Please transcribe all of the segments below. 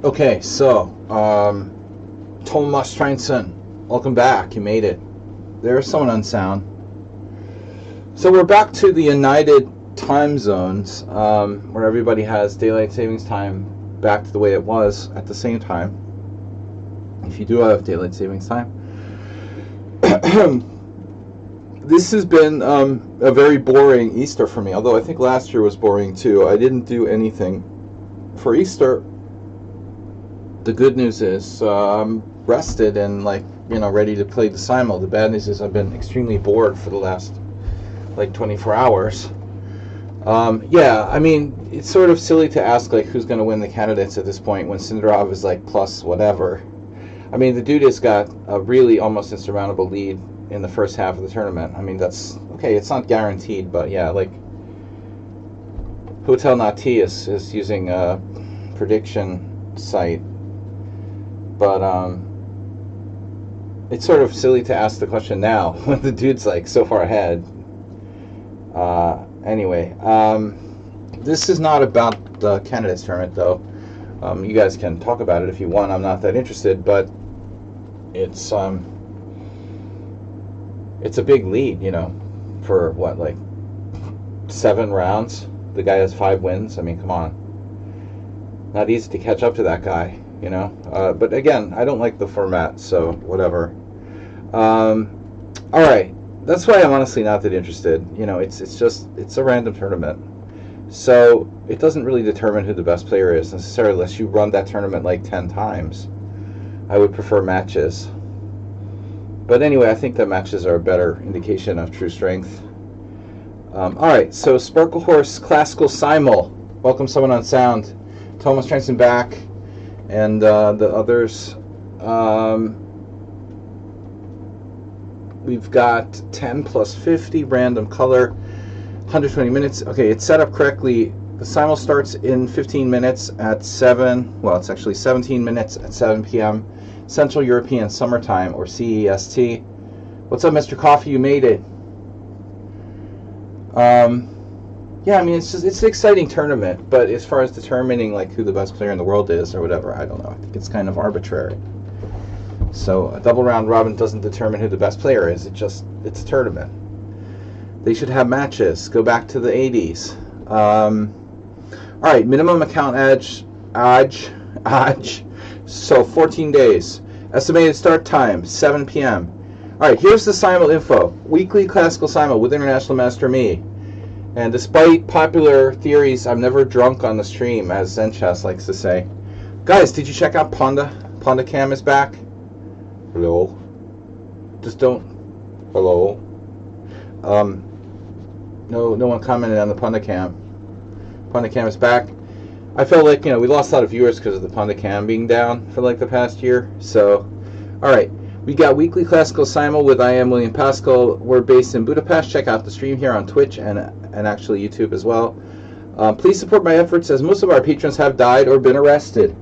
Okay, so, Thomas Trainson, welcome back. You made it. There's someone on sound. So we're back to the United time zones, where everybody has daylight savings time back to the way it was at the same time. If you do have daylight savings time. This has been a very boring Easter for me, although I think last year was boring too. I didn't do anything for Easter. The good news is I'm rested and ready to play the Simul. The bad news is I've been extremely bored for the last 24 hours. Yeah, I mean, it's sort of silly to ask who's going to win the candidates at this point when Sindarov is plus whatever. I mean, the dude has got a really almost insurmountable lead in the first half of the tournament. I mean, that's okay. It's not guaranteed, but yeah, Hotel Nati is using a prediction site. But it's sort of silly to ask the question now when the dude's so far ahead. Anyway, this is not about the candidates tournament though. You guys can talk about it if you want. I'm not that interested, but it's a big lead, for what, 7 rounds. The guy has 5 wins. I mean, come on. Not easy to catch up to that guy. But again, I don't like the format, so whatever. All right, that's why I'm honestly not that interested. It's a random tournament, so it doesn't really determine who the best player is necessarily, unless you run that tournament 10 times. I would prefer matches, but anyway, I think that matches are a better indication of true strength. All right, so Sparkle Horse Classical Simul. Welcome someone on sound. Thomas Transon back. And the others, we've got 10 plus 50, random color, 120 minutes. Okay, it's set up correctly. The Simul starts in 15 minutes at 7, well, it's actually 17 minutes at 7 p.m. Central European Summertime, or CEST. What's up, Mr. Coffee? You made it. Yeah, I mean, it's an exciting tournament, but as far as determining who the best player in the world is or whatever, I don't know. I think it's kind of arbitrary. So a double round robin doesn't determine who the best player is. It's a tournament. They should have matches. Go back to the 80s. All right, minimum account age. So 14 days. Estimated start time 7 p.m. All right, here's the Simul info. Weekly classical Simul with International Master Me. And despite popular theories, I'm never drunk on the stream, as Zenchas likes to say. Guys, did you check out Ponda? Ponda Cam is back. Hello. Just don't. Hello. No one commented on the Ponda Cam. Ponda Cam is back. I felt we lost a lot of viewers because of the Ponda Cam being down for the past year. So, all right. We got weekly classical Simul with I am William Pascal. We're based in Budapest. Check out the stream here on Twitch and actually YouTube as well. Please support my efforts, as most of our patrons have died or been arrested.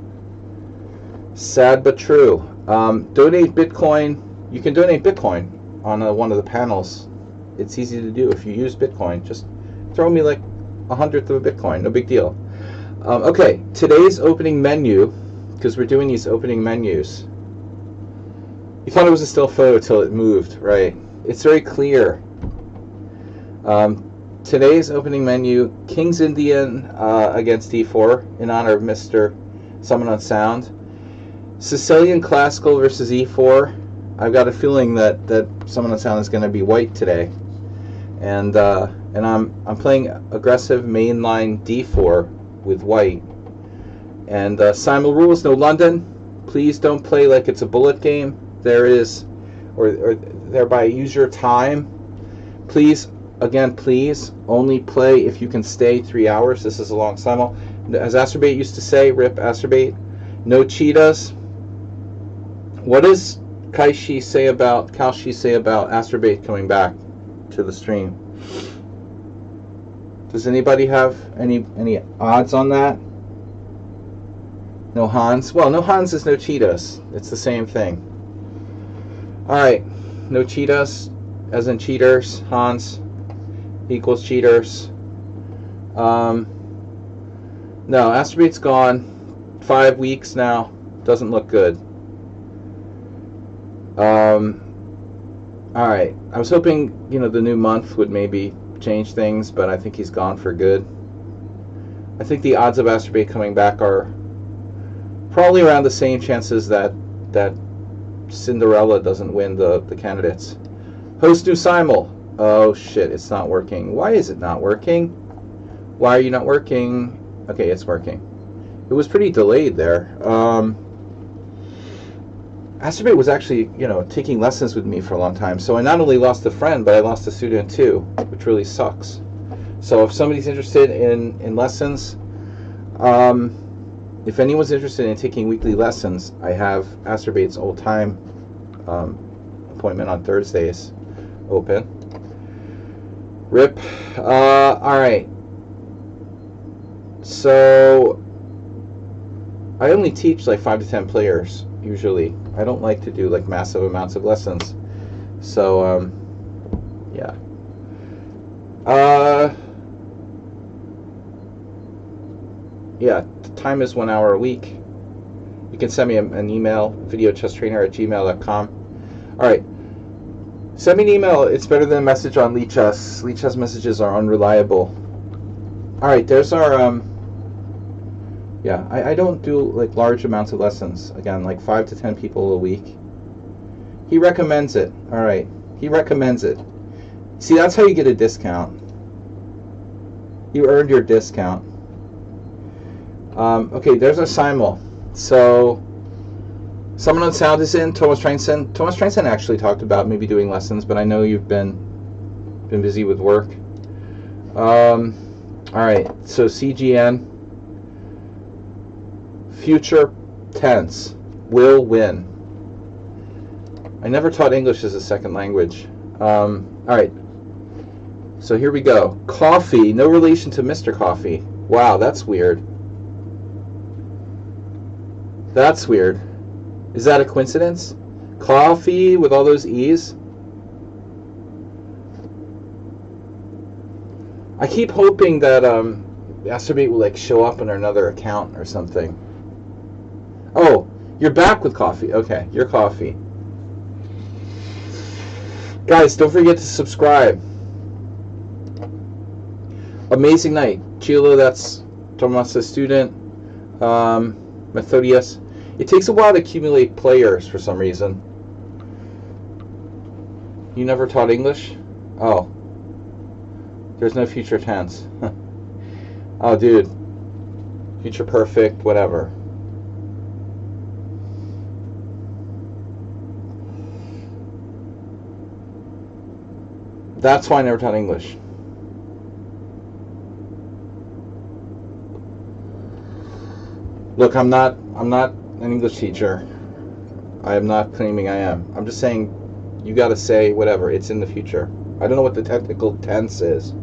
Sad but true. Donate Bitcoin. You can donate Bitcoin on one of the panels. It's easy to do if you use Bitcoin. Just throw me 1/100th of a Bitcoin. No big deal. Okay, today's opening menu, because we're doing these opening menus. You thought it was a still photo till it moved, right? It's very clear. Today's opening menu, King's Indian against e4 in honor of Mr. Someone on Sound. Sicilian Classical versus e4. I've got a feeling that Someone on Sound is going to be white today. And I'm playing aggressive mainline d4 with white. And Simul rules, no London. Please don't play like it's a bullet game. There is, or thereby use your time. Please, again, please only play if you can stay 3 hours. This is a long Simul. As Asterbait used to say, rip Asterbait. No cheetahs. What does Kalshi say about Asterbait coming back to the stream? Does anybody have any odds on that? No Hans? Well, no Hans is no cheetahs. It's the same thing. Alright, no cheetahs, as in cheaters. Hans equals cheaters. No, Astrobait's gone. 5 weeks now. Doesn't look good. All right. I was hoping, the new month would maybe change things, but I think he's gone for good. I think the odds of Asterbait coming back are probably around the same chances that Cinderella doesn't win the candidates. Host new Simul. Oh shit, it's not working. Why is it not working? Why are you not working? Okay, it's working. It was pretty delayed there. Asterbait was actually, taking lessons with me for a long time. So I not only lost a friend, but I lost a student too, which really sucks. So if somebody's interested in lessons, if anyone's interested in taking weekly lessons, I have Asterbait's old time appointment on Thursdays open. RIP. All right. So I only teach like 5 to 10 players usually. I don't like to do like massive amounts of lessons. So yeah. Yeah, the time is 1 hour a week. You can send me an email, videochesstrainer@gmail.com. All right. Send me an email. It's better than a message on Lichess. Lichess messages are unreliable. All right, there's our yeah, I don't do like large amounts of lessons. Again, like 5 to 10 people a week. He recommends it. All right, he recommends it. See, that's how you get a discount. You earned your discount. Okay, there's our Simul. So, someone on sound is in. Thomas Treinson. Thomas Treinson actually talked about maybe doing lessons, but I know you've been busy with work. All right, so CGN. Future tense. Will win. I never taught English as a second language. All right. So here we go. Coffee. No relation to Mr. Coffee. Wow, that's weird. That's weird. Is that a coincidence? Coffee with all those E's? I keep hoping that Asterbait will like show up on another account or something. Oh, you're back with Coffee. Okay, you're Coffee. Guys, don't forget to subscribe. Amazing night. Chilo, that's Tomas' student. Methodius. It takes a while to accumulate players for some reason. You never taught English? Oh. There's no future tense. Oh, dude. Future perfect, whatever. That's why I never taught English. Look, I'm not an English teacher. I am not claiming I am. I'm just saying you got to say whatever. It's in the future. I don't know what the technical tense is.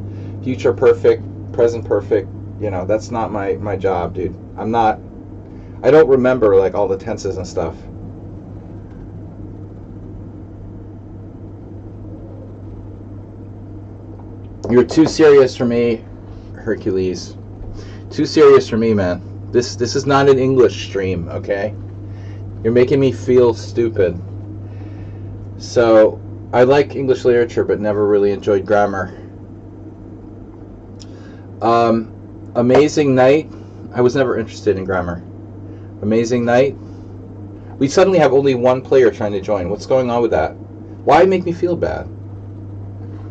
Future perfect, present perfect. That's not my job, dude. I don't remember like all the tenses and stuff. You're too serious for me, Hercules. Too serious for me, man. This is not an English stream, okay? You're making me feel stupid. So, I like English literature, but never really enjoyed grammar. Amazing Night. I was never interested in grammar. Amazing Night. We suddenly have only one player trying to join. What's going on with that? Why make me feel bad?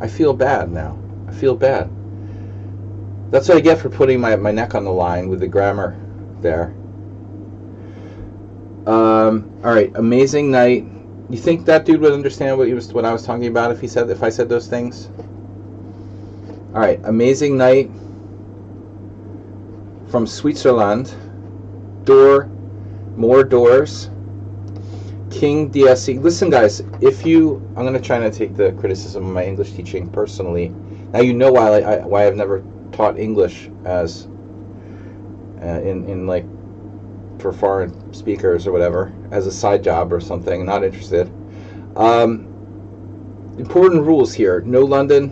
I feel bad now. I feel bad. That's what I get for putting my neck on the line with the grammar there. Alright, Amazing Night. You think that dude would understand what I was talking about if I said those things? Alright, Amazing Night from Switzerland. More doors. King DSC. Listen, guys, I'm going to try not to take the criticism of my English teaching personally. Now you know why I've never taught English as in like for foreign speakers or whatever as a side job or something. Not interested. Important rules here: no London,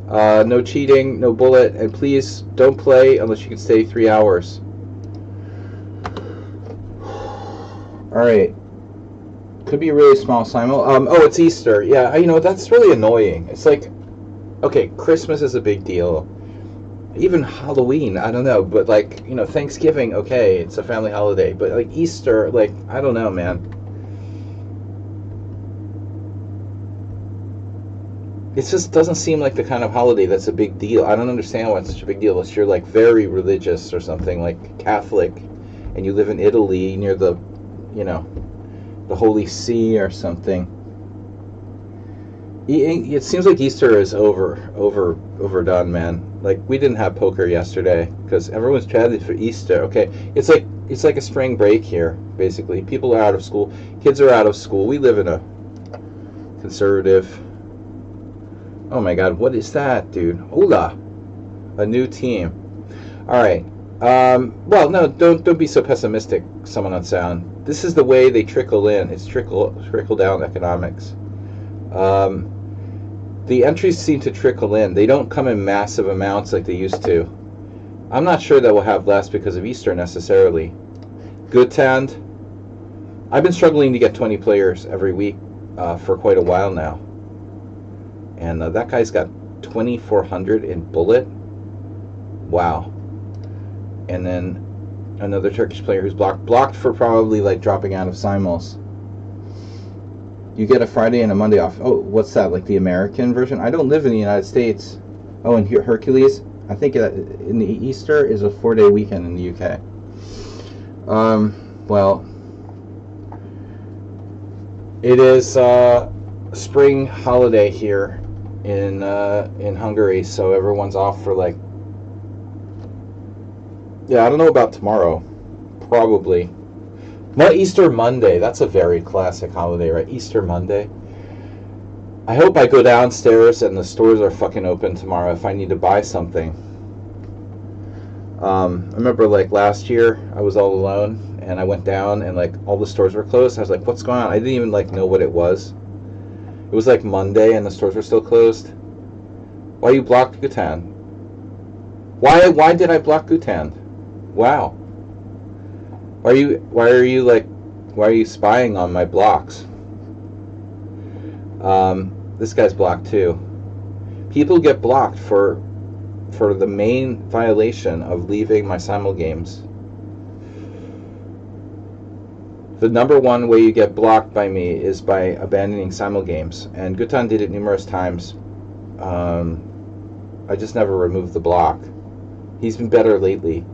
no cheating, no bullet, and please don't play unless you can stay 3 hours. All right. Could be a really small Simul. Oh, it's Easter. Yeah, you know, that's really annoying. It's like, okay, Christmas is a big deal. Even Halloween, I don't know. But, like, you know, Thanksgiving, okay, it's a family holiday. But, like, Easter, like, I don't know, man. It just doesn't seem like the kind of holiday that's a big deal. I don't understand why it's such a big deal unless you're, like, very religious or something, like Catholic, and you live in Italy near the, you know, the Holy See or something. It seems like Easter is overdone, man. Like, we didn't have poker yesterday because everyone's chatting for Easter. Okay, it's like a spring break here, basically. People are out of school, kids are out of school. We live in a conservative. Oh my God, what is that, dude? Hola, a new team. All right. Well, no, don't be so pessimistic, someone on sound. This is the way they trickle in. It's trickle down economics. The entries seem to trickle in. They don't come in massive amounts like they used to. I'm not sure that we'll have less because of Easter necessarily. Goodtand. I've been struggling to get 20 players every week for quite a while now. And that guy's got 2,400 in bullet. Wow. And then another Turkish player who's blocked for probably like dropping out of Simuls. You get a Friday and a Monday off. Oh, what's that? Like the American version? I don't live in the United States. Oh, and here Hercules. I think in the Easter is a 4-day weekend in the UK. Well, it is spring holiday here in Hungary, so everyone's off for like. Yeah, I don't know about tomorrow. Probably. Not Easter Monday. That's a very classic holiday, right? Easter Monday. I hope I go downstairs and the stores are fucking open tomorrow if I need to buy something. I remember like last year I was all alone and I went down and like all the stores were closed. I was like, what's going on? I didn't even like know what it was. It was like Monday and the stores were still closed. Why you blocked Gutan? Why did I block Gutan? Wow. Why are you spying on my blocks? This guy's blocked too. People get blocked for the main violation of leaving my Simul games. The number one way you get blocked by me is by abandoning Simul games, and Gutan did it numerous times. I just never removed the block. He's been better lately.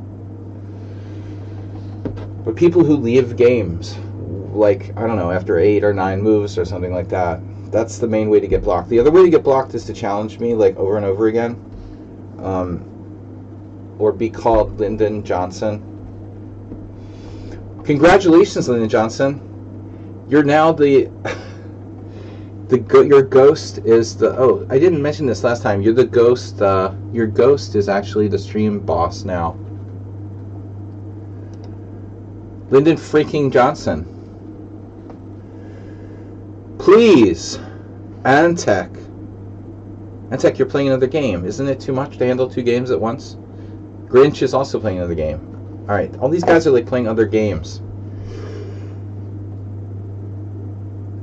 But people who leave games, like, I don't know, after 8 or 9 moves or something like that, that's the main way to get blocked. The other way to get blocked is to challenge me, like, over and over again. Or be called Lyndon Johnson. Congratulations, Lyndon Johnson. You're now your ghost is the... Oh, I didn't mention this last time. You're the ghost. Your ghost is actually the stream boss now. Lyndon freaking Johnson. Please. Antec. Antec, you're playing another game. Isn't it too much to handle 2 games at once? Grinch is also playing another game. Alright, all these guys are like playing other games.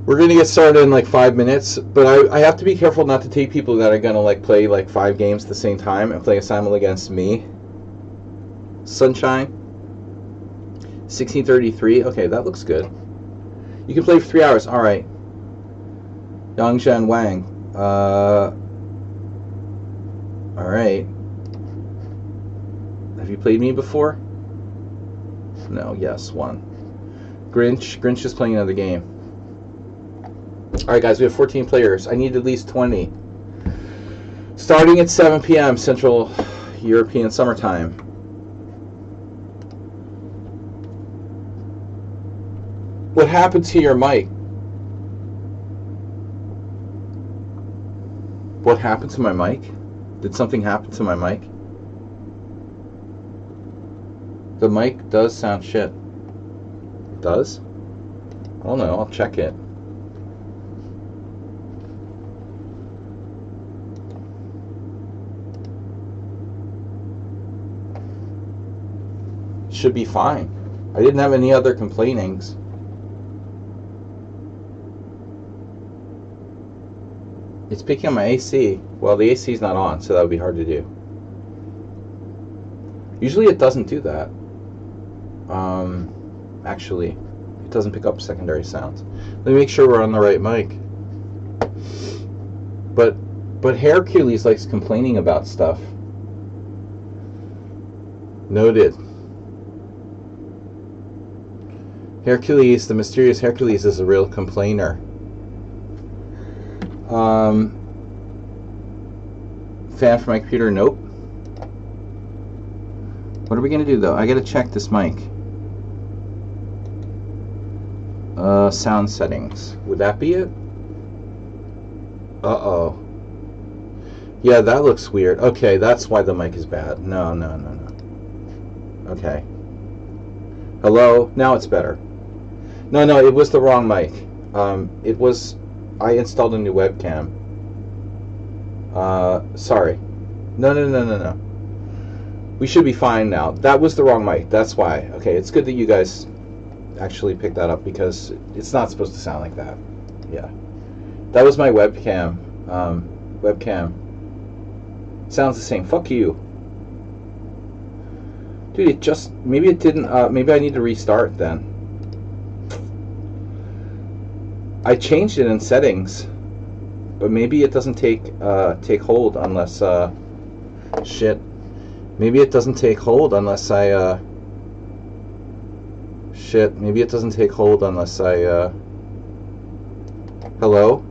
We're going to get started in like 5 minutes, but I have to be careful not to take people that are going to like play like 5 games at the same time and play a Simul against me. Sunshine. 1633. Okay, that looks good. You can play for 3 hours. All right. Yangshan Wang. All right. Have you played me before? No. Yes, 1. Grinch is playing another game. All right, guys. We have 14 players. I need at least 20. Starting at 7 p.m. Central European Summertime. What happened to your mic? What happened to my mic? Did something happen to my mic? The mic does sound shit. It does? I don't know. I'll check it. Should be fine. I didn't have any other complainings. It's picking up my AC. Well, the AC is not on, so that would be hard to do. Usually it doesn't do that. Actually, it doesn't pick up secondary sounds. Let me make sure we're on the right mic. But Hercules likes complaining about stuff. Noted. Hercules, the mysterious Hercules, is a real complainer. Fan for my computer? Nope. What are we gonna do though? I gotta check this mic. Sound settings. Would that be it? Uh-oh. Yeah, that looks weird. Okay, that's why the mic is bad. No. Okay. Hello? Now it's better. No, it was the wrong mic. It was... I installed a new webcam. Sorry. No. We should be fine now. That was the wrong mic. That's why. Okay, it's good that you guys actually picked that up because it's not supposed to sound like that. Yeah. That was my webcam. Webcam. Sounds the same. Fuck you. Dude, it just... Maybe it didn't... maybe I need to restart then. I changed it in settings. But maybe it doesn't take hold unless... shit. Maybe it doesn't take hold unless I... Shit. Maybe it doesn't take hold unless I... Hello?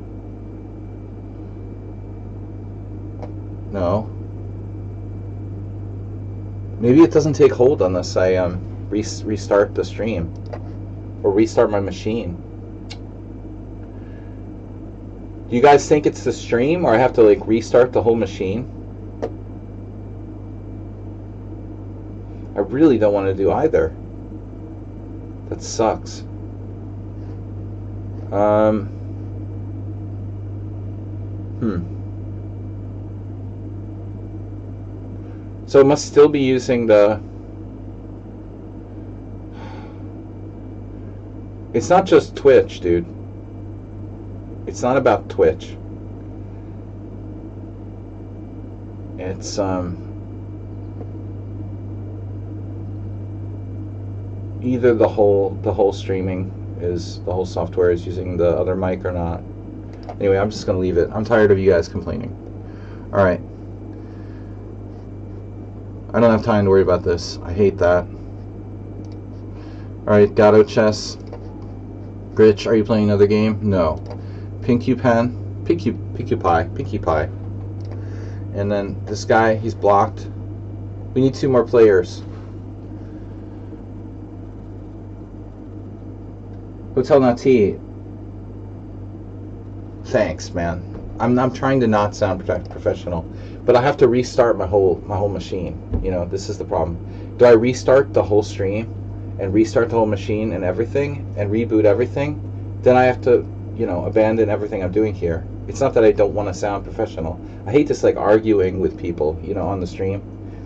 No. Maybe it doesn't take hold unless I restart the stream or restart my machine. Do you guys think it's the stream or I have to like restart the whole machine? I really don't want to do either. That sucks. So it must still be using the... It's not just Twitch, dude. It's not about Twitch. It's either the whole streaming is, the whole software is using the other mic or not. Anyway, I'm just gonna leave it. I'm tired of you guys complaining. All right. I don't have time to worry about this. I hate that. Alright, Gato Chess. Gritch, are you playing another game? No. Pinkie Pie. And then this guy, he's blocked. We need 2 more players. Hotel Nati. Thanks, man. I'm trying to not sound professional, but I have to restart my whole machine. You know, this is the problem. Do I restart the whole stream and restart the whole machine and everything and reboot everything? Then I have to, you know, abandon everything I'm doing here. It's not that I don't want to sound professional. I hate this like arguing with people, you know, on the stream,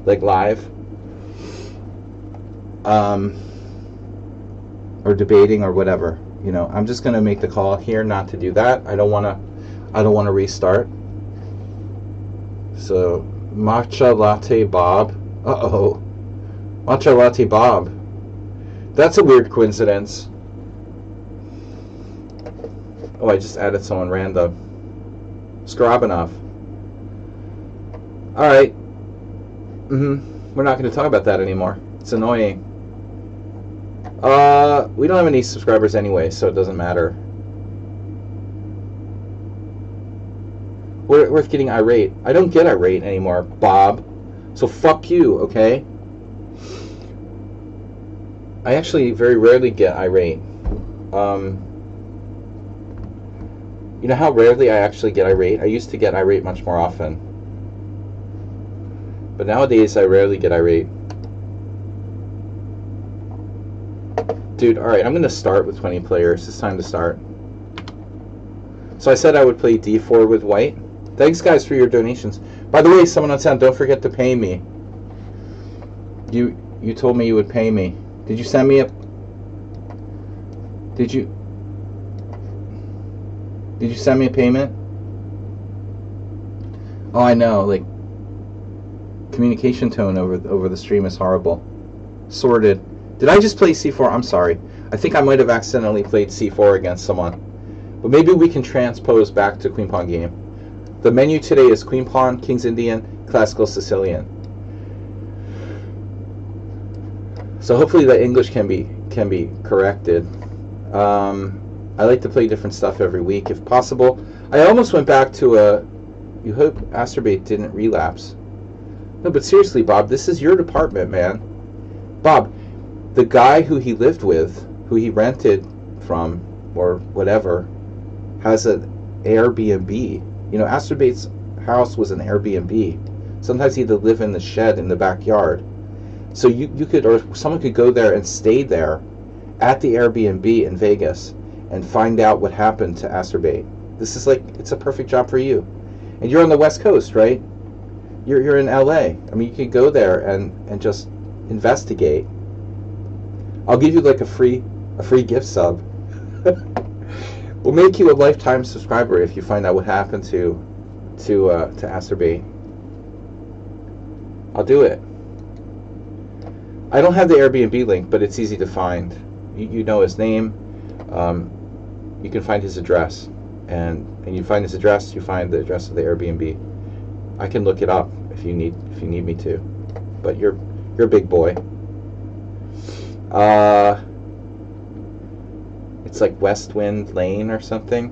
like live, or debating or whatever. You know, I'm just gonna make the call here not to do that. I don't want to restart. So, Matcha Latte Bob. Uh-oh. Matcha Latte Bob. That's a weird coincidence. Oh, I just added someone random. Skrabanoff. Alright. We're not going to talk about that anymore. It's annoying. We don't have any subscribers anyway, so it doesn't matter. Worth getting irate. I don't get irate anymore, Bob. So fuck you, okay? I actually very rarely get irate. You know how rarely I actually get irate? I used to get irate much more often. But nowadays I rarely get irate. Dude, alright, I'm gonna start with 20 players. It's time to start. So I said I would play D4 with white. Thanks, guys, for your donations. By the way, someone on sound, don't forget to pay me. You told me you would pay me. Did you send me a... Did you send me a payment? Oh, I know. Like, communication tone over the stream is horrible. Sorted. Did I just play c4? I'm sorry. I think I might have accidentally played c4 against someone. But maybe we can transpose back to queen pawn game. The menu today is queen pawn, king's Indian, classical Sicilian. So hopefully the English can be corrected. I like to play different stuff every week if possible. I almost went back to a. You hope Asterbate didn't relapse. No, but seriously, Bob, this is your department, man. Bob, the guy who he lived with, who he rented from, or whatever, has an Airbnb. You know, Asterbate's house was an Airbnb. Sometimes he'd live in the shed in the backyard. So you could, or someone could go there and stay there at the Airbnb in Vegas and find out what happened to Asterbate. This is like, it's a perfect job for you. And you're on the West Coast, right? You're in LA. I mean, you could go there and just investigate. I'll give you like a free gift sub. We'll make you a lifetime subscriber if you find out what happened to Asterbate. I'll do it. I don't have the Airbnb link, but it's easy to find. You know his name. You can find his address, and you find his address. You find the address of the Airbnb. I can look it up if you need me to. But you're a big boy. It's like West Wind Lane or something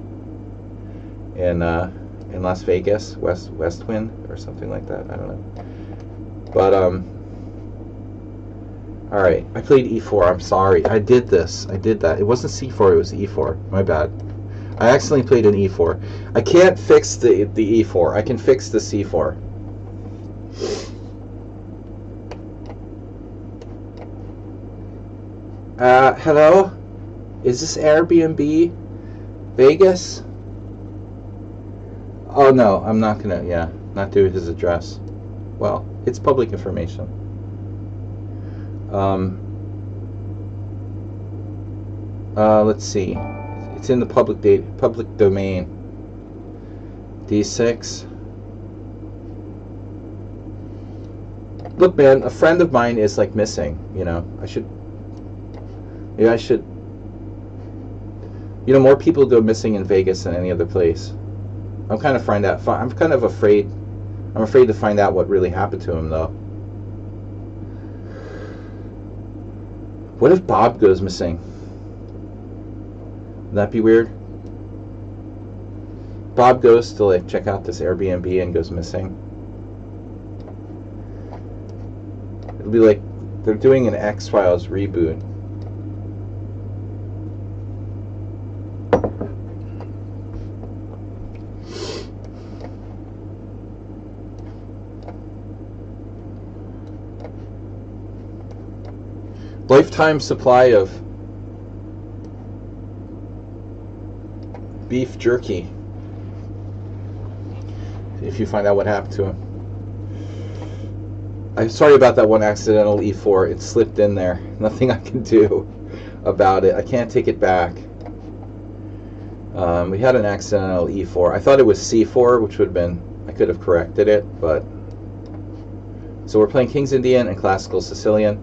in Las Vegas, West Wind or something like that. I don't know. But all right. I played e4. I'm sorry. I did this. I did that. It wasn't c4. It was e4. My bad. I accidentally played an e4. I can't fix the e4. I can fix the c4. Hello? Is this Airbnb Vegas? Oh no, I'm not gonna, not do his address. Well, it's public information. Let's see. It's in the public domain. D6. Look, man, a friend of mine is like missing. You know, I should. You know, more people go missing in Vegas than any other place. I'm kind of afraid. I'm afraid to find out what really happened to him, though. What if Bob goes missing? Would that be weird? Bob goes to like check out this Airbnb and goes missing. It'll be like they're doing an X-Files reboot. Lifetime supply of beef jerky if you find out what happened to him. I'm sorry about that one accidental e4. It slipped in there. Nothing I can do about it. I can't take it back. We had an accidental e4. I thought it was c4, which would have been, I could have corrected it, but so we're playing King's Indian and Classical Sicilian.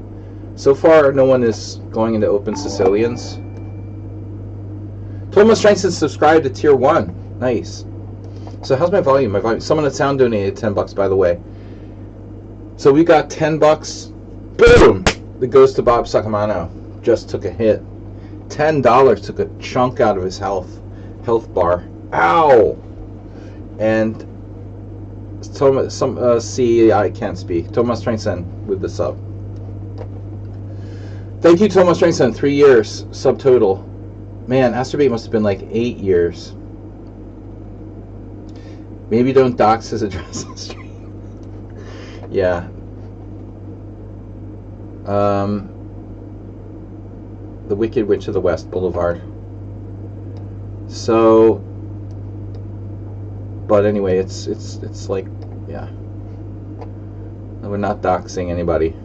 So far, no one is going into open Sicilians. Thomas Strengths is subscribed to Tier 1. Nice. So how's my volume? My volume. Someone at Sound donated $10, by the way. So we got $10. Boom! That goes to Bob Sacamano. Just took a hit. $10 took a chunk out of his health bar. Ow! And I can't speak. Thomas Strengthsen with the sub. Thank you, Thomas Strengthsen. 3 years subtotal. Man, Asterbate must have been like 8 years. Maybe don't dox his address on stream. Yeah. The Wicked Witch of the West Boulevard. So, but anyway, it's like, yeah. We're not doxing anybody.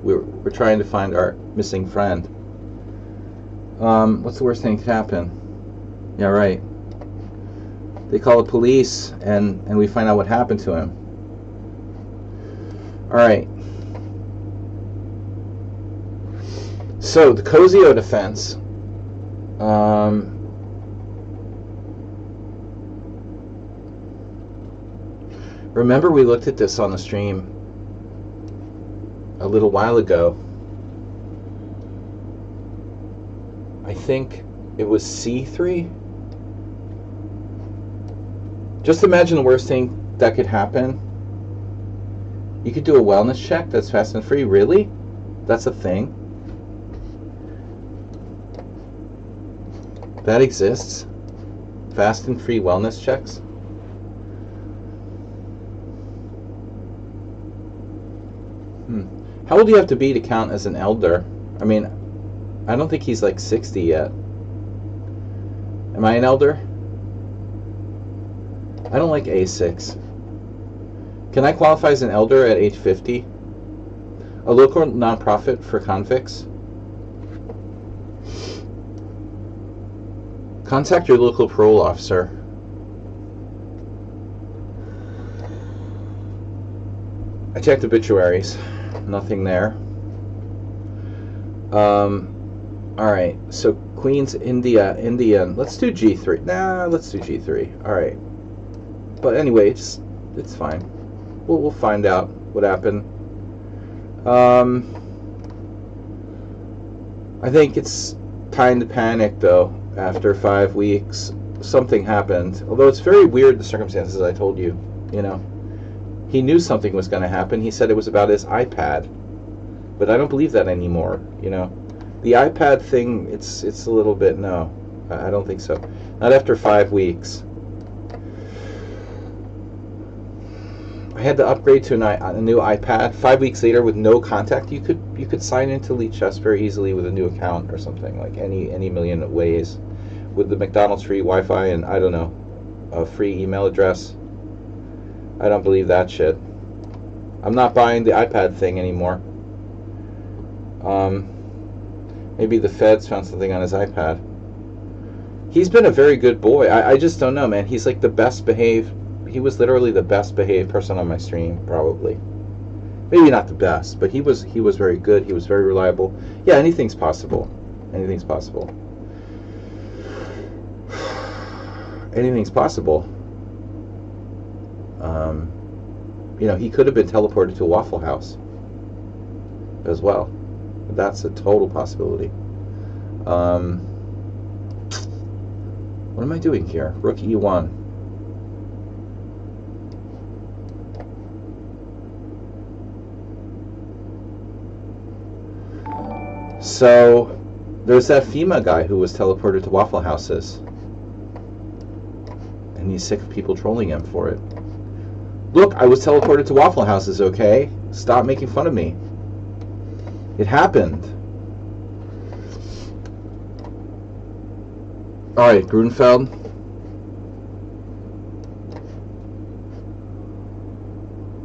We're trying to find our missing friend. What's the worst thing that could happen? Yeah, right. They call the police, and we find out what happened to him. All right. So the Cozio defense. Remember, we looked at this on the stream a little while ago. I think it was C3. Just imagine the worst thing that could happen. You could do a wellness check that's fast and free. Really? That's a thing? That exists? Fast and free wellness checks? How old do you have to be to count as an elder? I mean, I don't think he's like 60 yet. Am I an elder? I don't like A6. Can I qualify as an elder at age 50? A local nonprofit for convicts? Contact your local parole officer. I checked obituaries. Nothing there. Alright, so Queens, Indian. Let's do G3. Nah, let's do G3. Alright. But anyway, it's fine. We'll find out what happened. I think it's time to panic, though. After 5 weeks, something happened. Although it's very weird, the circumstances I told you. You know, he knew something was going to happen. He said it was about his iPad, but I don't believe that anymore. You know, the iPad thing. It's a little bit no. I don't think so. Not after 5 weeks. I had to upgrade to a new iPad. 5 weeks later, with no contact, you could sign into Elite Chess very easily with a new account or something, like any million ways, with the McDonald's free Wi-Fi and I don't know, a free email address. I don't believe that shit. I'm not buying the iPad thing anymore. Maybe the feds found something on his iPad. He's been a very good boy. I just don't know, man. He's like the best behaved. He was literally the best behaved person on my stream, probably. Maybe not the best, but he was very good. He was very reliable. Yeah, anything's possible. Anything's possible. Anything's possible. You know, he could have been teleported to a Waffle House as well. That's a total possibility. What am I doing here? Rook E1. So, there's that FEMA guy who was teleported to Waffle Houses. And he's sick of people trolling him for it. Look, I was teleported to Waffle Houses, okay? Stop making fun of me. It happened. Alright, Grunfeld.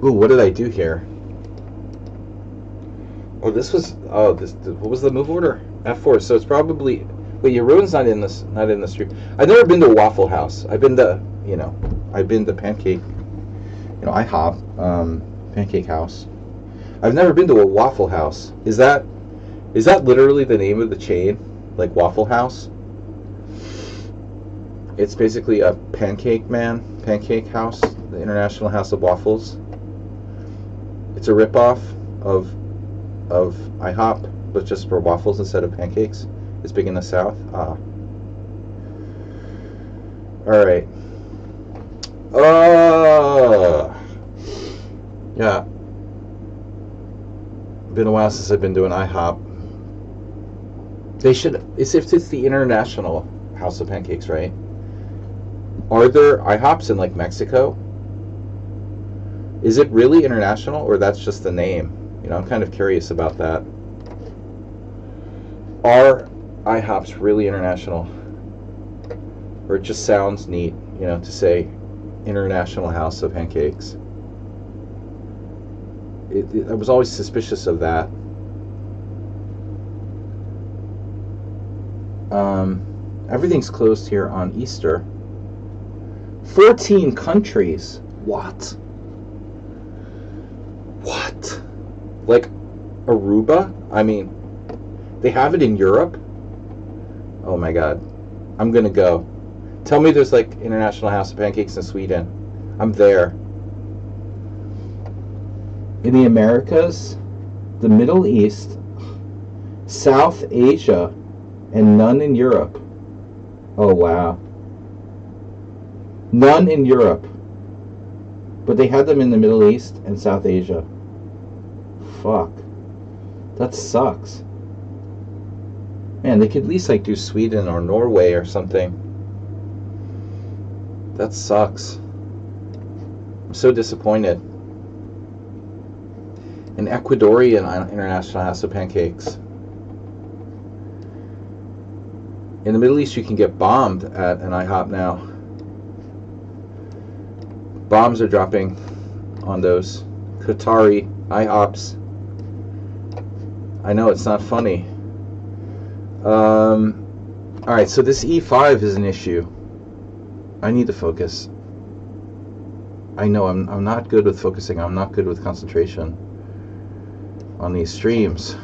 Ooh, what did I do here? Oh, this was what was the move order? F4. So it's probably wait, your ruin's not in the stream. I've never been to a Waffle House. I've been to Pancake, IHOP, Pancake House. I've never been to a Waffle House. Is that literally the name of the chain, like Waffle House? It's basically a pancake house, the International House of Waffles. It's a ripoff of IHOP, but just for waffles instead of pancakes. It's big in the South. Alright. Yeah. Been a while since I've been doing IHOP. They should, if it's the International House of Pancakes, right? Are there IHOPs in like Mexico? Is it really international, or that's just the name? You know, I'm kind of curious about that. Are IHOPs really international? Or it just sounds neat, you know, to say International House of Pancakes. I was always suspicious of that. Everything's closed here on Easter. 14 countries. What? What? Like Aruba? I mean, they have it in Europe? Oh my god. I'm gonna go. Tell me there's like International House of Pancakes in Sweden. I'm there. In the Americas, the Middle East, South Asia, and none in Europe. Oh wow. None in Europe. But they had them in the Middle East and South Asia. Fuck. That sucks. Man, they could at least like do Sweden or Norway or something. That sucks. I'm so disappointed. An Ecuadorian International House of Pancakes. In the Middle East, you can get bombed at an IHOP now. Bombs are dropping on those Qatari IHOPs. I know, it's not funny. Alright, so this E5 is an issue. I need to focus. I know I'm not good with focusing. I'm not good with concentration on these streams.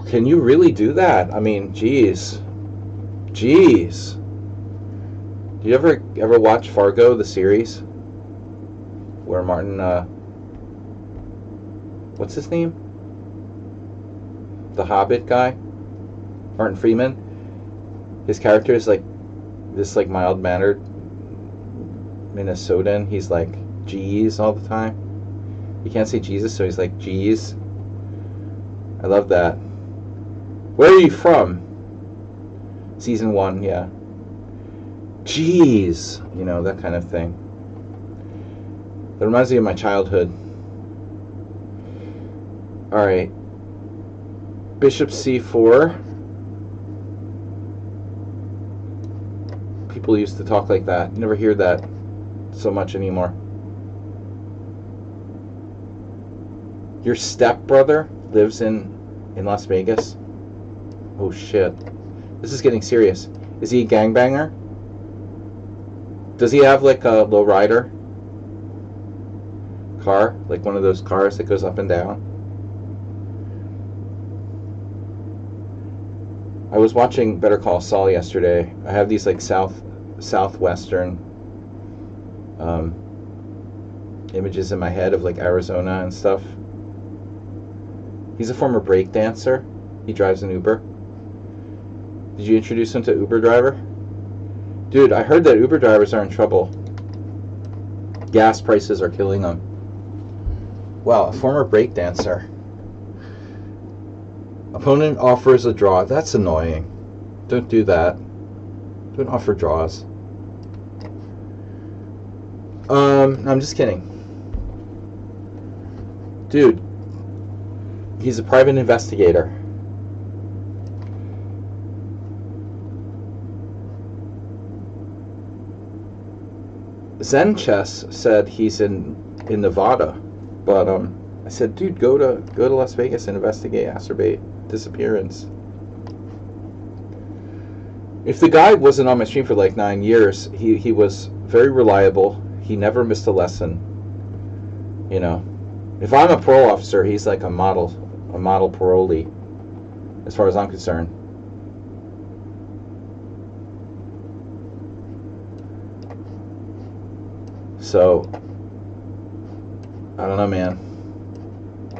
Can you really do that? I mean, geez. Jeez. Do you ever watch Fargo, the series? Where Martin, what's his name? The Hobbit guy? Martin Freeman? His character is like this like mild-mannered Minnesotan. He's like, geez, all the time. He can't say Jesus, so he's like, geez. I love that. Where are you from? Season 1, yeah. Jeez, you know, that kind of thing. That reminds me of my childhood. Alright. Bishop C4. People used to talk like that. You never hear that so much anymore. Your stepbrother lives in Las Vegas? Oh shit. This is getting serious. Is he a gangbanger? Does he have like a lowrider car? Like one of those cars that goes up and down? I was watching Better Call Saul yesterday. I have these like southwestern images in my head of like Arizona and stuff. He's a former break dancer. He drives an Uber. Did you introduce him to Uber driver? Dude, I heard that Uber drivers are in trouble. Gas prices are killing them. Wow, a former break dancer. Opponent offers a draw. That's annoying. Don't do that. Don't offer draws. I'm just kidding. Dude, he's a private investigator. Zen Chess said he's in Nevada, but I said, dude, go to Las Vegas and investigate Acerbate disappearance. If the guy wasn't on my stream for like 9 years, he was very reliable. He never missed a lesson. You know, if I'm a parole officer, he's like a model parolee, as far as I'm concerned. So, I don't know, man.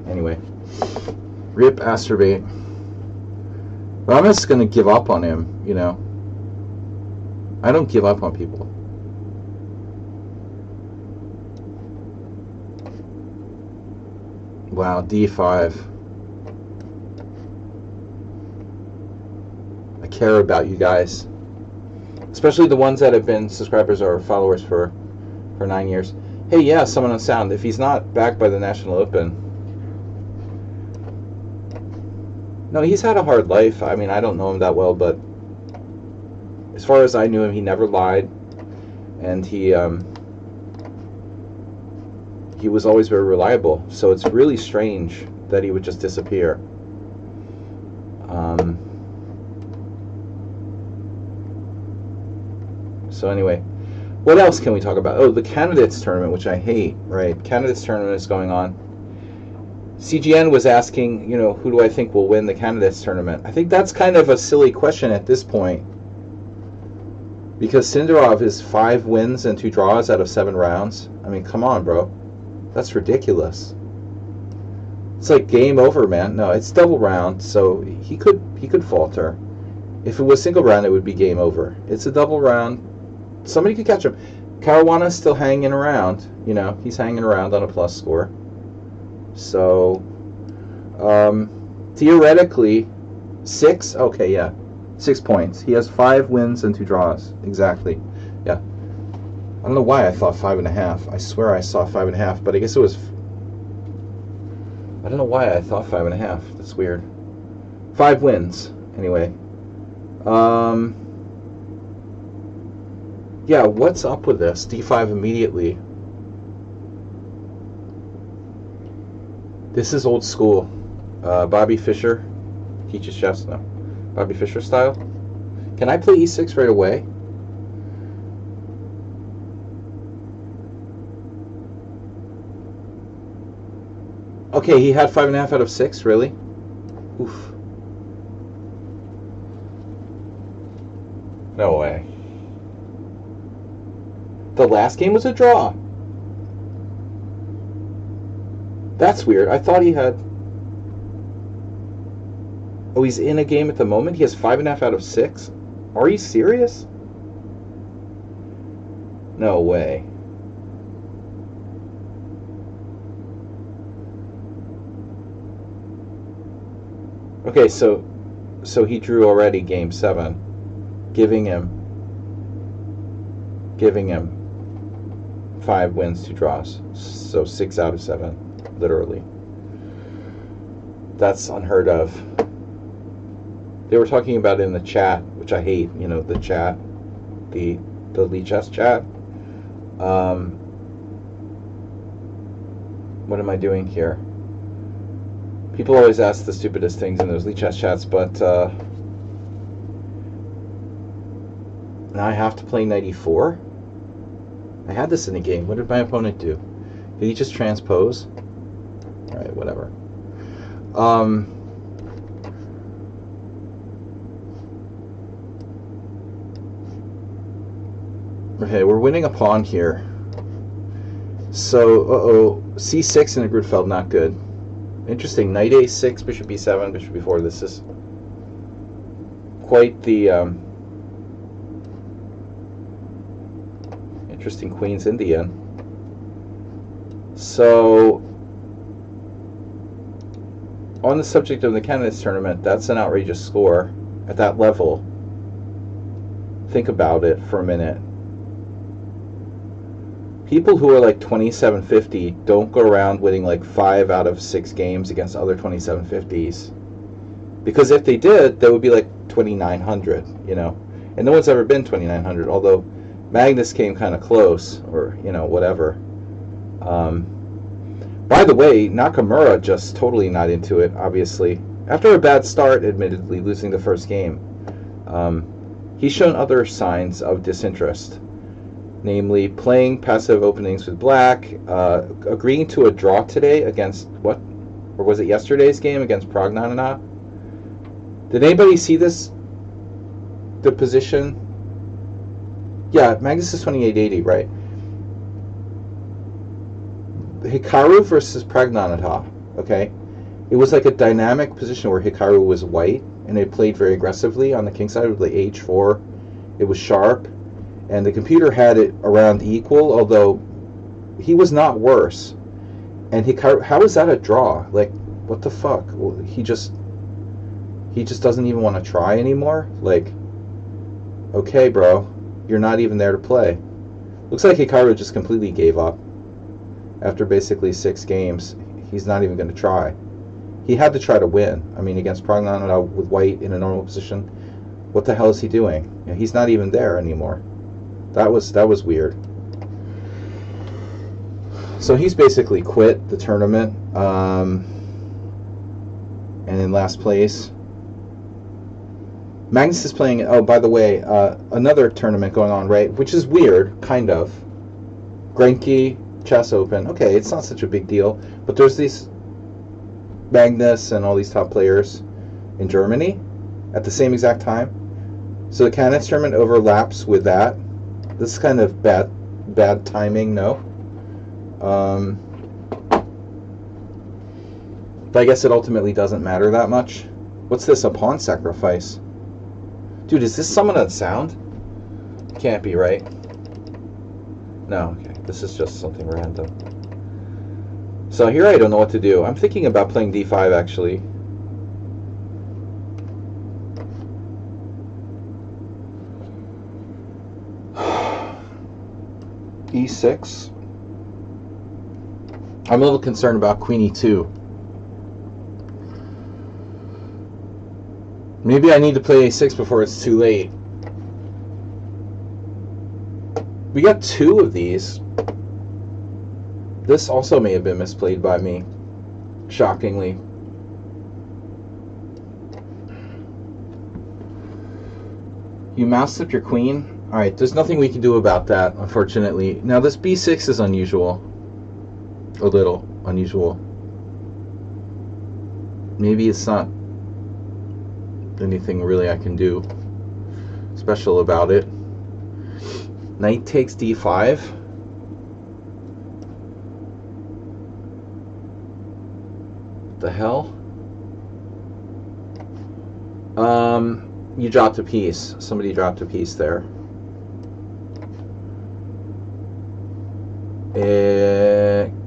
Anyway, rip Acerbate. But I'm just gonna give up on him, you know. I don't give up on people. Wow, D5. I care about you guys. Especially the ones that have been subscribers or followers for 9 years. Hey, yeah, someone on sound. If he's not backed by the National Open. No, he's had a hard life. I mean, I don't know him that well, but as far as I knew him, he never lied. And he was always very reliable. So it's really strange that he would just disappear. So anyway, what else can we talk about? Oh, the candidates tournament, which I hate, right? Candidates tournament is going on. CGN was asking, who do I think will win the candidates tournament? I think that's kind of a silly question at this point, because Sindarov is 5 wins and 2 draws out of 7 rounds. I mean, come on, bro. That's ridiculous. It's like game over, man. No, it's double round, so he could falter. If it was single round, it would be game over. It's a double round. Somebody could catch him. Caruana's still hanging around. He's hanging around on a plus score. So, theoretically, 6? Okay, yeah. 6 points. He has 5 wins and 2 draws. Exactly. Yeah. I don't know why I thought 5.5. I swear I saw 5.5, but I guess it was... I don't know why I thought 5.5. That's weird. 5 wins. Anyway. Yeah, what's up with this? D5 immediately. This is old school. Bobby Fischer teaches chess now. Bobby Fischer style. Can I play E6 right away? Okay, he had 5.5 out of 6, really? Oof. No way. The last game was a draw. That's weird. I thought he had... Oh, he's in a game at the moment? He has 5.5 out of 6? Are you serious? No way. Okay, so he drew already game 7, giving him 5 wins, 2 draws. So 6 out of 7, literally. That's unheard of. They were talking about it in the chat, which I hate. The chat, the Lee Chess chat. What am I doing here? People always ask the stupidest things in those Lee Chess chats, but now I have to play knight e4. I had this in the game. What did my opponent do? Did he just transpose? All right, whatever. Okay, we're winning a pawn here. So, c6 in a Grutfeld, not good. Interesting. Knight a6, bishop b7, bishop b4. This is quite the interesting Queen's Indian. So, on the subject of the candidates tournament, that's an outrageous score at that level. Think about it for a minute. People who are like 2750 don't go around winning like 5 out of 6 games against other 2750s. Because if they did, they would be like 2900, And no one's ever been 2900, although Magnus came kind of close, or, whatever. By the way, Nakamura just totally not into it, obviously. After a bad start, admittedly, losing the first game, he's shown other signs of disinterest. Namely, playing passive openings with black, agreeing to a draw today against, what? Or was it yesterday's game against Pragnanana? Did anybody see this? The position? Yeah, Magnus is 2880, right? Hikaru versus Pragnanata, okay? It was like a dynamic position where Hikaru was white, and they played very aggressively on the king side with like h4. It was sharp. And the computer had it around equal, although he was not worse. And Hikaru, how is that a draw? Like, what the fuck? Well, he just doesn't even want to try anymore? Like, okay, bro, you're not even there to play. Looks like Hikaru just completely gave up. After basically 6 games, he's not even going to try. He had to try to win. I mean, against Pragnanata with white in a normal position, what the hell is he doing? He's not even there anymore. That was weird. So he's basically quit the tournament, and in last place. Magnus is playing, oh, by the way, another tournament going on, right? Which is weird, kind of. Grenke Chess Open. Okay, it's not such a big deal. But there's these Magnus and all these top players in Germany at the same exact time. So the Candidates tournament overlaps with that. This is kind of bad timing, no? But I guess it ultimately doesn't matter that much. What's this? A pawn sacrifice? Dude, is this Summon on Sound? Can't be, right? No, okay. This is just something random. So here I don't know what to do. I'm thinking about playing d5, actually. e6. I'm a little concerned about queen e2. Maybe I need to play a6 before it's too late. We got 2 of these. This also may have been misplayed by me, shockingly. You moused up your queen? Alright, there's nothing we can do about that, unfortunately. Now this b6 is unusual. A little unusual. Maybe it's not anything really I can do special about it. Knight takes d5. The hell? You dropped a piece. Somebody dropped a piece there.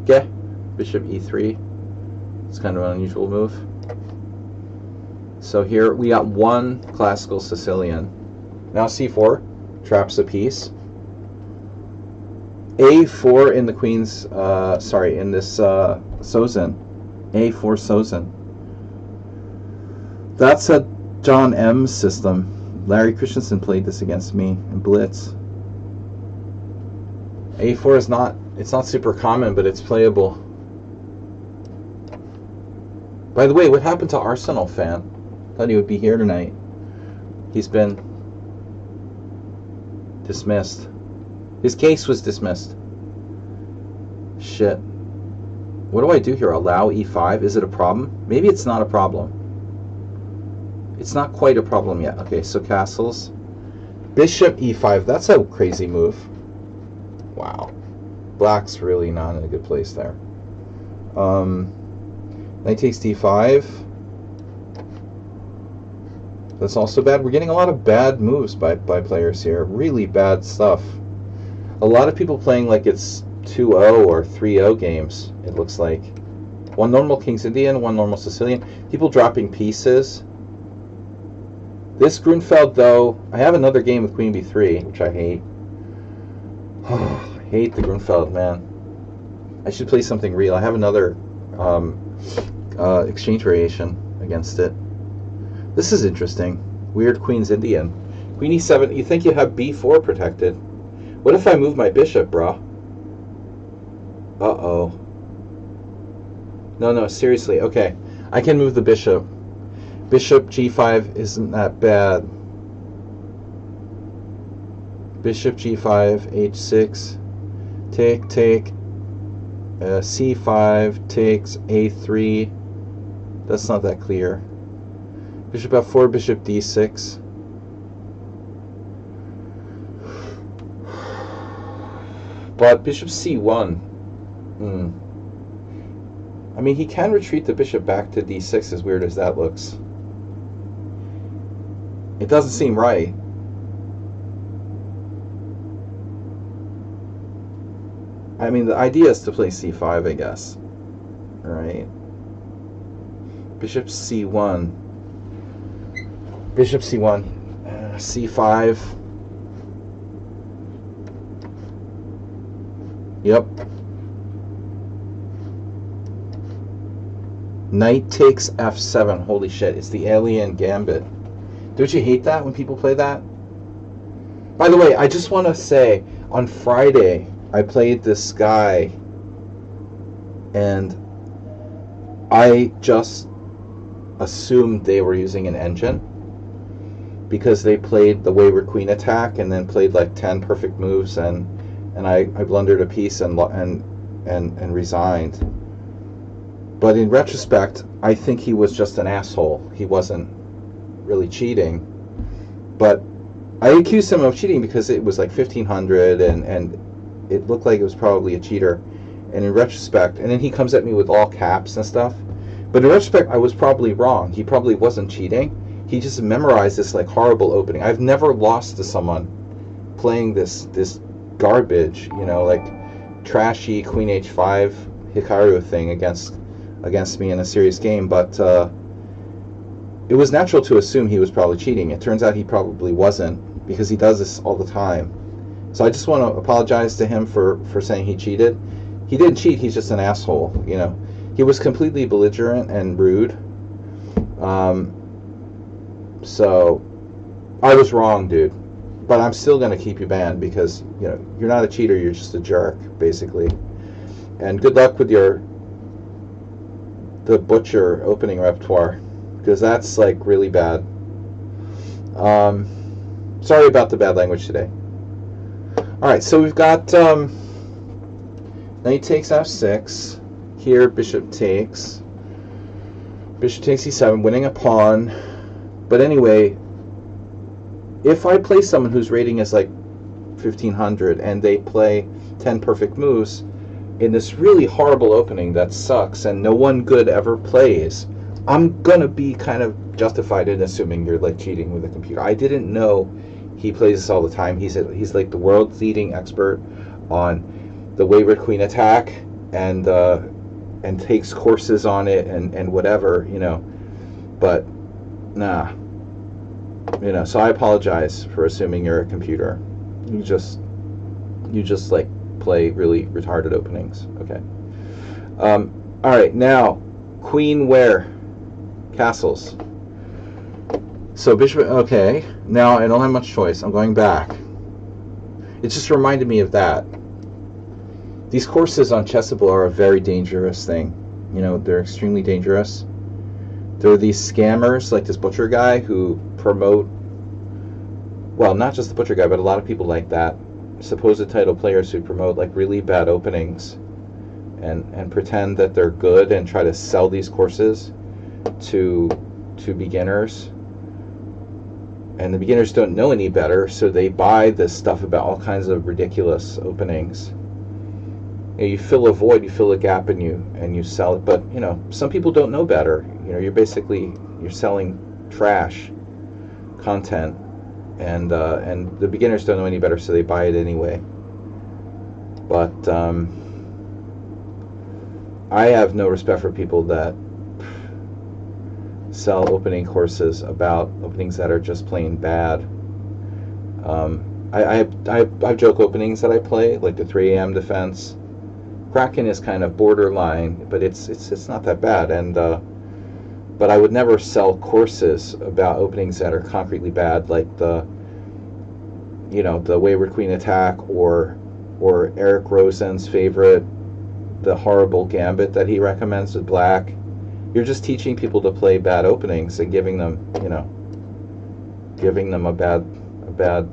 Okay. Bishop e3. It's kind of an unusual move. So here we got 1 classical Sicilian. Now c4 traps a piece. a4 in the queen's, in this Sozin. a4 Sozin. That's a John M system. Larry Christensen played this against me in Blitz. a4 is not, it's not super common, but it's playable. By the way, what happened to Arsenal fan? Thought he would be here tonight. He's been dismissed. His case was dismissed. Shit. What do I do here? Allow e5? Is it a problem? Maybe it's not a problem. It's not quite a problem yet. Okay, so castles. Bishop e5. That's a crazy move. Wow. Black's really not in a good place there. Knight takes d5. That's also bad. We're getting a lot of bad moves by players here. Really bad stuff. A lot of people playing like it's 2-0 or 3-0 games, it looks like. 1 normal King's Indian, 1 normal Sicilian. People dropping pieces. This Grunfeld, though, I have another game with Queen b3, which I hate. I hate the Grunfeld, man. I should play something real. I have another exchange variation against it. This is interesting. Weird Queen's Indian. Queen e7, you think you have b4 protected. What if I move my bishop, bro? Uh-oh. No, seriously. Okay. I can move the bishop. Bishop g5 isn't that bad. Bishop g5, h6. Take. c5 takes a3. That's not that clear. Bishop f4, bishop d6. But bishop c1. I mean, he can retreat the bishop back to d6, as weird as that looks. It doesn't seem right. I mean, the idea is to play c5, I guess. Alright. Bishop c1. Bishop c1. c5. Yep. Knight takes f7. Holy shit, it's the alien gambit. Don't you hate that when people play that? By the way, I just want to say, on Friday, I played this guy, and I just assumed they were using an engine, because they played the wayward queen attack and then played like 10 perfect moves, and I blundered a piece and resigned. But in retrospect, I think he was just an asshole. He wasn't really cheating. But I accused him of cheating because it was like 1500 and it looked like it was probably a cheater. And in retrospect, and then he comes at me with all caps and stuff. But in retrospect, I was probably wrong. He probably wasn't cheating. He just memorized this like horrible opening. I've never lost to someone playing this garbage, you know, like trashy Queen H5 Hikaru thing against me in a serious game. But it was natural to assume he was probably cheating. It turns out he probably wasn't, because he does this all the time. So I just want to apologize to him for saying he cheated. He didn't cheat. He's just an asshole, you know. He was completely belligerent and rude. So I was wrong, dude. But I'm still going to keep you banned because, you know, you're not a cheater. You're just a jerk, basically. And good luck with the Butcher opening repertoire, because that's like really bad. Sorry about the bad language today. Alright, so we've got knight takes f6. Here bishop takes e7, winning a pawn. But anyway, if I play someone whose rating is like 1500 and they play 10 perfect moves in this really horrible opening that sucks and no one good ever plays, I'm gonna be kind of justified in assuming you're like cheating with a computer. I didn't know he plays this all the time. He's like the world's leading expert on the wayward queen attack and takes courses on it and whatever, you know. But nah, you know. So I apologize for assuming you're a computer. You just like play really retarded openings. Okay. All right, now queen where? Castles. So bishop. Okay. Now I don't have much choice. I'm going back. It just reminded me of that. These courses on Chessable are a very dangerous thing. You know, they're extremely dangerous. There are these scammers like this Butcher guy who promote, well, not just the Butcher guy, but a lot of people like that, supposed title players who promote like really bad openings and pretend that they're good and try to sell these courses to beginners. And the beginners don't know any better, so they buy this stuff about all kinds of ridiculous openings. You fill a void, you fill a gap, and you sell it. But you know, some people don't know better. You know, you're selling trash content, and the beginners don't know any better, so they buy it anyway. But I have no respect for people that sell opening courses about openings that are just plain bad. I have joke openings that I play, like the 3 a.m. defense. Kraken is kind of borderline, but it's not that bad. And but I would never sell courses about openings that are concretely bad, like the Wayward Queen attack or Eric Rosen's favorite, the horrible gambit that he recommends with black. You're just teaching people to play bad openings and giving them a bad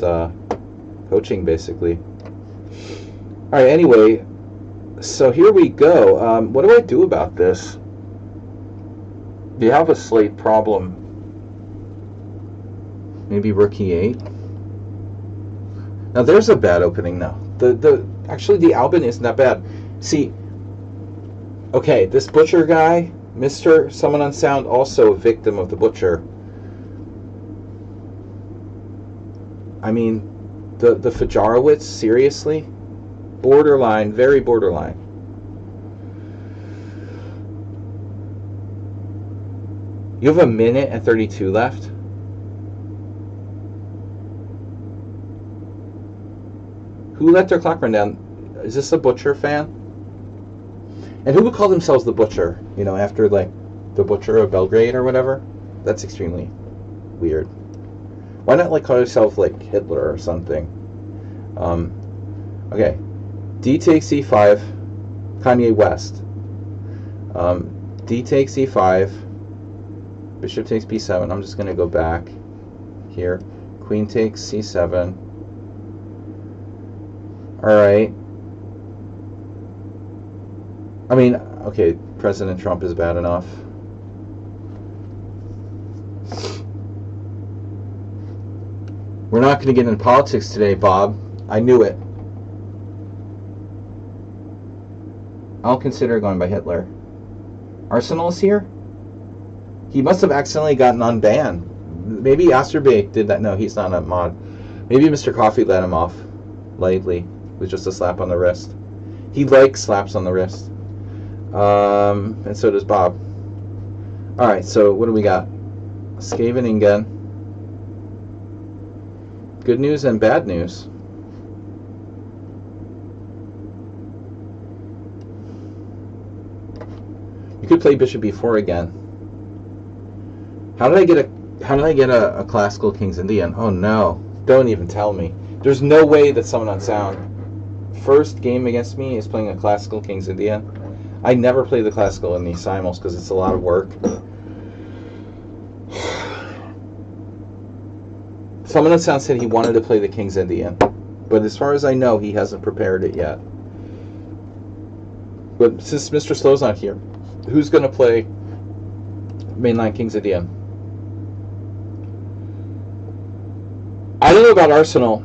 coaching, basically. All right. Anyway, so here we go. What do I do about this? Do you have a slate problem? Maybe rook e8. Now there's a bad opening now. Actually the Albin isn't that bad. See, okay, this Butcher guy, Mr. Someone Unsound, also a victim of the Butcher. I mean, the Fajarowitz, seriously? Borderline, very borderline. You have 1 minute and 32 left? Who let their clock run down? Is this a Butcher fan? And who would call themselves the Butcher? You know, after like the Butcher of Belgrade or whatever? That's extremely weird. Why not like call yourself like Hitler or something? Okay. D takes e5, Kanye West. D takes e5, bishop takes b7. I'm just going to go back here. Queen takes c7. Alright. I mean, okay, President Trump is bad enough. We're not going to get into politics today, Bob. I knew it. I'll consider going by Hitler. Arsenal is here? He must have accidentally gotten unbanned. Maybe Asterbake did that. No, he's not a mod. Maybe Mr. Coffee let him off lightly with just a slap on the wrist. He likes slaps on the wrist. And so does Bob. Alright, so what do we got? Skaven Ingen. Good news and bad news. You could play Bishop B4 again. How did I get a classical King's Indian? Oh no. Don't even tell me. There's no way that someone on Sound first game against me is playing a classical King's Indian. I never play the classical in these simuls because it's a lot of work. Someone on Sound said he wanted to play the King's Indian, but as far as I know, he hasn't prepared it yet. But since Mr. Slow's not here, who's going to play mainline King's Indian? I don't know about Arsenal.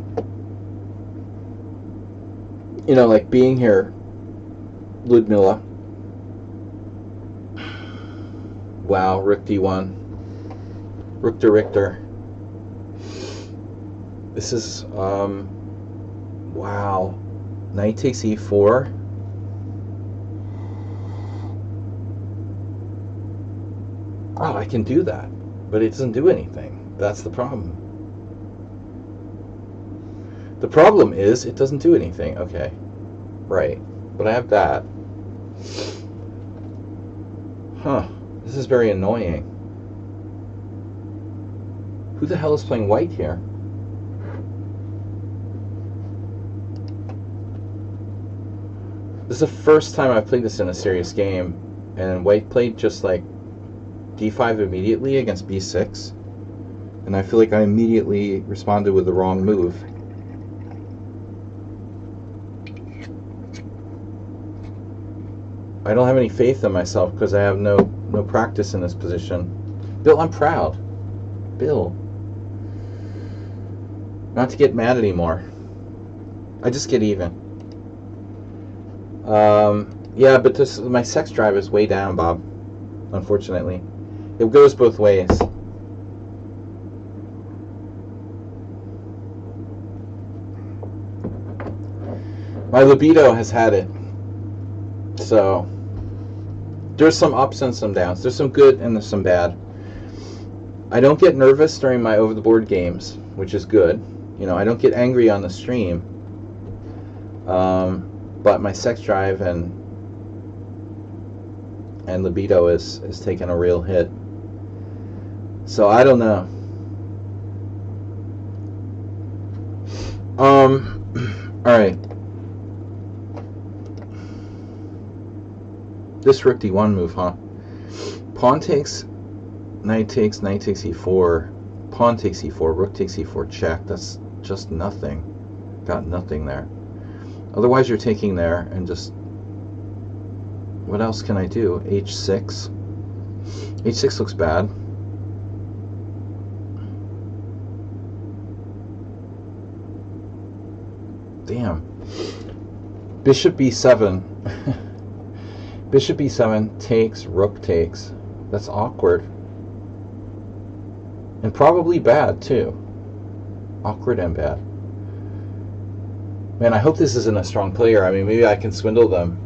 You know, like being here, Ludmilla. Wow, Rook D1. Rook to Richter. This is, wow. Knight takes E4. Oh, I can do that, but it doesn't do anything. That's the problem. The problem is it doesn't do anything. Okay, right. But I have that. Huh. This is very annoying. Who the hell is playing white here? This is the first time I've played this in a serious game, and white played just like d5 immediately against b6, and I feel like I immediately responded with the wrong move. I don't have any faith in myself because I have no practice in this position. Bill, I'm proud. Bill. Not to get mad anymore. I just get even. Yeah, but my sex drive is way down, Bob. Unfortunately. It goes both ways. My libido has had it. So, there's some ups and some downs. There's some good and there's some bad. I don't get nervous during my over-the-board games, which is good. You know, I don't get angry on the stream. But my sex drive and libido is taking a real hit. So I don't know. All right. This Rook D1 move, huh? Pawn takes, knight takes e4, pawn takes e4, rook takes e4, check. That's just nothing. Got nothing there. Otherwise, you're taking there and just... What else can I do? h6. h6 looks bad. Damn. Bishop b7. Bishop b7 takes, rook takes. That's awkward. And probably bad, too. Awkward and bad. Man, I hope this isn't a strong player. I mean, maybe I can swindle them.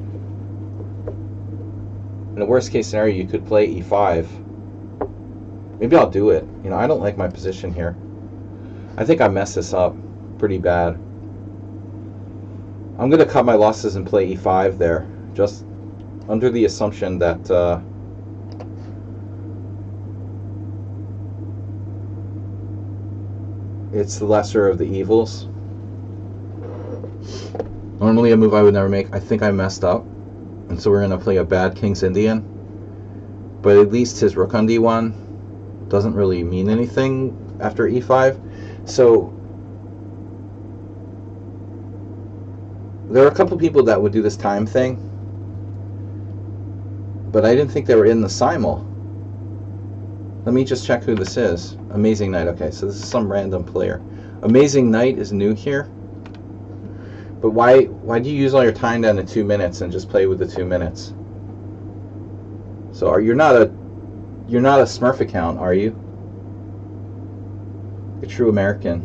In the worst case scenario, you could play e5. Maybe I'll do it. You know, I don't like my position here. I think I messed this up pretty bad. I'm going to cut my losses and play e5 there. Just under the assumption that it's the lesser of the evils. Normally a move I would never make. I think I messed up. And so we're going to play a bad King's Indian. But at least his rook on d1 doesn't really mean anything after e5. So there are a couple people that would do this time thing, but I didn't think they were in the Simul. Let me just check who this is. Amazing Knight. Okay, so this is some random player. Amazing Knight is new here. But why do you use all your time down to 2 minutes and just play with the 2 minutes? So you're not a Smurf account, are you? A true American.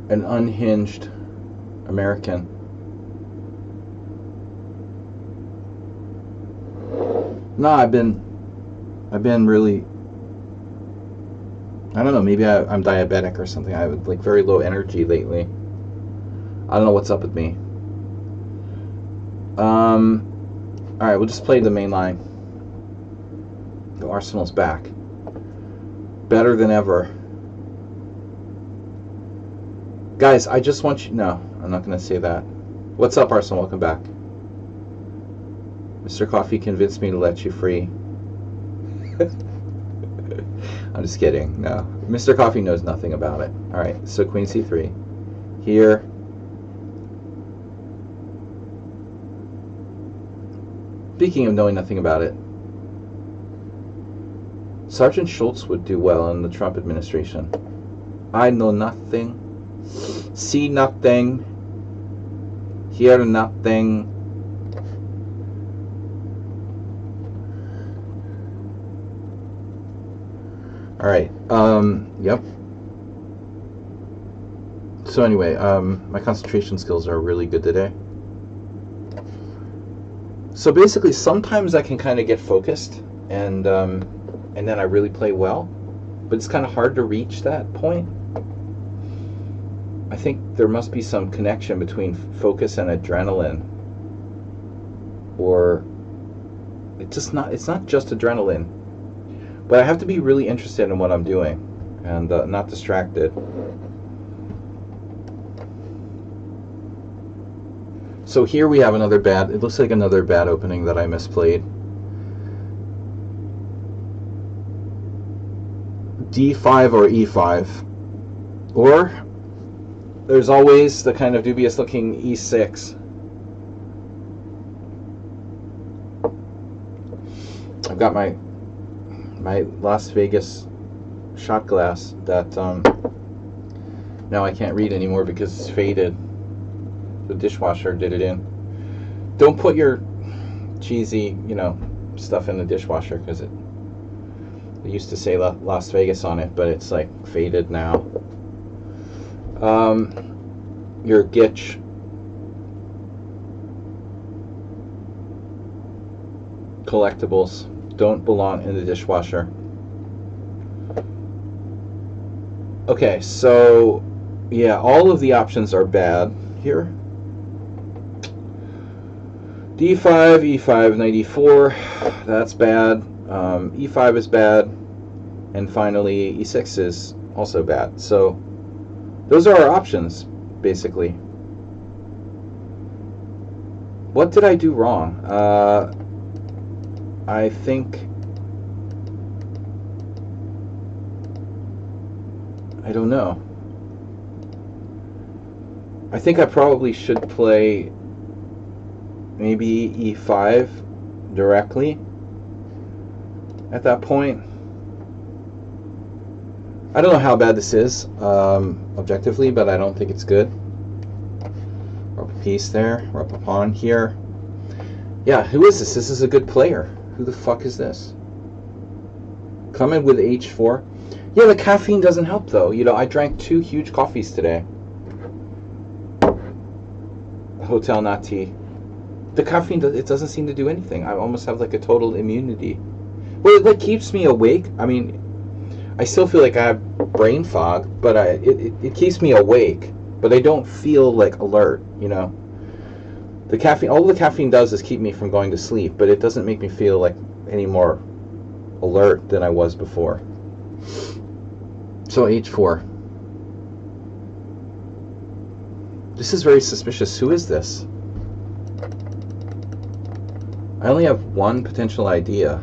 An unhinged American. No, I've been really, I don't know, maybe I'm diabetic or something. I have like very low energy lately. I don't know what's up with me. Alright, we'll just play the main line. The Arsenal's back. Better than ever. Guys, I just want you... No, I'm not going to say that. What's up, Arsenal? Welcome back. Mr. Coffee convinced me to let you free. I'm just kidding. No. Mr. Coffee knows nothing about it. Alright, so Queen C3. Here. Speaking of knowing nothing about it, Sergeant Schultz would do well in the Trump administration. I know nothing. See nothing. Hear nothing. Alright, yep. So anyway, my concentration skills are really good today. So basically, sometimes I can kind of get focused, and then I really play well, but it's kind of hard to reach that point. I think there must be some connection between focus and adrenaline, or it's not just adrenaline. But I have to be really interested in what I'm doing and not distracted. So here we have another bad, it looks like another bad opening that I misplayed. D5 or E5. Or there's always the kind of dubious looking E6. I've got my Las Vegas shot glass that now I can't read anymore because it's faded. The dishwasher did it in. Don't put your cheesy, stuff in the dishwasher, because it used to say Las Vegas on it, but it's like faded now. Your Gitch. Collectibles don't belong in the dishwasher. Okay, so yeah, all of the options are bad here. D5, E5, Knight E4, that's bad. E5 is bad, and finally E6 is also bad. So those are our options, basically. What did I do wrong? I think I don't know. I think I probably should play maybe E5 directly at that point. I don't know how bad this is objectively, but I don't think it's good. We're up a piece there. We're up a pawn here. Yeah, who is this? This is a good player. Who the fuck is this? Coming with H4. Yeah, the caffeine doesn't help though. I drank 2 huge coffees today. Hotel, not tea. The caffeine, it doesn't seem to do anything. I almost have like a total immunity. Well, it like keeps me awake. I mean, I still feel like I have brain fog, but it keeps me awake. But I don't feel like alert, The caffeine, all the caffeine does is keep me from going to sleep, but it doesn't make me feel like any more alert than I was before. So H4. This is very suspicious. Who is this? I only have one potential idea.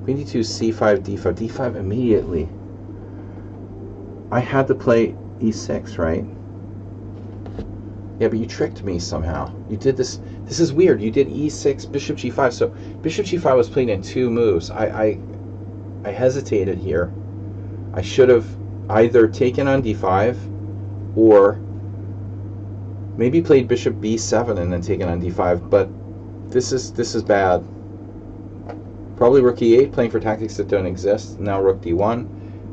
Queen d2, c5, d5, d5 immediately. I had to play e6, right? Yeah, but you tricked me somehow. You did this. This is weird. You did e6, bishop g5. So bishop g5 was played in 2 moves. I hesitated here. I should have either taken on d5 or maybe played bishop b7 and then taken on d5. But this is bad. Probably rook e8, playing for tactics that don't exist. Now rook d1,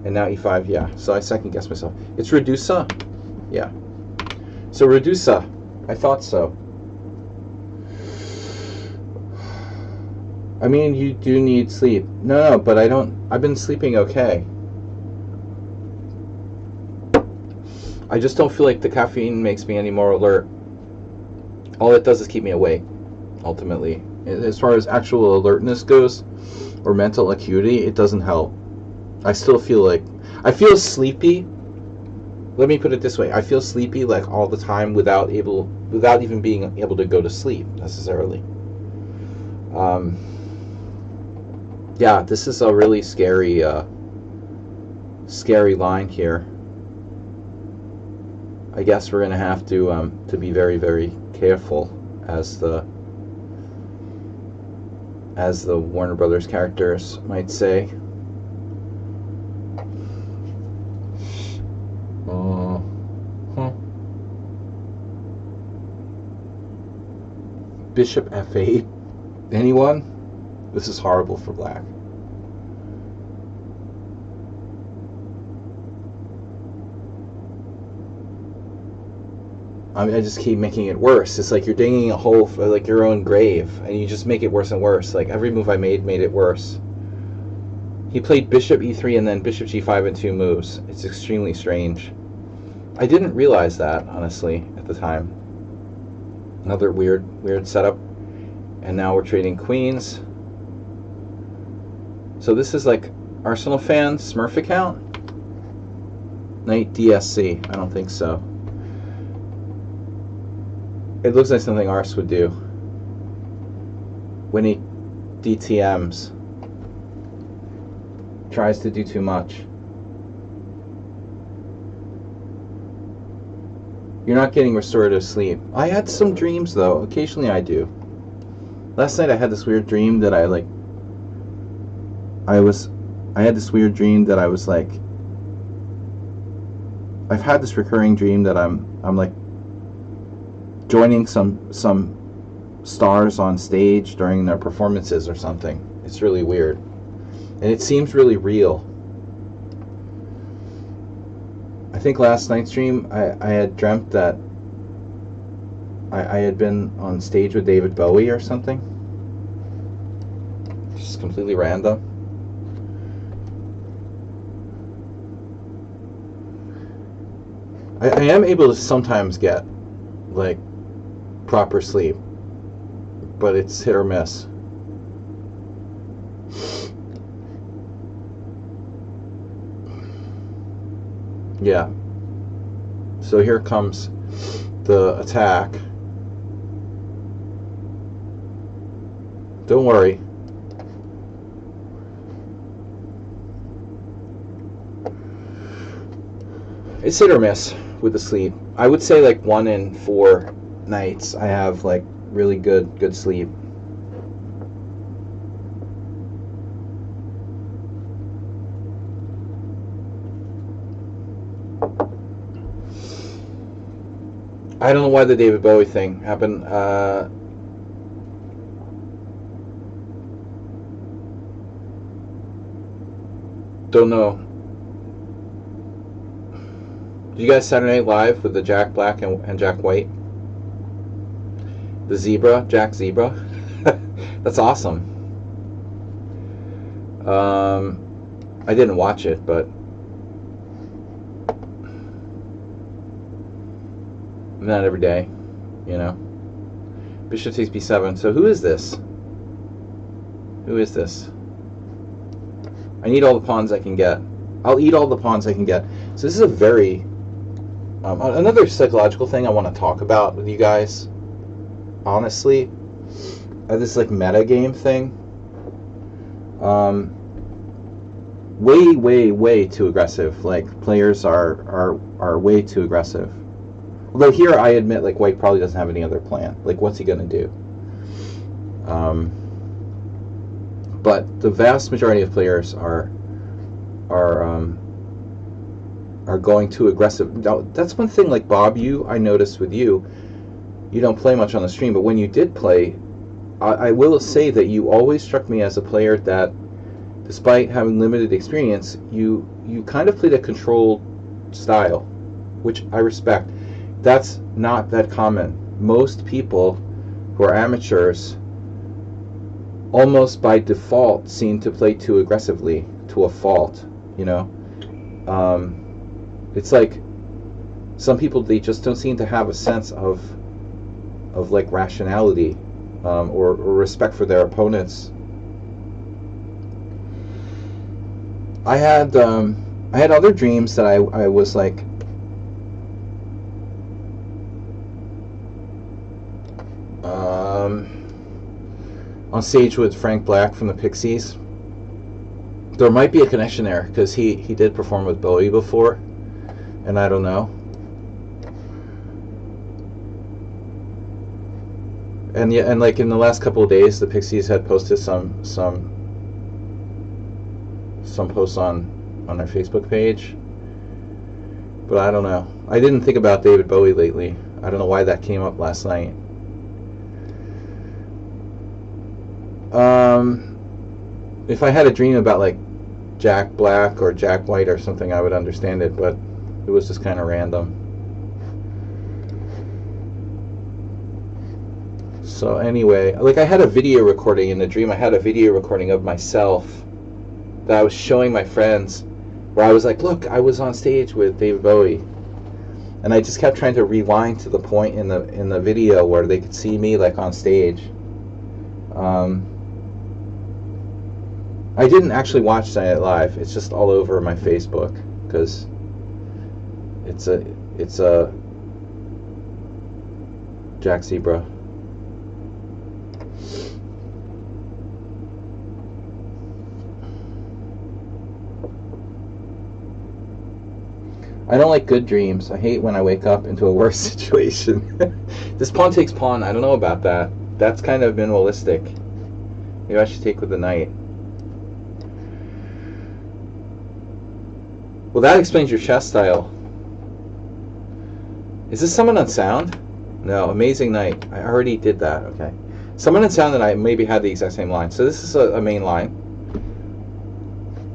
and now e5. Yeah. So I second guessed myself. It's Redusa. Yeah. So Redusa, I thought so. I mean, you do need sleep. No, but I don't. I've been sleeping okay. I just don't feel like the caffeine makes me any more alert. All it does is keep me awake, ultimately. As far as actual alertness goes, or mental acuity, it doesn't help. I still feel like... I feel sleepy. Let me put it this way. I feel sleepy like all the time without even being able to go to sleep, necessarily. Yeah, this is a really scary line here. I guess we're going to have to be very, very careful as the Warner Brothers characters might say. Bishop f8. Anyone? This is horrible for black. I mean, I just keep making it worse. It's like you're digging a hole for like your own grave, and you just make it worse and worse. Like every move I made it worse. He played bishop e3 and then bishop g5 in 2 moves. It's extremely strange. I didn't realize that, honestly, at the time. Another weird setup. And now we're trading queens. So this is like Arsenal fan Smurf account? Knight DSC. I don't think so. It looks like something Ars would do when he DTMs. Tries to do too much. You're not getting restorative sleep. I had some dreams though. Occasionally I do. Last night I had this weird dream that I had this weird dream that I was like, I've had this recurring dream that I'm like joining some stars on stage during their performances or something. It's really weird. And it seems really real. I think last night's dream, I had dreamt that I had been on stage with David Bowie or something. Just completely random. I am able to sometimes get, like, proper sleep, but it's hit or miss. Yeah. So here comes the attack. Don't worry. It's hit or miss with the sleep. I would say like 1 in 4 nights I have like really good sleep. I don't know why the David Bowie thing happened. Don't know. Did you guys Saturday Night Live with the Jack Black and Jack White? The Zebra, Jack Zebra. That's awesome. I didn't watch it, but not every day, you know. Bishop takes b7. So who is this? Who is this? I need all the pawns I can get. I'll eat all the pawns I can get. So this is a very... another psychological thing I want to talk about with you guys, honestly, this like meta game thing. Way too aggressive. Like players are way too aggressive. Although here I admit, like White probably doesn't have any other plan. Like what's he gonna do? But the vast majority of players are going too aggressive. Now that's one thing. Like Bob, I noticed with you don't play much on the stream, but when you did play, I will say that you always struck me as a player that, despite having limited experience, you kind of played a controlled style, which I respect. That's not that common. Most people who are amateurs almost by default seem to play too aggressively, to a fault, you know. It's like some people, they just don't seem to have a sense of like rationality, or respect for their opponents. I had other dreams that I was like on stage with Frank Black from the Pixies. There might be a connection there because he did perform with Bowie before, and I don't know. And yeah, and like in the last couple of days, the Pixies had posted some posts on their Facebook page. But I don't know. I didn't think about David Bowie lately. I don't know why that came up last night. If I had a dream about like Jack Black or Jack White or something, I would understand it, but it was just kind of random. So anyway, like I had a video recording in the dream. I had a video recording of myself that I was showing my friends, where I was like, look, I was on stage with David Bowie. And I just kept trying to rewind to the point in the video where they could see me like on stage. I didn't actually watch Saturday Night Live. It's just all over my Facebook because it's a Jack Zebra. I don't like good dreams. I hate when I wake up into a worse situation. This pawn takes pawn. I don't know about that. That's kind of minimalistic. Maybe I should take with the knight. Well, that explains your chess style. Is this Summon on Sound? No, Amazing Knight. I already did that. Okay. Summon on Sound and I maybe had the exact same line. So this is a main line.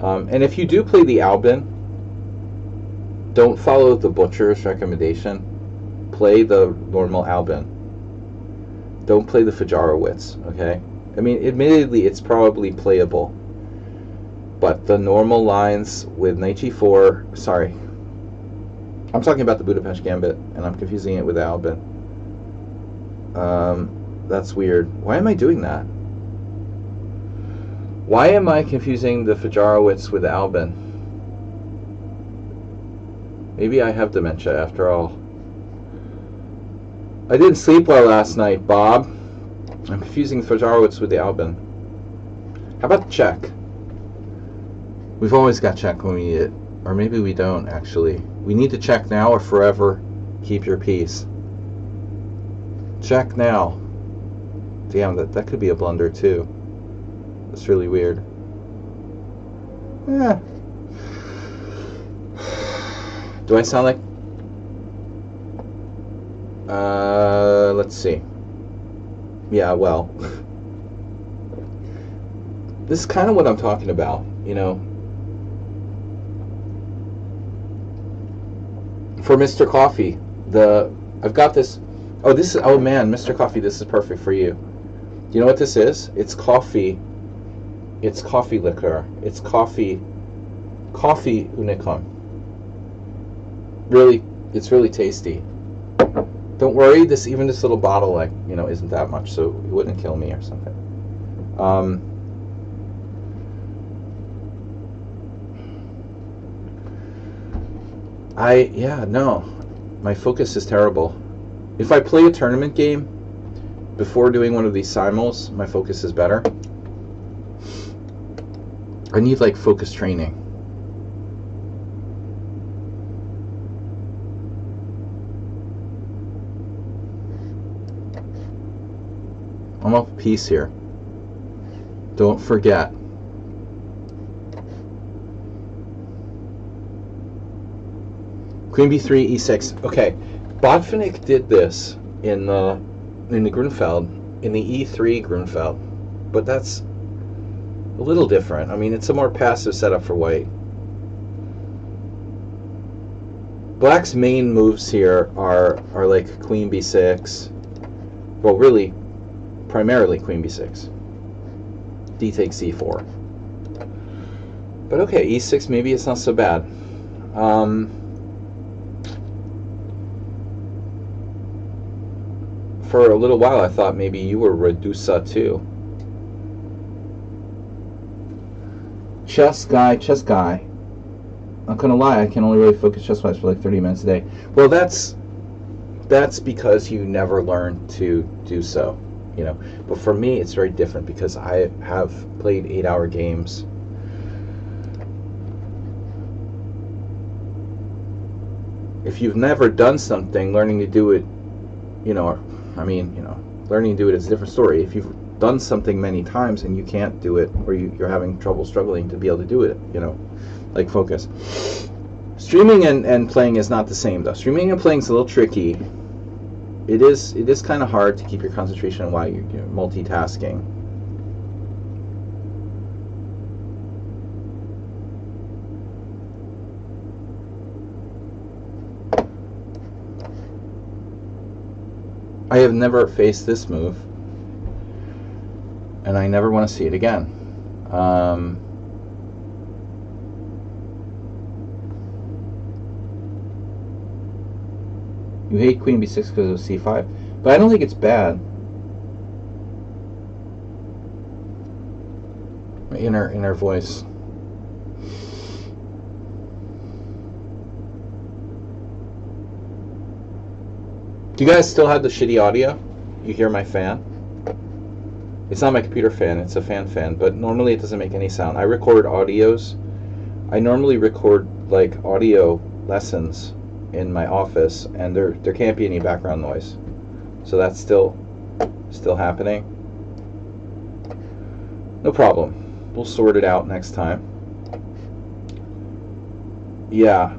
And if you do play the Albin, don't follow the butcher's recommendation. Play the normal Albin. Don't play the Fajarowitz, okay? I mean, admittedly, it's probably playable. But the normal lines with Knight G4... Sorry. I'm talking about the Budapest Gambit, and I'm confusing it with Albin. That's weird. Why am I doing that? Why am I confusing the Fajarowitz with Albin? Maybe I have dementia after all. I didn't sleep well last night, Bob. I'm confusing Fajarowitz with the Albin. How about check? We've always got check when we need it. Or maybe we don't, actually. We need to check now or forever keep your peace. Check now. Damn, that could be a blunder, too. That's really weird. Yeah. Do I sound like... let's see. Yeah, well. This is kind of what I'm talking about, you know. For Mr. Coffee, I've got this... Oh man, Mr. Coffee, this is perfect for you. Do you know what this is? It's coffee. It's coffee liqueur. It's coffee unicum. Really, it's really tasty. Don't worry, even this little bottle, like, you know, isn't that much, so it wouldn't kill me or something. No, my focus is terrible. If I play a tournament game, before doing one of these simuls, my focus is better. I need like focus training. I'm up a piece here. Don't forget. Queen b3, e6. Okay, Botvinnik did this in the Grunfeld, in the e3 Grunfeld, but that's a little different. I mean, it's a more passive setup for white. Black's main moves here are like queen b6. Well, really, primarily queen b6. D takes c4. But okay, e6, maybe it's not so bad. For a little while, I thought maybe you were Redusa too. Chess guy. Not gonna lie, I can only really focus chess-wise for like 30 minutes a day. Well, that's because you never learn to do so, you know. But for me, it's very different because I have played 8-hour games. If you've never done something, learning to do it, you know, I mean, you know, learning to do it is a different story. If you've done something many times and you can't do it, or you're having trouble struggling to be able to do it, you know, like focus. Streaming and playing is not the same, though. Streaming and playing is a little tricky. It is kind of hard to keep your concentration while you're multitasking. I have never faced this move, and I never want to see it again. You hate queen b6 because of c5, but I don't think it's bad. My inner voice. Do you guys still have the shitty audio? You hear my fan? It's not my computer fan, it's a fan, but normally it doesn't make any sound. I record audios. I normally record like audio lessons in my office, and there can't be any background noise. So that's still happening. No problem. We'll sort it out next time. Yeah.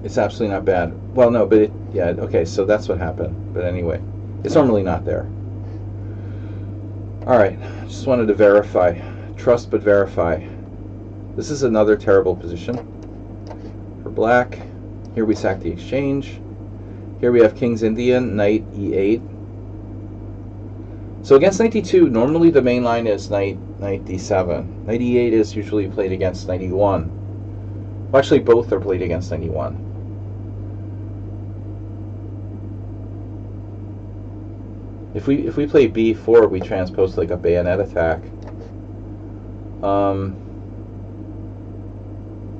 It's absolutely not bad. Well, no, but yeah, okay, so that's what happened. But anyway, it's normally not there. Alright, just wanted to verify. Trust but verify. This is another terrible position for black. Here we sack the exchange. Here we have King's Indian, knight e8. So against knight d2, normally the main line is knight d7. Knight e8 is usually played against knight e1. Well, actually, both are played against knight e1. If we play b4, we transpose like a bayonet attack. I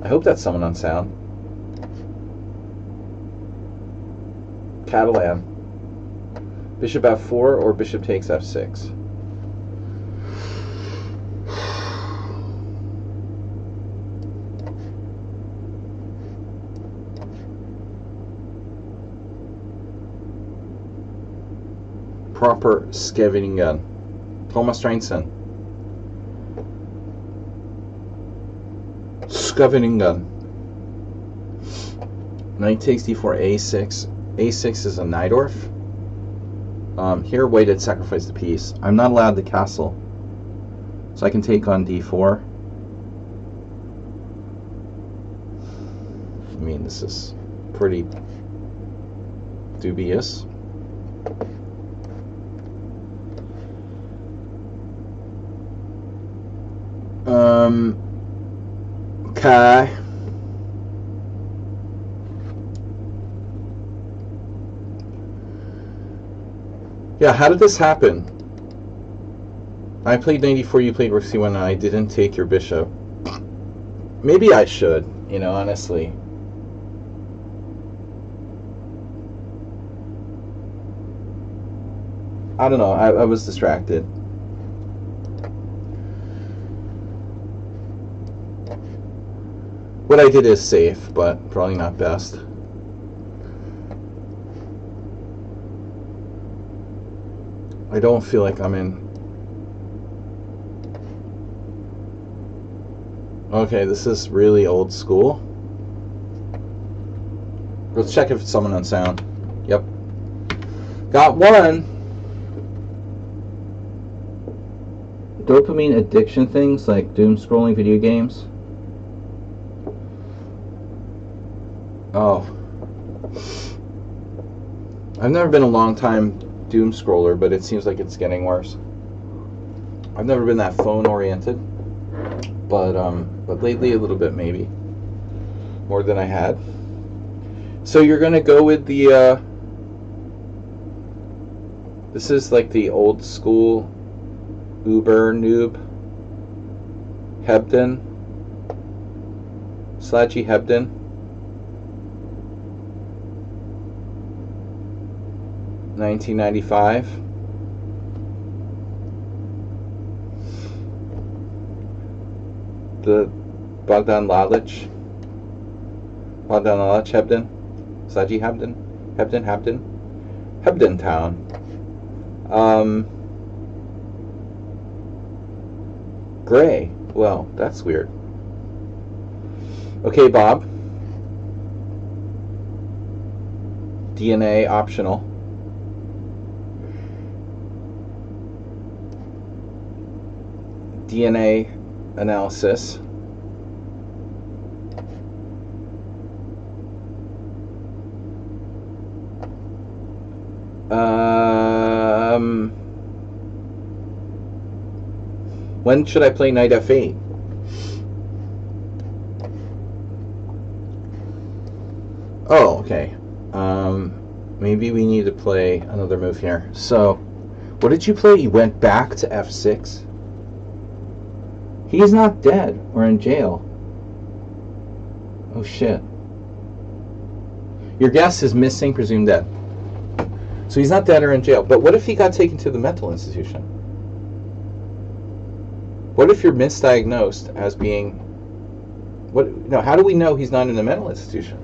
hope that's someone on sound. Catalan. Bishop f4 or bishop takes f6. Proper Skevingen. Thomas Reinsen. Skevingen. Knight takes d4, a6. a6 is a Najdorf. Here white had sacrificed the piece. I'm not allowed the castle, so I can take on d4. I mean, this is pretty dubious. Okay. Yeah, how did this happen? I played 94, you played rook c1, and I didn't take your bishop. Maybe I should, you know, honestly. I don't know. I was distracted. What I did is safe, but probably not best. I don't feel like I'm in. Okay, this is really old school. Let's check if it's someone on sound. Yep. Got one. Dopamine addiction things like doom scrolling video games. Oh. I've never been a long time doom scroller, but it seems like it's getting worse. I've never been that phone oriented, but lately a little bit, maybe more than I had. So you're gonna go with the this is like the old school Uber noob Hebden, Sladgie Hebden. $19.95. The Bogdan Lalich Hebden, Sladgie Hebden Town. Gray. Well, that's weird. Okay, Bob. DNA optional. DNA analysis. When should I play Knight F8? Oh, okay. Maybe we need to play another move here. So, what did you play? You went back to F6? He's not dead or in jail. Oh shit. Your guess is missing, presumed dead. So he's not dead or in jail. But what if he got taken to the mental institution? What if you're misdiagnosed as being... what? No, how do we know he's not in a mental institution?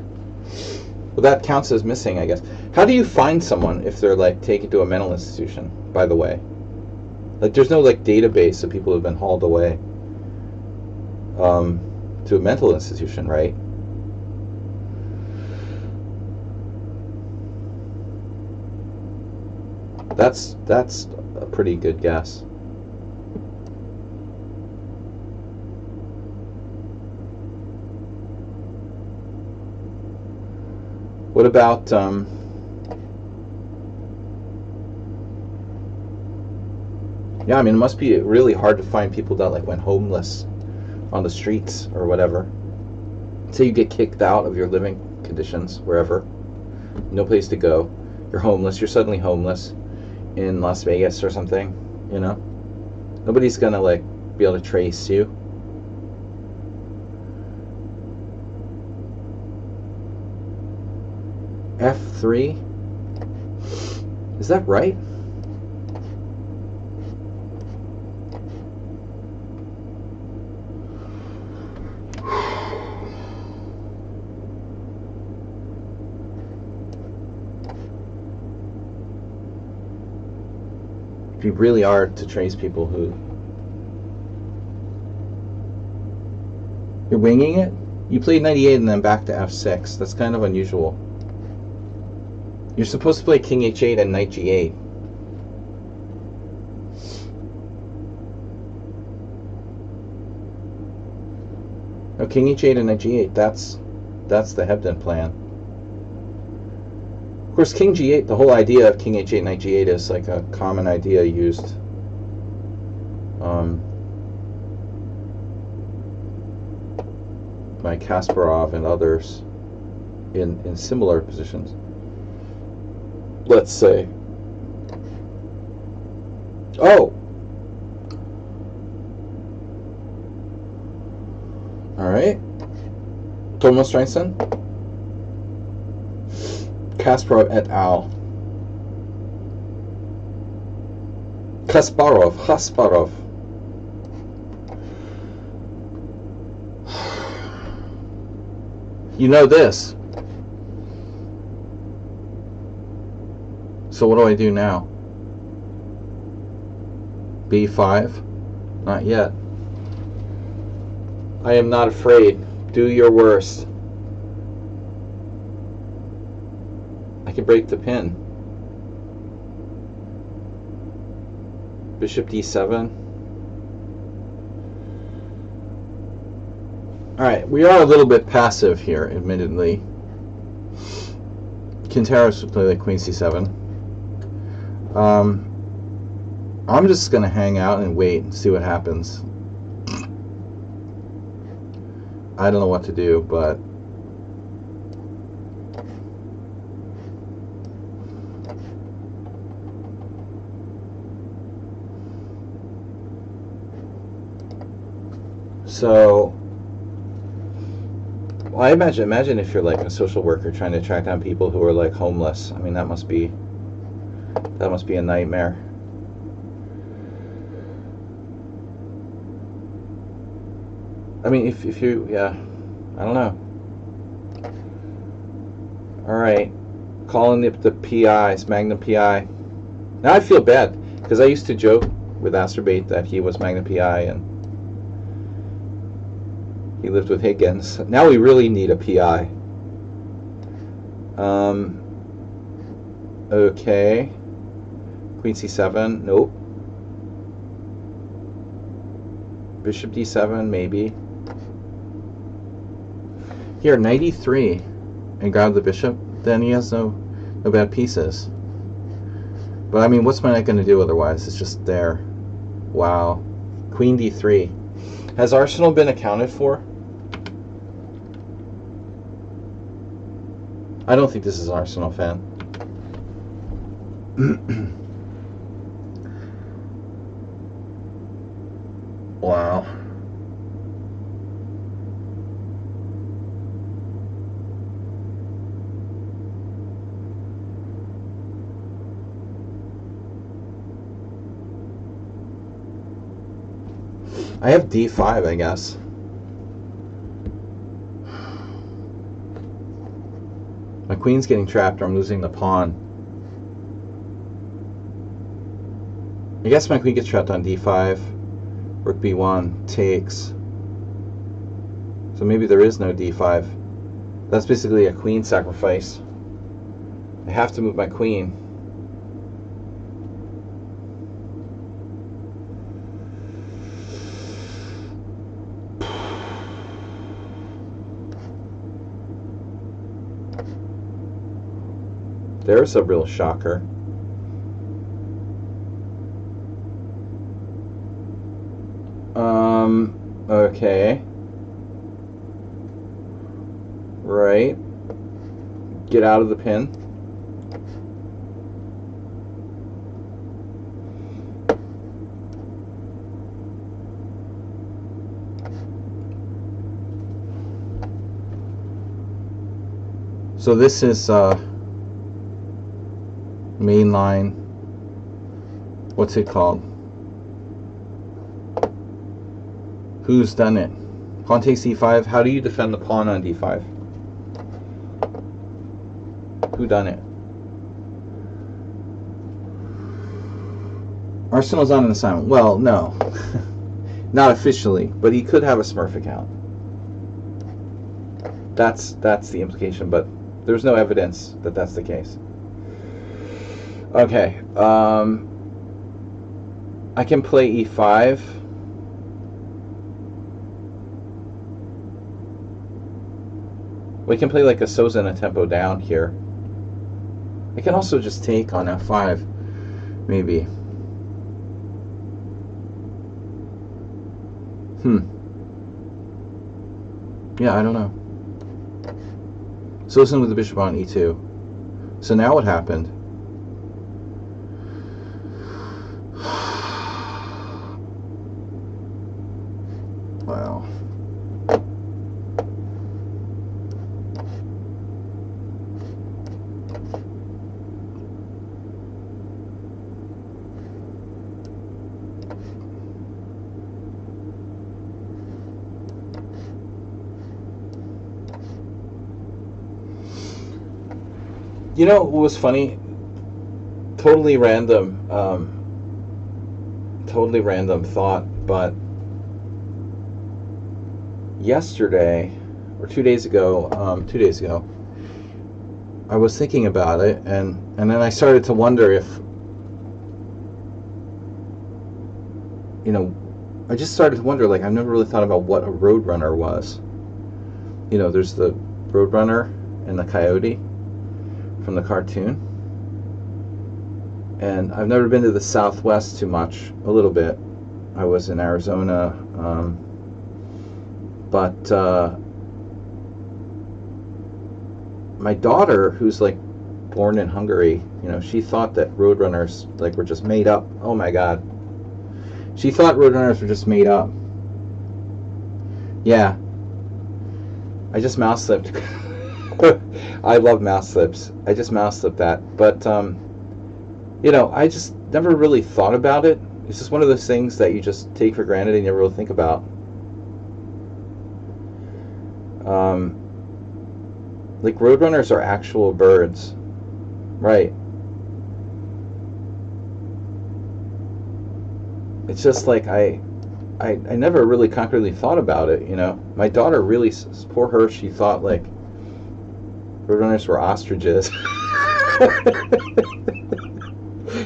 Well, that counts as missing, I guess. How do you find someone if they're, like, taken to a mental institution, by the way? Like, there's no, like, database of people who have been hauled away to a mental institution, right? That's a pretty good guess. What about yeah, I mean, it must be really hard to find people that like went homeless on the streets or whatever. Say you get kicked out of your living conditions wherever, no place to go. You're homeless. You're suddenly homeless in Las Vegas or something. You know, nobody's gonna like be able to trace you. F3? Is that right? It'd be really hard to trace people who... You're winging it? You played 98 and then back to F6. That's kind of unusual. You're supposed to play King H8 and Knight G8. No, King H8 and Knight G8, that's the Hebden plan. Of course, King G8, the whole idea of King H8, Knight G8 is like a common idea used by Kasparov and others in similar positions. Let's say. Oh! Alright. Thomas Reinson. Kasparov et al. Kasparov. You know this. So what do I do now? B5? Not yet. I am not afraid. Do your worst. I can break the pin. Bishop D7. Alright, we are a little bit passive here, admittedly. Quinteros would play like Queen C7. I'm just going to hang out and wait and see what happens. I don't know what to do, but so well, I imagine if you're like a social worker trying to track down people who are like homeless. I mean, that must be a nightmare. I mean, if you, yeah, I don't know. All right, calling the PIs, Magnum PI. Now I feel bad because I used to joke with Asterbait that he was Magnum PI and he lived with Higgins. Now we really need a PI. Okay. Queen C7, nope. Bishop D7, maybe. Here, 93, and grab the bishop. Then he has no bad pieces. But I mean, what's my knight going to do otherwise? It's just there. Wow. Queen D3. Has Arsenal been accounted for? I don't think this is an Arsenal fan. Wow. I have D5, I guess. My queen's getting trapped or I'm losing the pawn. I guess my queen gets trapped on D5. Rook B1 takes. So maybe there is no D5. That's basically a queen sacrifice. I have to move my queen. There's a real shocker. Okay. Right. Get out of the pin. So this is main line. What's it called? Who's done it? Pawn takes e5. How do you defend the pawn on d5? Who done it? Arsenal's on an assignment. Well, no. Not officially, but he could have a Smurf account. That's the implication, but there's no evidence that that's the case. Okay. I can play e5. We can play like a Sousa and a tempo down here. I can also just take on f5, maybe. Yeah, I don't know. Sousa with the bishop on e2. So now what happened? Wow. You know what was funny? Totally random thought, but yesterday or 2 days ago, 2 days ago, I was thinking about it, and then I started to wonder if, I just started to wonder, like, I've never really thought about what a Roadrunner was. There's the Roadrunner and the Coyote from the cartoon. And I've never been to the Southwest too much, a little bit. I was in Arizona, but my daughter, who's like born in Hungary, she thought that Roadrunners like were just made up. Oh my God. She thought Roadrunners were just made up. Yeah. I just mouse slipped. I love mouse slips. I just mouse slipped that. But, I just never really thought about it. It's just one of those things that you just take for granted and you never really think about. Like, Roadrunners are actual birds. Right. It's just like I never really concretely thought about it, My daughter really, poor her, she thought like Roadrunners were ostriches.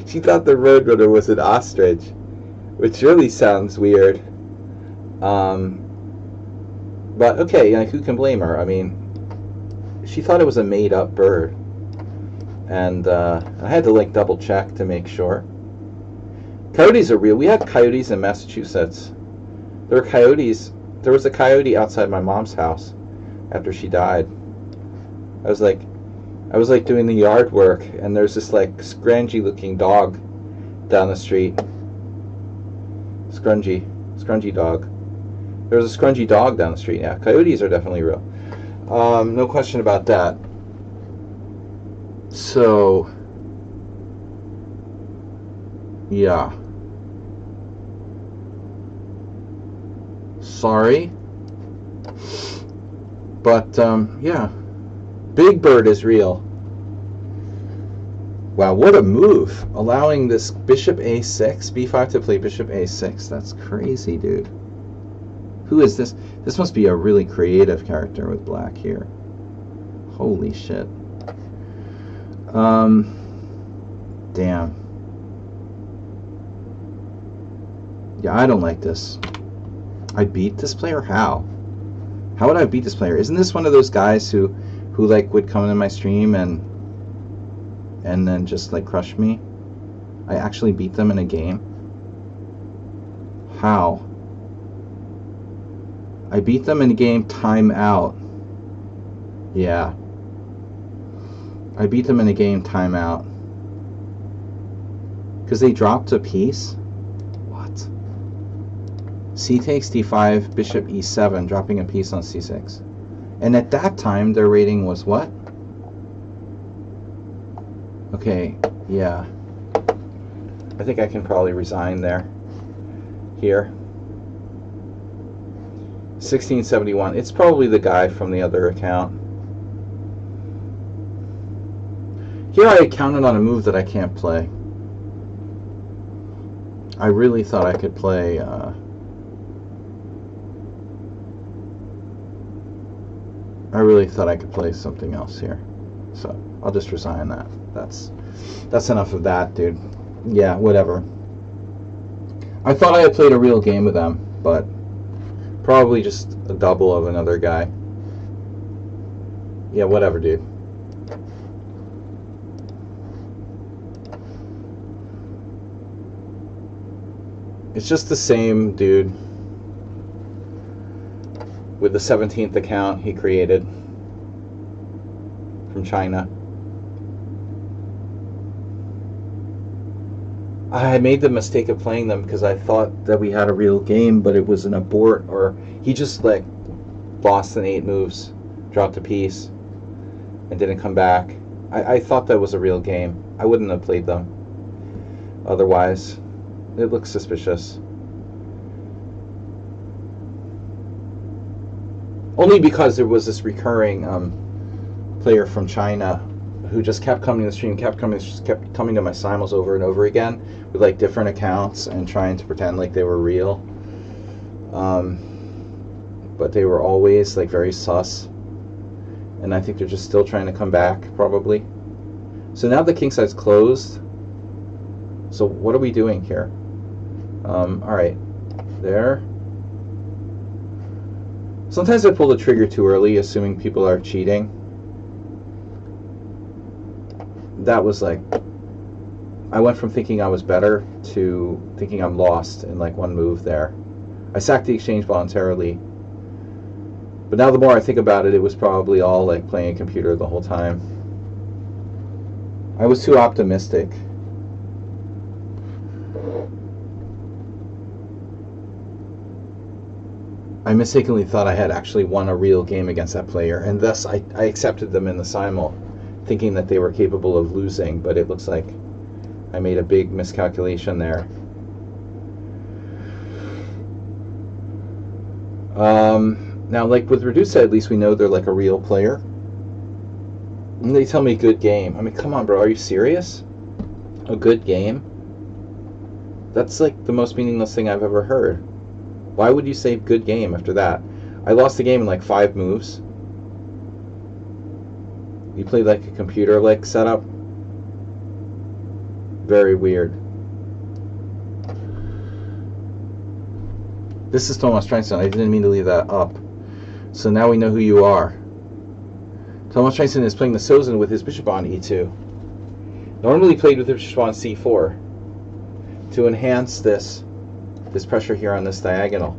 She thought the Roadrunner was an ostrich, which really sounds weird. But okay, who can blame her? I mean, she thought it was a made-up bird, and I had to like double check to make sure. Coyotes are real. We had coyotes in Massachusetts. There were coyotes. There was a coyote outside my mom's house after she died. I was like doing the yard work, and there's this like scrungy looking dog down the street. Scrungy dog. There was a scrungy dog down the street. Yeah, coyotes are definitely real. No question about that. So, yeah. Sorry. But, yeah. Big Bird is real. Wow, what a move. Allowing this bishop a6, b5 to play bishop a6. That's crazy, dude. Who is this? This must be a really creative character with black here. Holy shit. Damn. Yeah, I don't like this. I beat this player? How? How would I beat this player? Isn't this one of those guys who like would come in my stream and then just like crush me? I actually beat them in a game. How? I beat them in a game timeout. Yeah. I beat them in a game timeout. Because they dropped a piece? What? C takes d5, bishop e7, dropping a piece on c6. And at that time, their rating was what? Okay, yeah. I think I can probably resign there. Here. 1671. It's probably the guy from the other account. Here I counted on a move that I can't play. I really thought I could play something else here. So I'll just resign that. That's enough of that, dude. Yeah, whatever. I thought I had played a real game with them, but probably just a double of another guy. Yeah, whatever, dude. It's just the same dude with the 17th account he created from China. I made the mistake of playing them because I thought that we had a real game, but it was an abort, or he just like lost in 8 moves, dropped a piece, and didn't come back. I thought that was a real game. I wouldn't have played them otherwise. It looks suspicious. Only because there was this recurring player from China who just kept coming to the stream, kept coming to my Simuls over and over again with like different accounts and trying to pretend like they were real. But they were always like very sus. And I think they're just still trying to come back, probably. So now the king side's closed. So what are we doing here? Alright. There. Sometimes I pull the trigger too early, assuming people are cheating. That was like... I went from thinking I was better to thinking I'm lost in like one move there. I sacked the exchange voluntarily. But now the more I think about it, it was probably all like playing a computer the whole time. I was too optimistic. I mistakenly thought I had actually won a real game against that player, and thus I accepted them in the Simul, thinking that they were capable of losing, but it looks like I made a big miscalculation there. Now, like with Redusa, at least we know they're like a real player. And they tell me good game. I mean, come on, bro, are you serious? A good game? That's like the most meaningless thing I've ever heard. Why would you say good game after that? I lost the game in like 5 moves. You played like a computer like setup? Very weird. This is Thomas Treinstein. I didn't mean to leave that up. So now we know who you are. Thomas Treinstein is playing the Sozin with his bishop on e2. Normally played with the bishop on c4 to enhance this pressure here on this diagonal.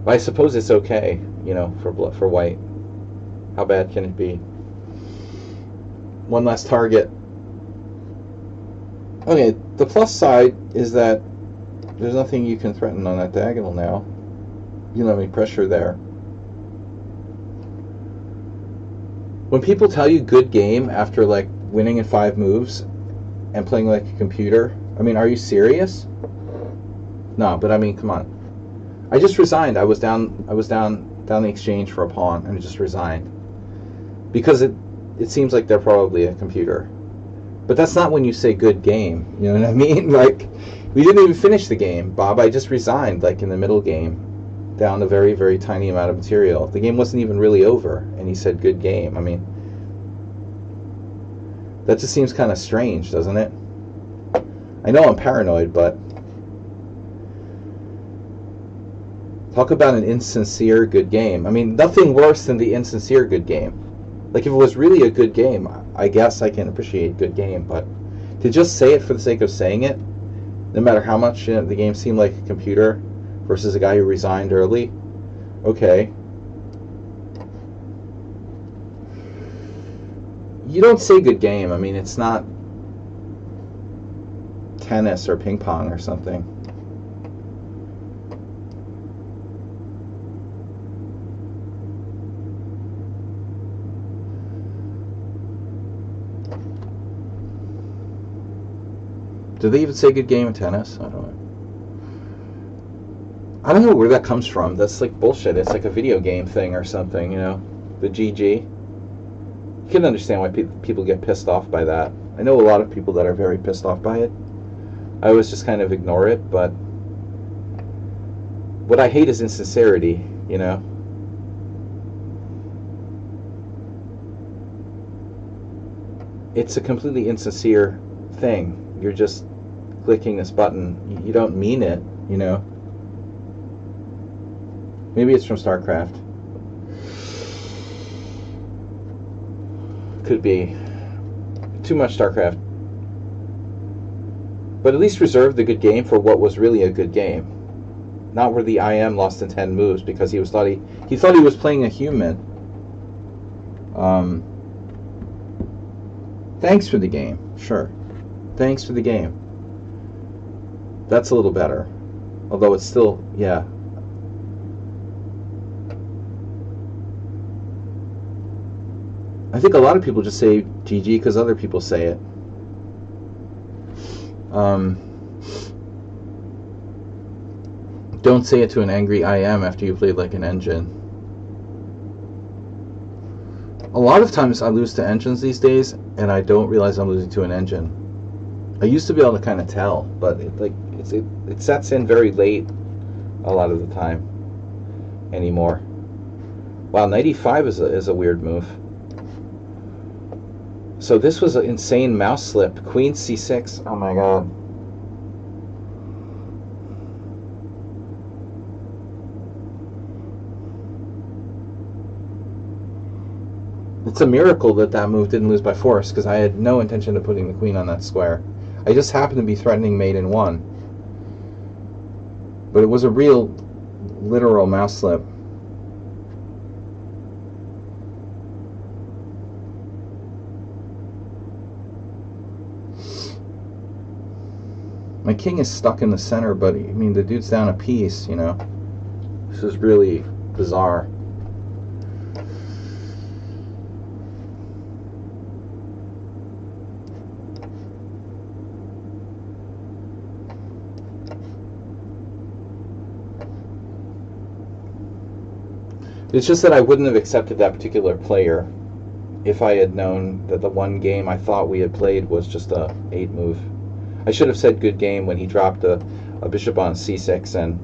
But I suppose it's okay, you know, for white. How bad can it be? One less target. Okay, the plus side is that there's nothing you can threaten on that diagonal now. You don't have any pressure there. When people tell you good game after like winning in 5 moves and playing like a computer, I mean, are you serious? No, but I mean, come on. I just resigned. I was down the exchange for a pawn, and I just resigned. Because it seems like they're probably a computer. But that's not when you say good game, you know what I mean? Like, we didn't even finish the game, Bob. I just resigned, like, in the middle game, down a very, very tiny amount of material. The game wasn't even really over, and he said good game. I mean, that just seems kind of strange, doesn't it? I know I'm paranoid, but talk about an insincere good game. I mean, nothing worse than the insincere good game. Like, if it was really a good game, I guess I can appreciate good game, but to just say it for the sake of saying it, no matter how much the game seemed like a computer versus a guy who resigned early, okay. You don't say good game. I mean, it's not tennis or ping pong or something. Do they even say good game in tennis? I don't know. I don't know where that comes from. That's like bullshit. It's like a video game thing or something, you know? The GG. You can understand why people get pissed off by that. I know a lot of people that are very pissed off by it. I always just kind of ignore it, but what I hate is insincerity, you know? It's a completely insincere thing. You're just clicking this button. You don't mean it, you know? Maybe it's from StarCraft. Could be. Too much StarCraft. But at least reserve the good game for what was really a good game. Not where the IM lost in 10 moves because he thought he was playing a human. Thanks for the game. Sure. Thanks for the game. That's a little better. Although it's still, yeah. I think a lot of people just say GG because other people say it. Don't say it to an angry IM after you played like an engine. A lot of times I lose to engines these days, and I don't realize I'm losing to an engine. I used to be able to kind of tell, but it sets in very late a lot of the time anymore. Wow, 95 is a weird move. So this was an insane mouse slip. Queen c6. Oh my god. It's a miracle that that move didn't lose by force, because I had no intention of putting the queen on that square. I just happened to be threatening mate in 1. But it was a real, literal mouse slip. My king is stuck in the center, but I mean, the dude's down a piece, you know. This is really bizarre. It's just that I wouldn't have accepted that particular player if I had known that the one game I thought we had played was just a 8 move. I should have said good game when he dropped a bishop on c6, and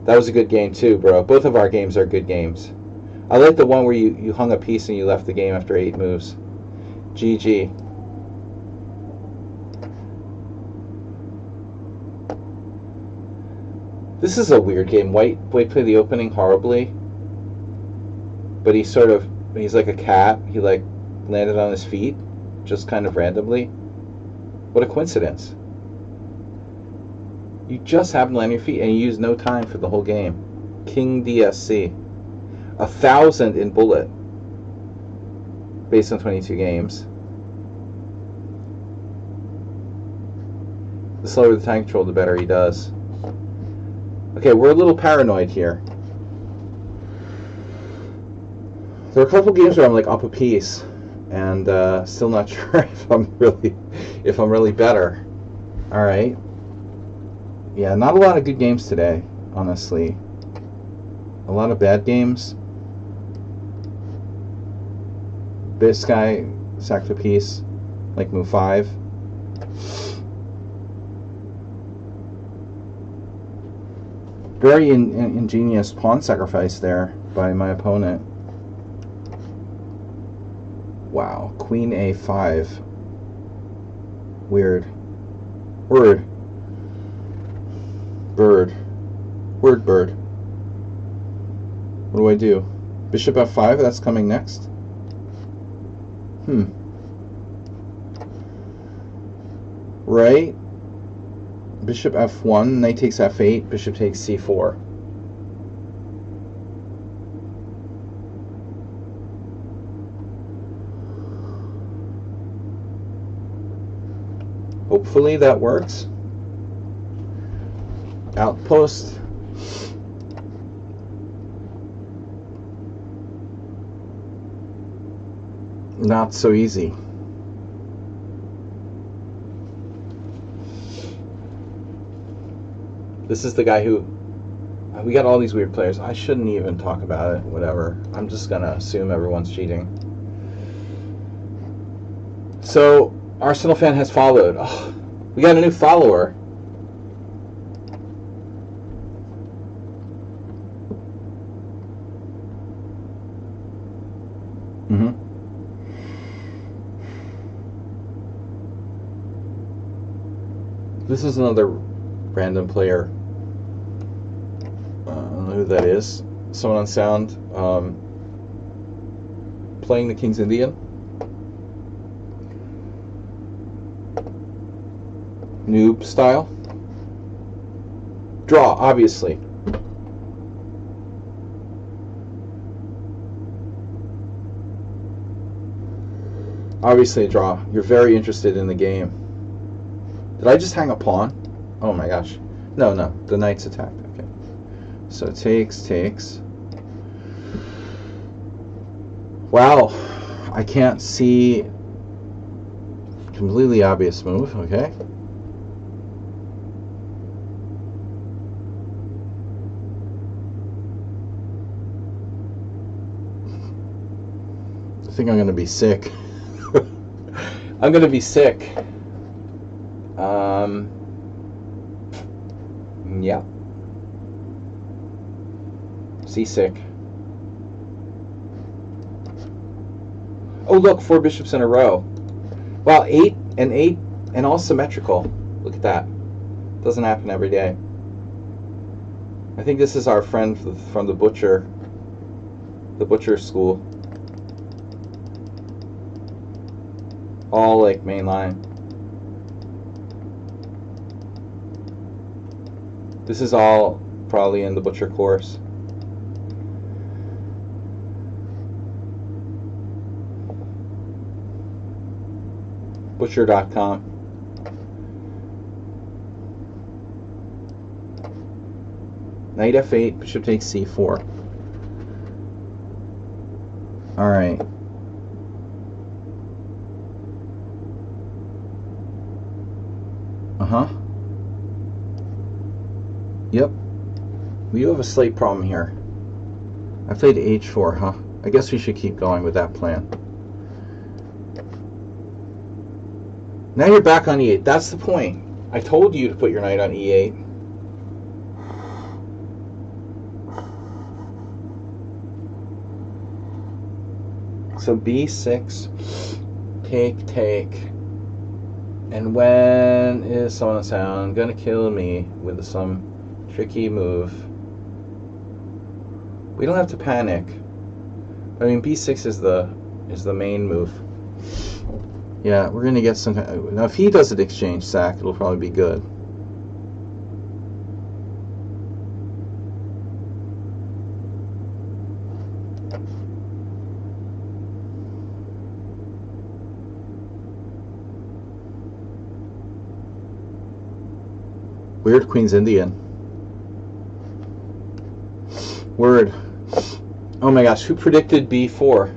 that was a good game too, bro. Both of our games are good games. I like the one where you hung a piece and you left the game after 8 moves. GG. This is a weird game. White played the opening horribly, but he's like a cat. He like landed on his feet just kind of randomly. What a coincidence. You just happen to land on your feet and you use no time for the whole game. King DSC. 1,000 in bullet based on 22 games. The slower the time control, the better he does. Okay, we're a little paranoid here. There are a couple games where I'm like up a piece, and still not sure if I'm really better. All right. Yeah, not a lot of good games today, honestly. A lot of bad games. This guy sacked a piece, like move 5. Very ingenious pawn sacrifice there by my opponent. Wow, queen a5. Weird. Word. Bird. Word bird. What do I do? Bishop f5, that's coming next. Right. Bishop f1, knight takes f8, bishop takes c4. Hopefully that works. Outpost. Not so easy. This is the guy who... We got all these weird players. I shouldn't even talk about it. Whatever. I'm just going to assume everyone's cheating. So, Arsenal fan has followed. Oh, we got a new follower. This is another random player. I don't know who that is. Someone on sound. Playing the King's Indian. Noob style. Draw, obviously. Obviously a draw. You're very interested in the game. Did I just hang a pawn? Oh my gosh. No, the knight's attacked. Okay. So takes. Wow. I can't see. Completely obvious move. Okay. think I'm gonna be sick. I'm gonna be sick. Yeah. Seasick. Oh, look, 4 bishops in a row. Wow, 8 and all symmetrical. Look at that. Doesn't happen every day. I think this is our friend from the butcher school. All like main line. This is all probably in the butcher course. Butcher.com. Knight f8, bishop takes c4. All right. Yep. We do have a slate problem here. I played h4, huh? I guess we should keep going with that plan. Now you're back on e8. That's the point. I told you to put your knight on e8. So b6, take. And when is someone sound gonna kill me with some tricky move? We don't have to panic. I mean, b6 is the main move. Yeah, we're gonna get some. Now, if he does an exchange sack, it'll probably be good. Weird Queen's Indian. Word. Oh my gosh, who predicted b4?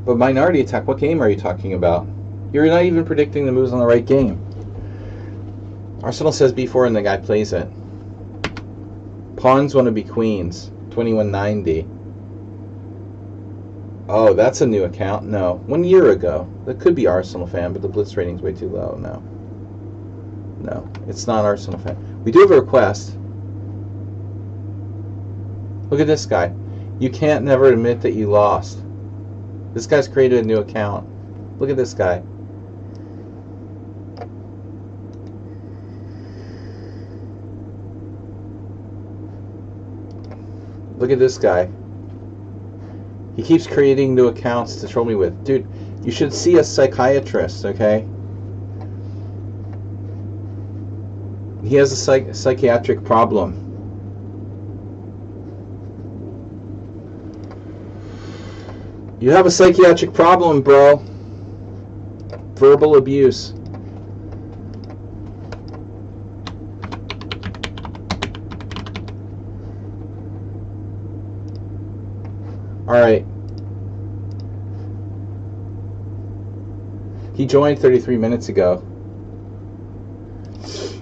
But minority attack, what game are you talking about? You're not even predicting the moves on the right game. Arsenal says b4 and the guy plays it. Pawns want to be queens. 2190. Oh, that's a new account? No. 1 year ago. That could be Arsenal fan, but the Blitz rating's way too low. No. No, it's not Arsenal fan. We do have a request. Look at this guy. You can't never admit that you lost. This guy's created a new account. Look at this guy. Look at this guy. He keeps creating new accounts to troll me with. Dude, you should see a psychiatrist, okay? He has a psychiatric problem. You have a psychiatric problem, bro. Verbal abuse. Alright. He joined 33 minutes ago.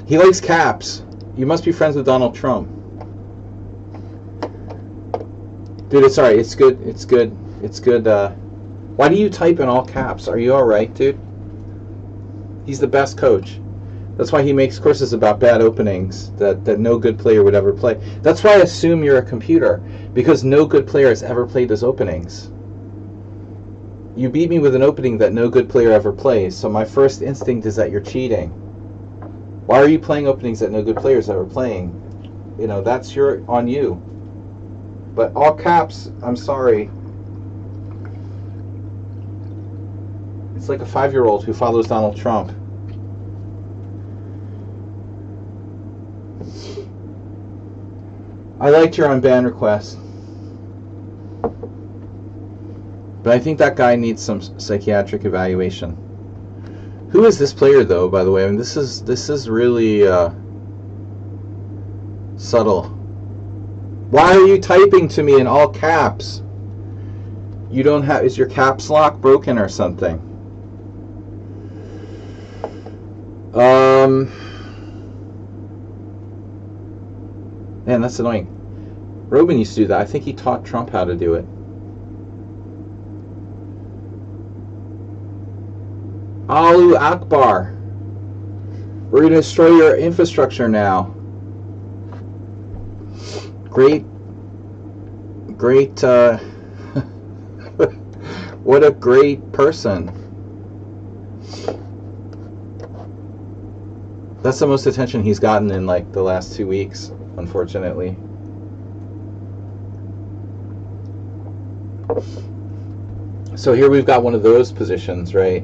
He likes caps. You must be friends with Donald Trump. Dude, it's alright. It's good. It's good. It's good. Why do you type in all caps? Are you alright, dude? He's the best coach. That's why he makes courses about bad openings that no good player would ever play. That's why I assume you're a computer, because no good player has ever played those openings. You beat me with an opening that no good player ever plays, so my first instinct is that you're cheating. Why are you playing openings that no good players ever playing? You know, that's on you. But all caps, I'm sorry. It's like a 5-year-old who follows Donald Trump. I liked your unban request. But I think that guy needs some psychiatric evaluation. Who is this player, though, by the way? I mean, this is really subtle. Why are you typing to me in all caps? You don't have... Is your caps lock broken or something? Man, that's annoying. Robin used to do that. I think he taught Trump how to do it. Allahu Akbar. We're going to destroy your infrastructure now. Great. What a great person. That's the most attention he's gotten in like the last 2 weeks, unfortunately. So here we've got one of those positions, right?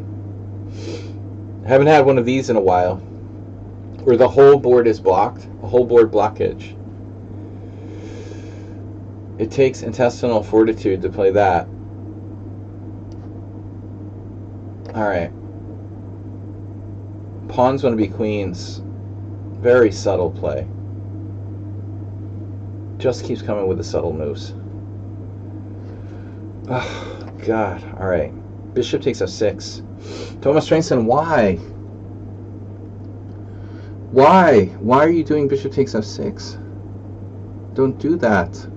Haven't had one of these in a while, where the whole board is blocked, a whole board blockage. It takes intestinal fortitude to play that. Alright. Pawns want to be queens. Very subtle play. Just keeps coming with a subtle moves. Oh, God. Alright. Bishop takes f6. Thomas Strainson, why? Why? Why are you doing bishop takes f6? Don't do that.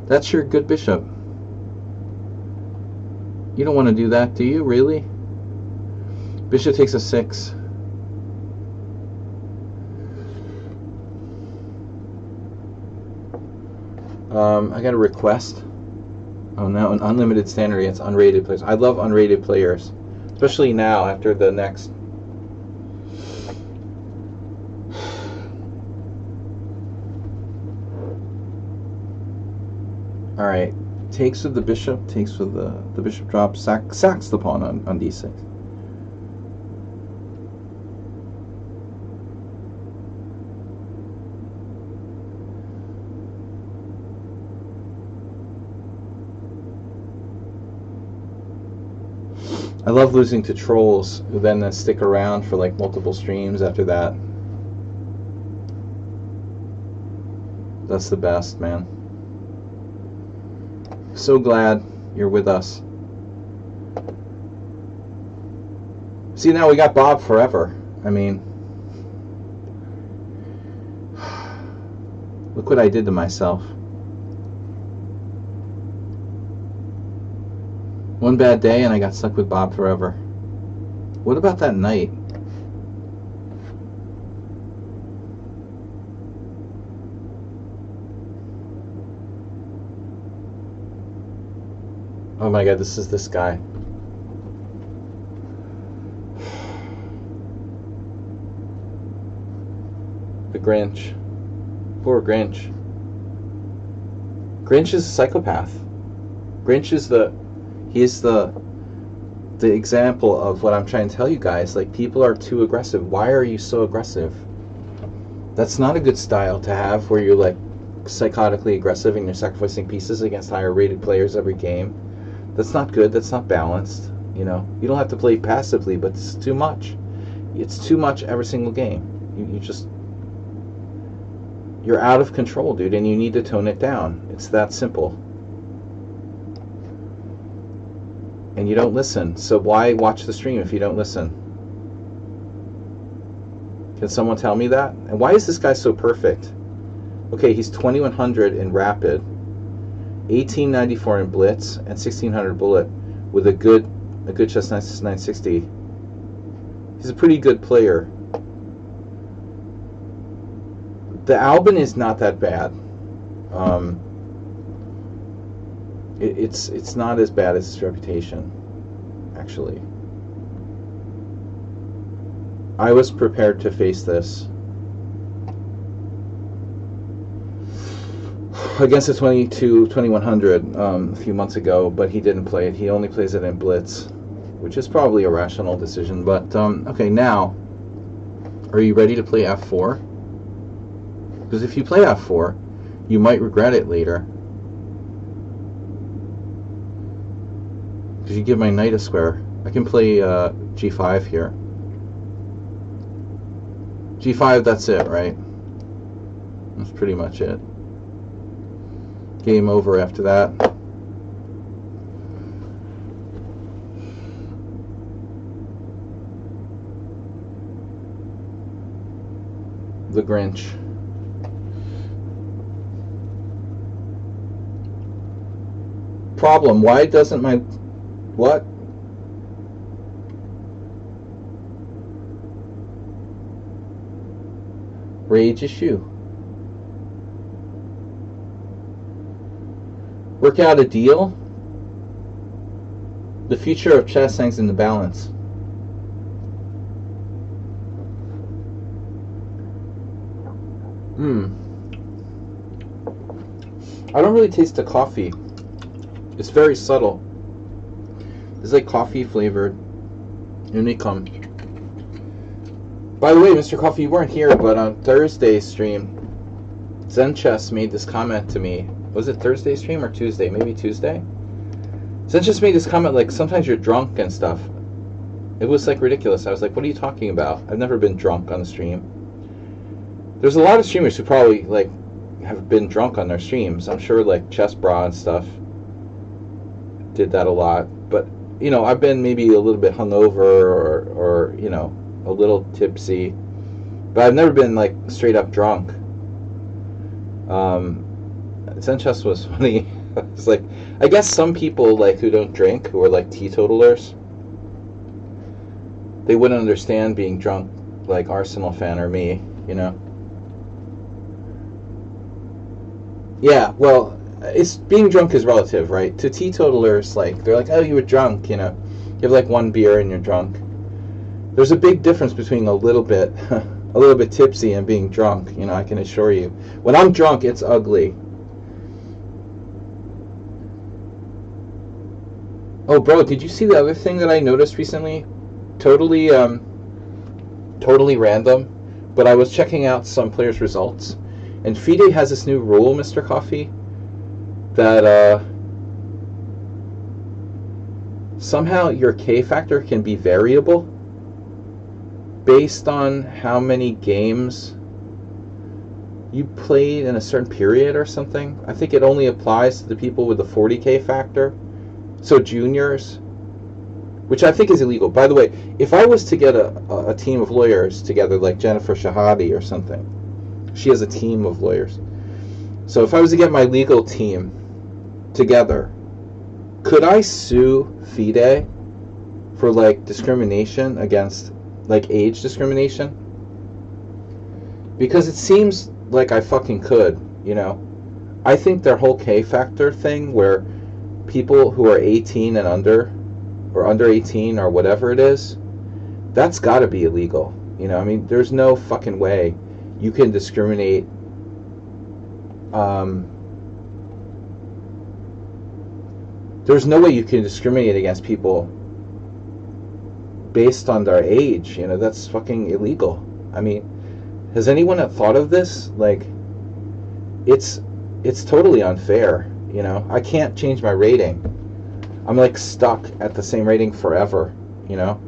That's your good bishop. You don't want to do that, do you? Really? Bishop takes f6. I got a request. Oh no, an unlimited standard against unrated players. I love unrated players, especially now after the next. All right, takes with the bishop, takes with the bishop drops, sacks the pawn on d6. I love losing to trolls who then stick around for like multiple streams after that. That's the best, man. So glad you're with us. See, now we got Bob forever. I mean, look what I did to myself. One bad day and I got stuck with Bob forever. What about that night? Oh my God, this is this guy. The Grinch. Poor Grinch. Grinch is a psychopath. Grinch is he's the example of what I'm trying to tell you guys. Like, people are too aggressive. Why are you so aggressive? That's not a good style to have, where you're like psychotically aggressive and you're sacrificing pieces against higher rated players every game. That's not good. That's not balanced. You know, you don't have to play passively, but it's too much. It's too much every single game. You're out of control, dude, and you need to tone it down. It's that simple. And you don't listen. So why watch the stream if you don't listen? Can someone tell me that? And why is this guy so perfect? Okay, he's 2100 in rapid, 1894 in blitz, and 1600 bullet with a good chess 960. He's a pretty good player. The Albin is not that bad. It's not as bad as his reputation, actually. I was prepared to face this against the 2100 a few months ago, but he didn't play it. He only plays it in blitz, which is probably a rational decision. But okay, now, are you ready to play f4? Because if you play f4, you might regret it later. Because you give my knight a square. I can play g5 here. g5, that's it, right? That's pretty much it. Game over after that. The Grinch. problem? Why doesn't my... What? Rage issue. Work out a deal? The future of chess hangs in the balance. I don't really taste the coffee. It's very subtle. It's like coffee flavored. Unicum. By the way, Mr. Coffee, you weren't here, but on Thursday's stream, Zen Chess made this comment to me. Was it Thursday's stream or Tuesday? Maybe Tuesday? Zen Chess made this comment like, sometimes you're drunk and stuff. It was like ridiculous. I was like, what are you talking about? I've never been drunk on the stream. There's a lot of streamers who probably like have been drunk on their streams. I'm sure like Chess Bra and stuff did that a lot. But, you know, I've been maybe a little bit hungover or you know, a little tipsy. But I've never been like straight up drunk. Zen Chess was funny. It's like, I guess some people like who don't drink, who are like teetotalers, they wouldn't understand being drunk like Arsenal fan or me, you know. Yeah, well, it's being drunk is relative, right? To teetotalers, like they're like, oh, you were drunk, you know. You have like one beer and you're drunk. There's a big difference between a little bit tipsy and being drunk, you know, I can assure you. When I'm drunk, it's ugly. Oh, bro, did you see the other thing that I noticed recently? Totally random, but I was checking out some players' results, and FIDE has this new rule, Mr. Coffee, that somehow your K factor can be variable based on how many games you played in a certain period or something. I think it only applies to the people with the 40K factor. So juniors, which I think is illegal. By the way, if I was to get a team of lawyers together, like Jennifer Shahadi or something, she has a team of lawyers. So if I was to get my legal team together, could I sue FIDE for like discrimination against like age discrimination? Because it seems like I fucking could, you know. I think their whole K factor thing where people who are 18 and under, or under 18 or whatever it is, that's got to be illegal. You know, I mean, there's no fucking way you can discriminate. There's no way you can discriminate against people based on their age. You know, that's fucking illegal. I mean, has anyone thought of this? Like, it's totally unfair. You know, I can't change my rating. I'm like stuck at the same rating forever, you know.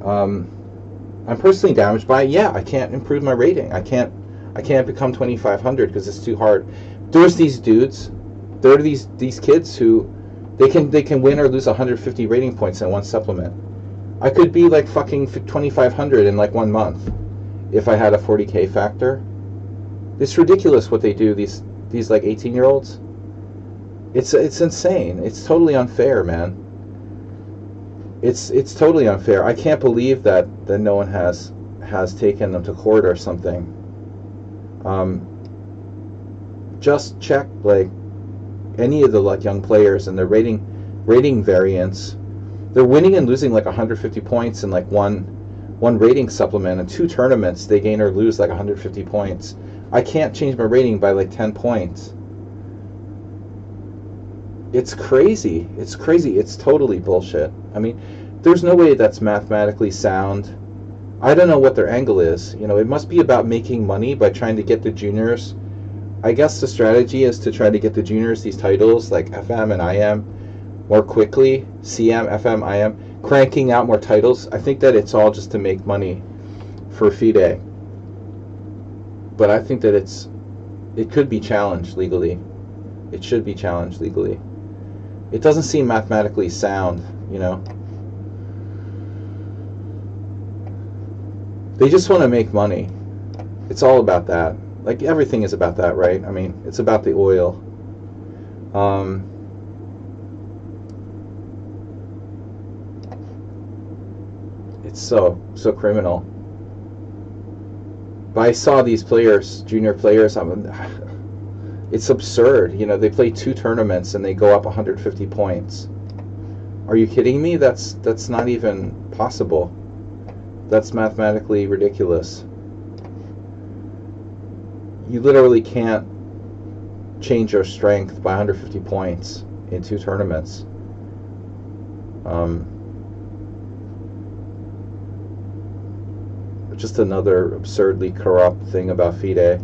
I'm personally damaged by it. Yeah, I can't improve my rating. I can't become 2500 because it's too hard. There's these dudes, there are these kids who they can win or lose 150 rating points in one supplement. I could be like fucking 2500 in like 1 month if I had a 40K factor. It's ridiculous what they do, these like 18-year-olds. It's insane. It's totally unfair, man. It's totally unfair. I can't believe that no one has taken them to court or something. Just check like any of the like young players and their rating variance. They're winning and losing like 150 points in like one rating supplement. In 2 tournaments, they gain or lose like 150 points. I can't change my rating by like 10 points. It's crazy. It's crazy. It's totally bullshit. I mean, there's no way that's mathematically sound. I don't know what their angle is. You know, it must be about making money by trying to get the juniors. I guess the strategy is to try to get the juniors these titles like FM and IM more quickly. CM, FM, IM, cranking out more titles. I think that it's all just to make money for FIDE. But I think that it could be challenged legally. It should be challenged legally. It doesn't seem mathematically sound, you know. They just want to make money. It's all about that. Like, everything is about that, right? I mean, it's about the oil. It's so criminal. But I saw these players, junior players. It's absurd. You know, they play 2 tournaments and they go up 150 points. Are you kidding me? That's not even possible. That's mathematically ridiculous. You literally can't change your strength by 150 points in 2 tournaments. Just another absurdly corrupt thing about FIDE.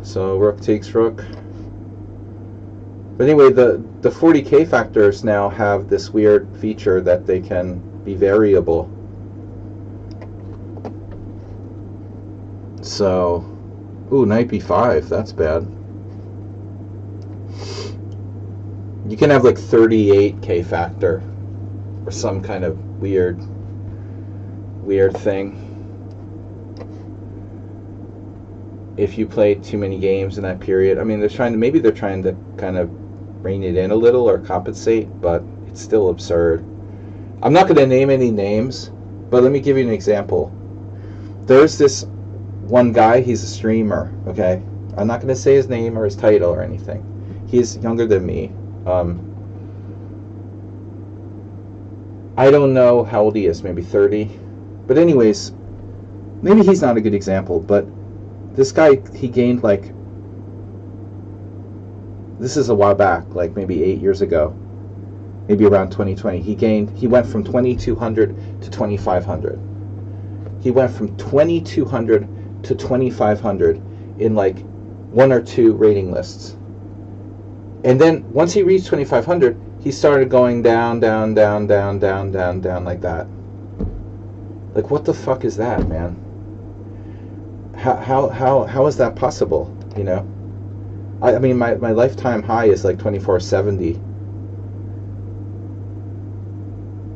So rook takes rook. But anyway, the 40k factors now have this weird feature that they can be variable. So, ooh, knight b5, that's bad. You can have like 38k factor or some kind of weird thing if you play too many games in that period. I mean, maybe they're trying to kind of rein it in a little or compensate, but it's still absurd. I'm not going to name any names, but let me give you an example. There's this one guy, he's a streamer, okay? I'm not going to say his name or his title or anything. He's younger than me. I don't know how old he is, maybe 30. But anyways, maybe he's not a good example, but this guy, he gained like, this is a while back, like maybe 8 years ago, maybe around 2020. He went from 2,200 to 2,500. He went from 2,200 to 2,500 in like 1 or 2 rating lists. And then once he reached 2,500, he started going down like that. Like, what the fuck is that, man? How is that possible? You know, I mean, my lifetime high is like 2470,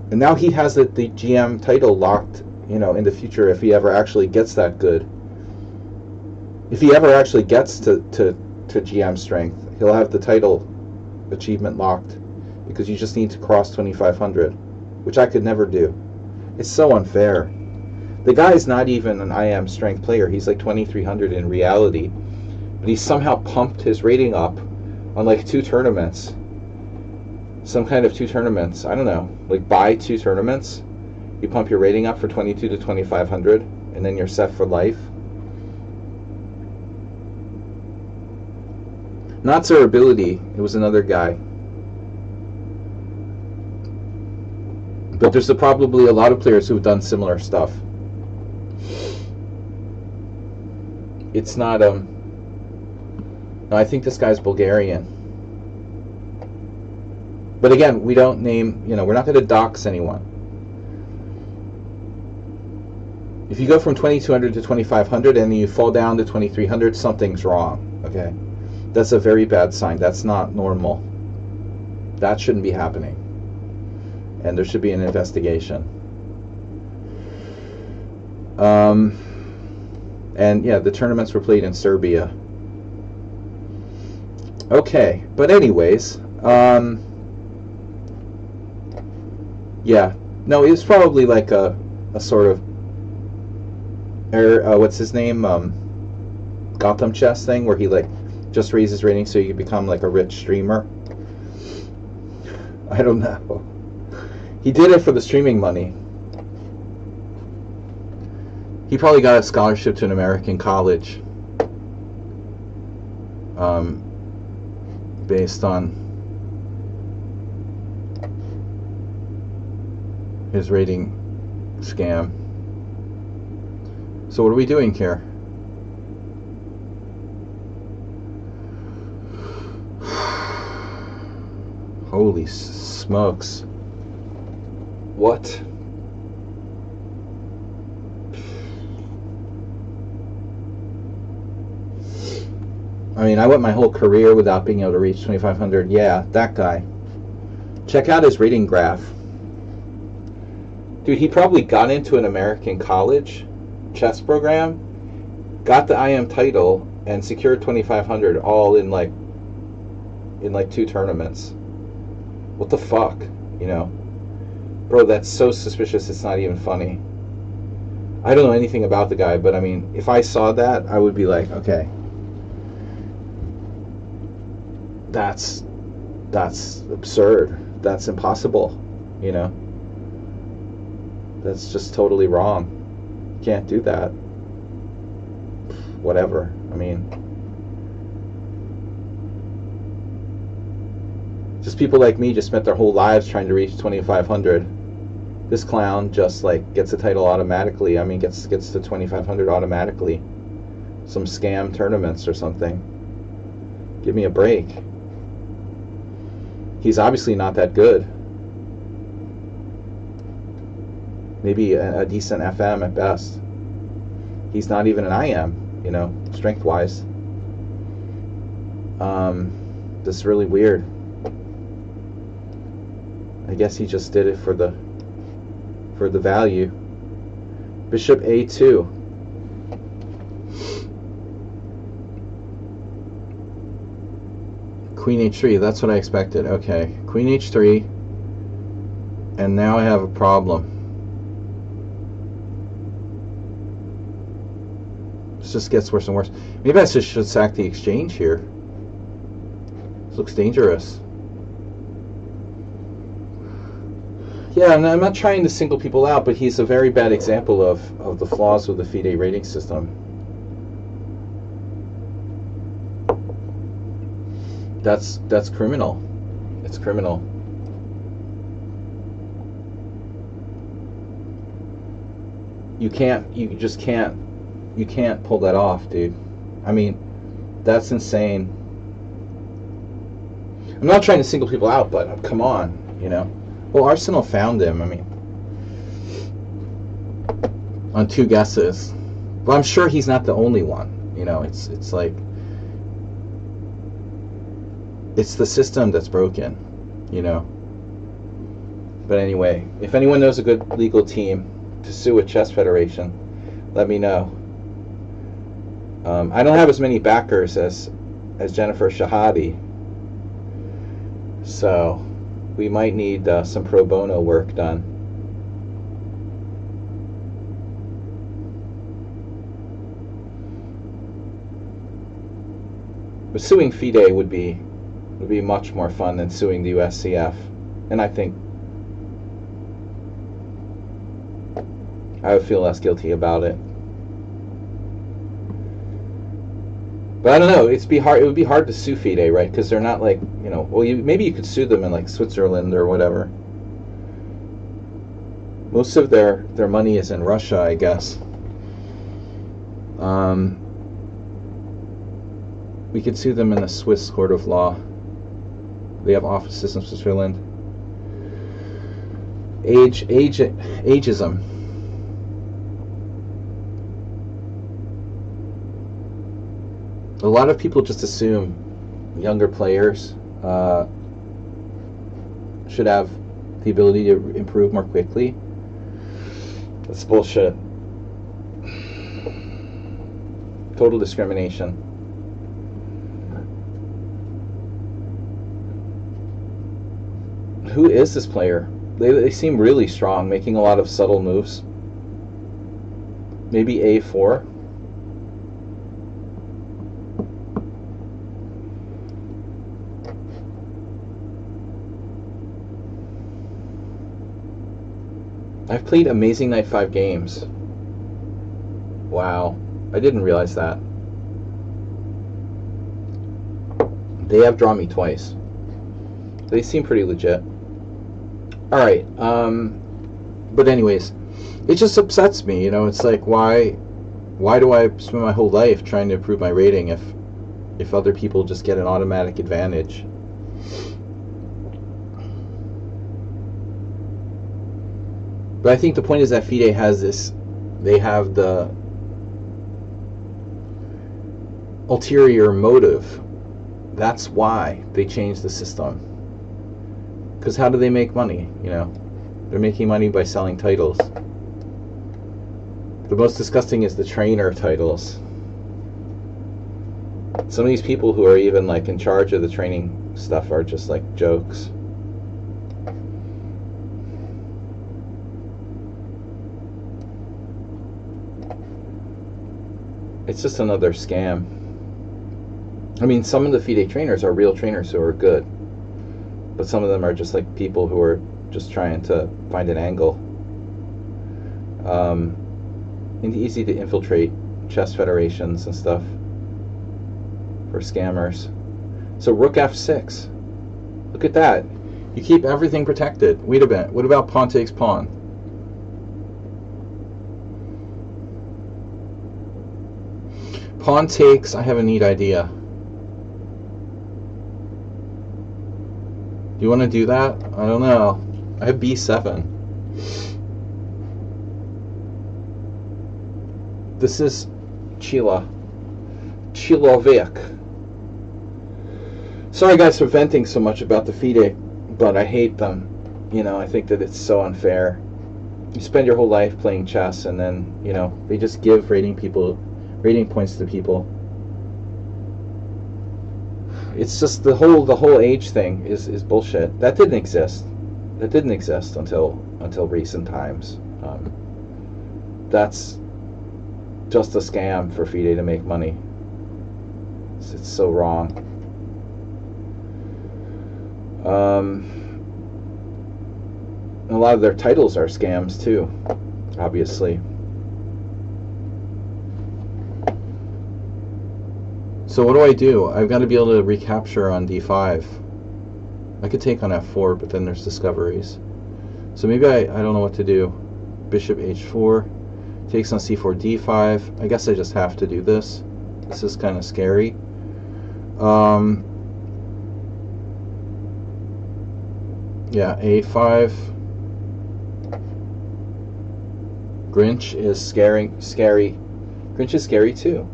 and now he has the GM title locked. You know, in the future, if he ever actually gets that good, if he ever actually gets to GM strength, he'll have the title achievement locked, because you just need to cross 2,500, which I could never do. It's so unfair. The guy is not even an IM strength player. He's like 2,300 in reality, but he somehow pumped his rating up on like 2 tournaments. Some kind of 2 tournaments. I don't know. Like buy 2 tournaments, you pump your rating up for 22 to 2,500, and then you're set for life. Not Sir Ability. It was another guy. But there's probably a lot of players who've done similar stuff. It's not no, I think this guy's Bulgarian. But again, we don't name, you know, we're not going to dox anyone. If you go from 2,200 to 2,500 and you fall down to 2,300, something's wrong, okay? That's a very bad sign. That's not normal. That shouldn't be happening. And there should be an investigation. And yeah, the tournaments were played in Serbia. Okay, but anyways, yeah, no, it's probably like a sort of what's his name, Gotham Chess thing, where he like just raises ratings so you can become like a rich streamer. I don't know. He did it for the streaming money. He probably got a scholarship to an American college, based on his rating scam. So what are we doing here? Holy smokes. What? I mean, I went my whole career without being able to reach 2,500. Yeah, that guy. Check out his rating graph. Dude, he probably got into an American college chess program, got the IM title, and secured 2,500 all in like 2 tournaments. What the fuck, you know? Bro, that's so suspicious, it's not even funny. I don't know anything about the guy, but I mean, if I saw that, I would be like, okay, that's absurd. That's impossible, you know? That's just totally wrong. You can't do that. Whatever. I mean, just people like me just spent their whole lives trying to reach 2,500. This clown just like gets a title automatically. I mean, gets to 2,500 automatically. Some scam tournaments or something. Give me a break. He's obviously not that good. Maybe a decent FM at best. He's not even an IM, you know, strength-wise. This is really weird. I guess he just did it for the value. Bishop A2. Queen H3, that's what I expected. Okay, Queen H3, and now I have a problem. This just gets worse and worse. Maybe I just should sack the exchange here. This looks dangerous. Yeah, I'm not trying to single people out, but he's a very bad example of the flaws with the FIDE rating system. That's criminal. It's criminal. You just can't pull that off, dude. I mean, that's insane. I'm not trying to single people out, but come on, you know. Well, Arsenal found him, I mean, on 2 guesses. But I'm sure he's not the only one, you know. It's like, it's the system that's broken, you know. But anyway, if anyone knows a good legal team to sue a chess federation, let me know. I don't have as many backers as Jennifer Shahadi, so we might need some pro bono work done. But suing FIDE would be much more fun than suing the USCF, and I think I would feel less guilty about it. But I don't know. It would be hard to sue FIDE, right? Because they're not like, you know. Well, maybe you could sue them in like Switzerland or whatever. Most of their money is in Russia, I guess. We could sue them in the Swiss court of law. They have offices in Switzerland. Ageism. A lot of people just assume younger players should have the ability to improve more quickly. That's bullshit. Total discrimination. Who is this player? They seem really strong, making a lot of subtle moves. Maybe A4. I've played Amazing Night 5 games. Wow. I didn't realize that. They have drawn me twice. They seem pretty legit. Alright, but anyways, it just upsets me, you know. It's like, why do I spend my whole life trying to improve my rating if other people just get an automatic advantage? But I think the point is that FIDE has this, they have the ulterior motive. That's why they changed the system. Because how do they make money? You know, they're making money by selling titles. The most disgusting is the trainer titles. Some of these people who are even like in charge of the training stuff are just like jokes. It's just another scam. I mean, some of the FIDE trainers are real trainers who are good, but some of them are just like people who are just trying to find an angle. And easy to infiltrate chess federations and stuff for scammers. So rook f6. Look at that. You keep everything protected. Wait a minute. What about pawn takes pawn? Pawn takes, I have a neat idea. Do you want to do that? I don't know. I have b7. This is Chilovik. Sorry guys for venting so much about the FIDE, but I hate them. You know, I think that it's so unfair. You spend your whole life playing chess and then, you know, they just give rating points to people. It's just the whole age thing is bullshit. That didn't exist. That didn't exist until recent times. That's just a scam for FIDE to make money. It's so wrong. A lot of their titles are scams too, obviously. So what do? I've got to be able to recapture on d5. I could take on f4, but then there's discoveries. So maybe I don't know what to do. Bishop h4, takes on c4, d5. I guess I just have to do this. This is kind of scary. Yeah, a5. Grinch is scary. Grinch is scary too.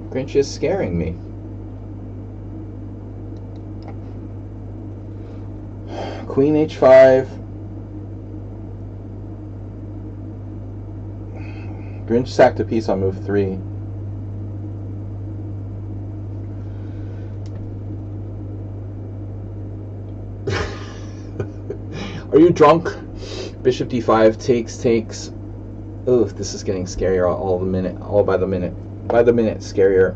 Grinch is scaring me. Queen h5. Grinch sacked a piece on move 3. Are you drunk? Bishop d5 takes. Oh, this is getting scarier all by the minute scarier.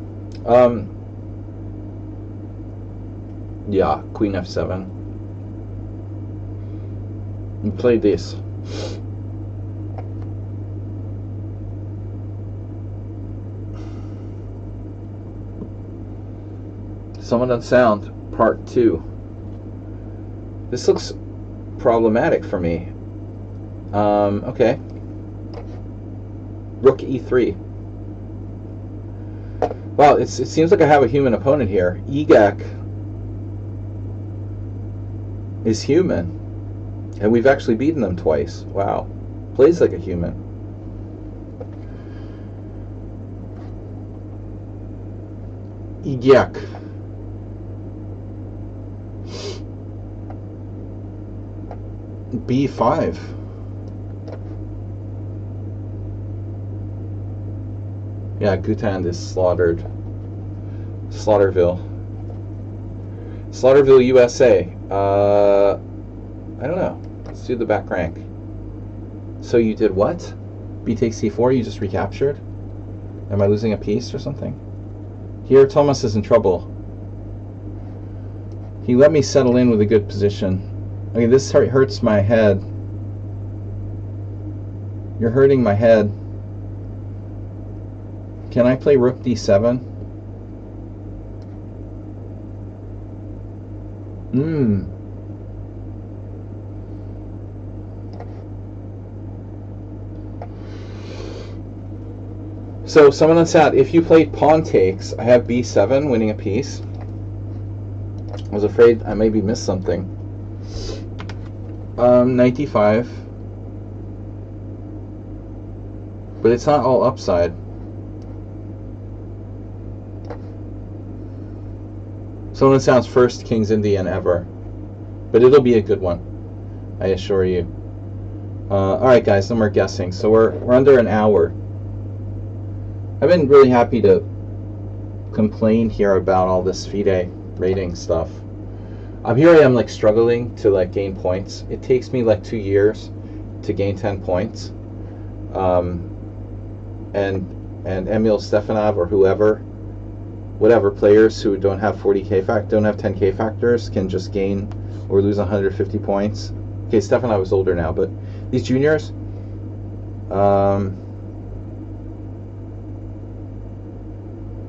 Yeah, queen f7. We played this. Summon Unsound, part 2. This looks problematic for me. Okay. Rook e3. Wow, it seems like I have a human opponent here. Egak is human. And we've actually beaten them twice. Wow. Plays like a human. Egak. b5. Yeah, Gutand is slaughtered. Slaughterville, USA. I don't know. Let's do the back rank. So you did what? B takes c4, you just recaptured? Am I losing a piece or something? Here, Thomas is in trouble. He let me settle in with a good position. Okay, this hurts my head. You're hurting my head. Can I play rook d7? So, someone on chat, if you played pawn takes, I have b7 winning a piece. I was afraid I maybe missed something. Knight d5. But it's not all upside. Someone sounds first King's Indian ever. But it'll be a good one, I assure you. Alright guys, no more guessing. So we're under an hour. I've been really happy to complain here about all this FIDE rating stuff. Here I am like struggling to like gain points. It takes me like 2 years to gain 10 points. And and Emil Stefanov or whoever, whatever players who don't have 40k don't have 10k factors can just gain or lose 150 points. Okay, Stefanov is older now, but these juniors,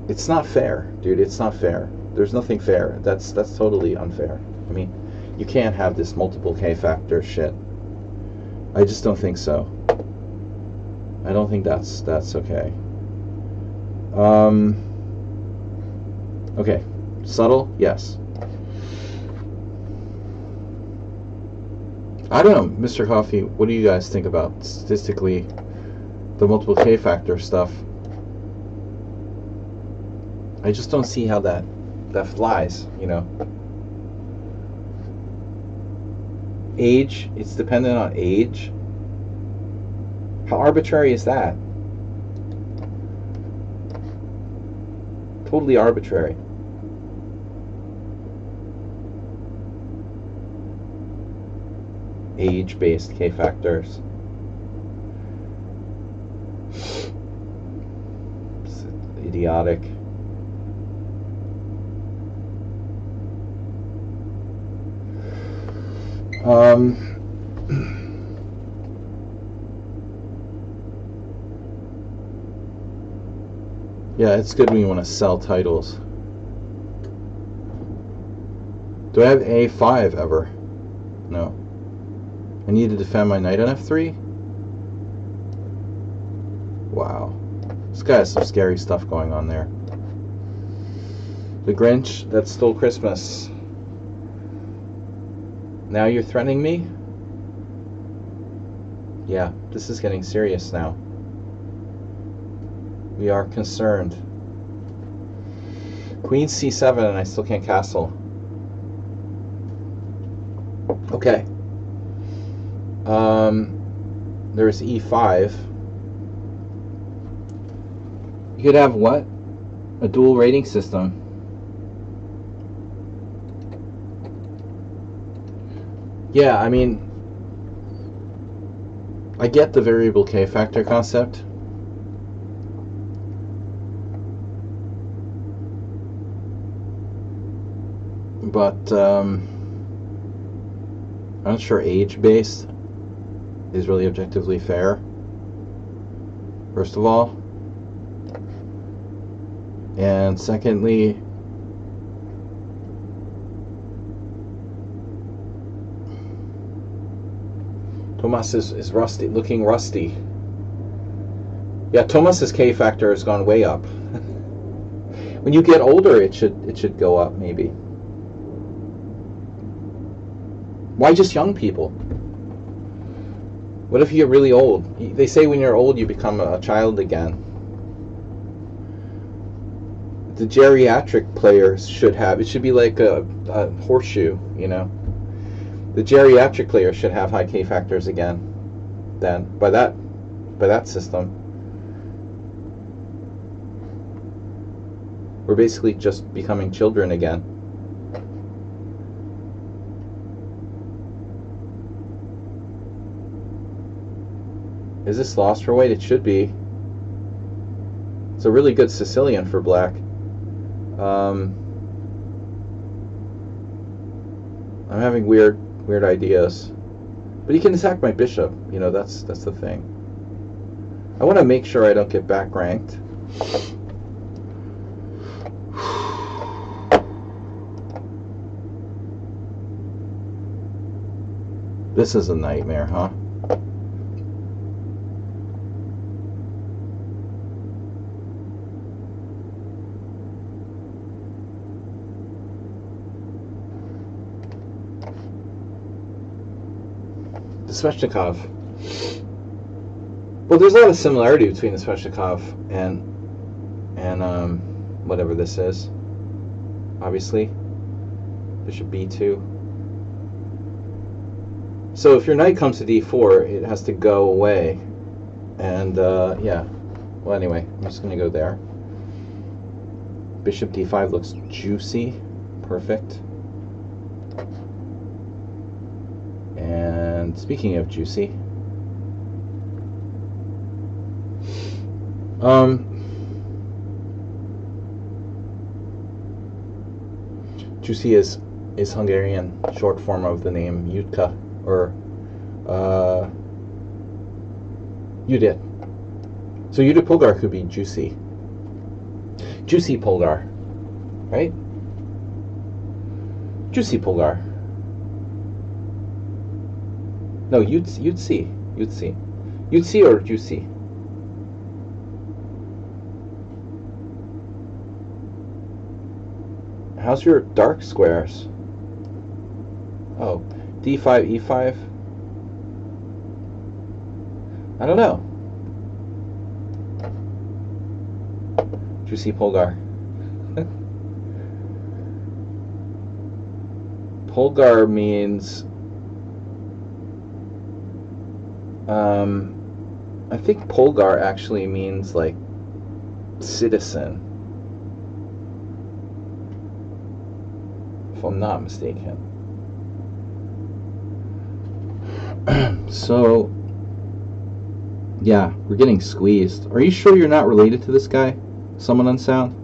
it's not fair, dude. It's not fair. There's nothing fair. That's totally unfair. I mean, you can't have this multiple K factor shit. I just don't think so. I don't think that's okay. Okay, subtle, yes. I don't know, Mr. Coffee. What do you guys think about statistically the multiple K factor stuff? I just don't see how that flies, you know. Age, it's dependent on age. How arbitrary is that? Totally arbitrary. Age-based K factors. It's idiotic. Yeah, it's good when you want to sell titles. Do I have A5 ever? No. I need to defend my knight on F3? Wow. This guy has some scary stuff going on there. The Grinch that stole Christmas. Now you're threatening me? Yeah, this is getting serious now. We are concerned. Queen C7 and I still can't castle. Okay. There's E5. You could have what? A dual rating system. Yeah, I mean, I get the variable K factor concept. But I'm not sure age-based is really objectively fair, first of all. And secondly, Tomas is rusty, looking rusty. Yeah, Tomas's K factor has gone way up. When you get older, it should go up, maybe. Why just young people? What if you get really old? They say when you're old, you become a child again. The geriatric players should have, it should be like a horseshoe, you know? The geriatric players should have high K factors again. Then, by that system. We're basically just becoming children again. Is this lost for white? It should be. It's a really good Sicilian for black. I'm having weird ideas. But he can attack my bishop. You know, that's the thing. I want to make sure I don't get back ranked. This is a nightmare, huh? Sveshnikov. Well, there's a lot of similarity between the Sveshnikov and whatever this is. Obviously, bishop b2. So if your knight comes to d4, it has to go away. And yeah. Well, anyway, I'm just going to go there. Bishop d5 looks juicy. Perfect. And speaking of juicy, Juicy is Hungarian short form of the name Jutka, or Judith. So Judith Polgar could be Juicy. Juicy Polgar, right? Juicy Polgar. No, you'd see or Juicy. How's your dark squares? Oh, D5, E5. I don't know. Juicy Polgar. Polgar means I think Polgar actually means like citizen, if I'm not mistaken. So yeah, we're getting squeezed. Are you sure you're not related to this guy? Someone on Sound?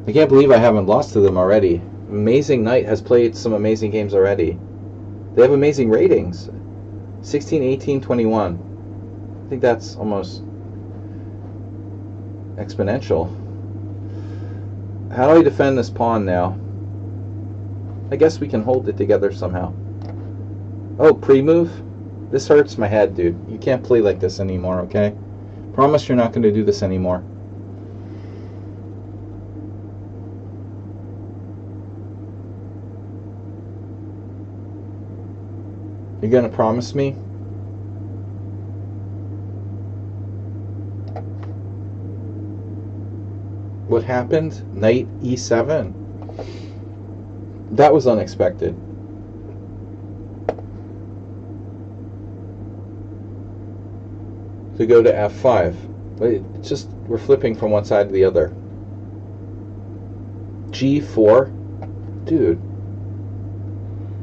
I can't believe I haven't lost to them already. Amazing Night has played some amazing games already. They have amazing ratings. 16, 18, 21. I think that's almost exponential. How do I defend this pawn now? I guess we can hold it together somehow. Oh, pre-move? This hurts my head, dude. You can't play like this anymore, okay? Promise you're not going to do this anymore. You're going to promise me? What happened? Knight E7? That was unexpected. To go to F5. But it's just, we're flipping from one side to the other. G4? Dude.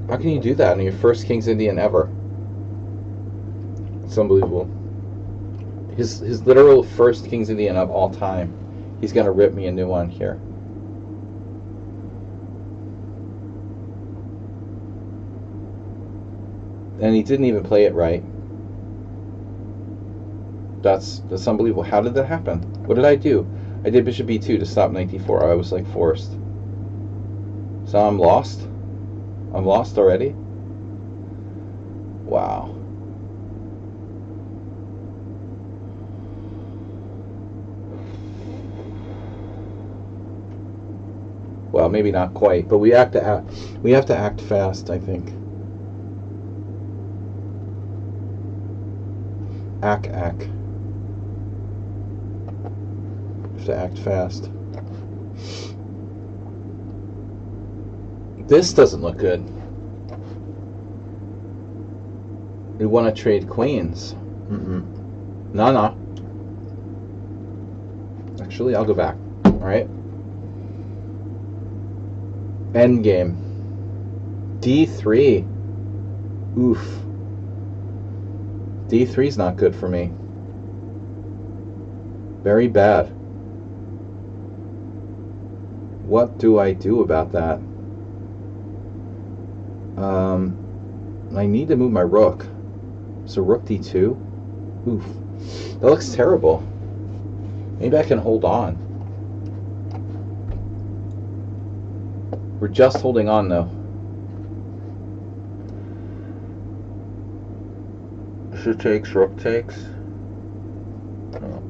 How can you do that on your first King's Indian ever? It's unbelievable. His literal first King's Indian of all time. He's gonna rip me a new one here. And he didn't even play it right. That's unbelievable. How did that happen? What did I do? I did bishop b2 to stop knight d4. I was like forced. So I'm lost? I'm lost already? Wow. Well, maybe not quite, but we have to act fast, I think. Ack. Have to act fast. This doesn't look good. We want to trade queens. No. Actually, I'll go back. All right. Endgame. D3. Oof. D3 is not good for me. Very bad. What do I do about that? I need to move my rook. So rook d2. Oof. That looks terrible. Maybe I can hold on. We're just holding on though. Bishop takes, rook takes. Oh.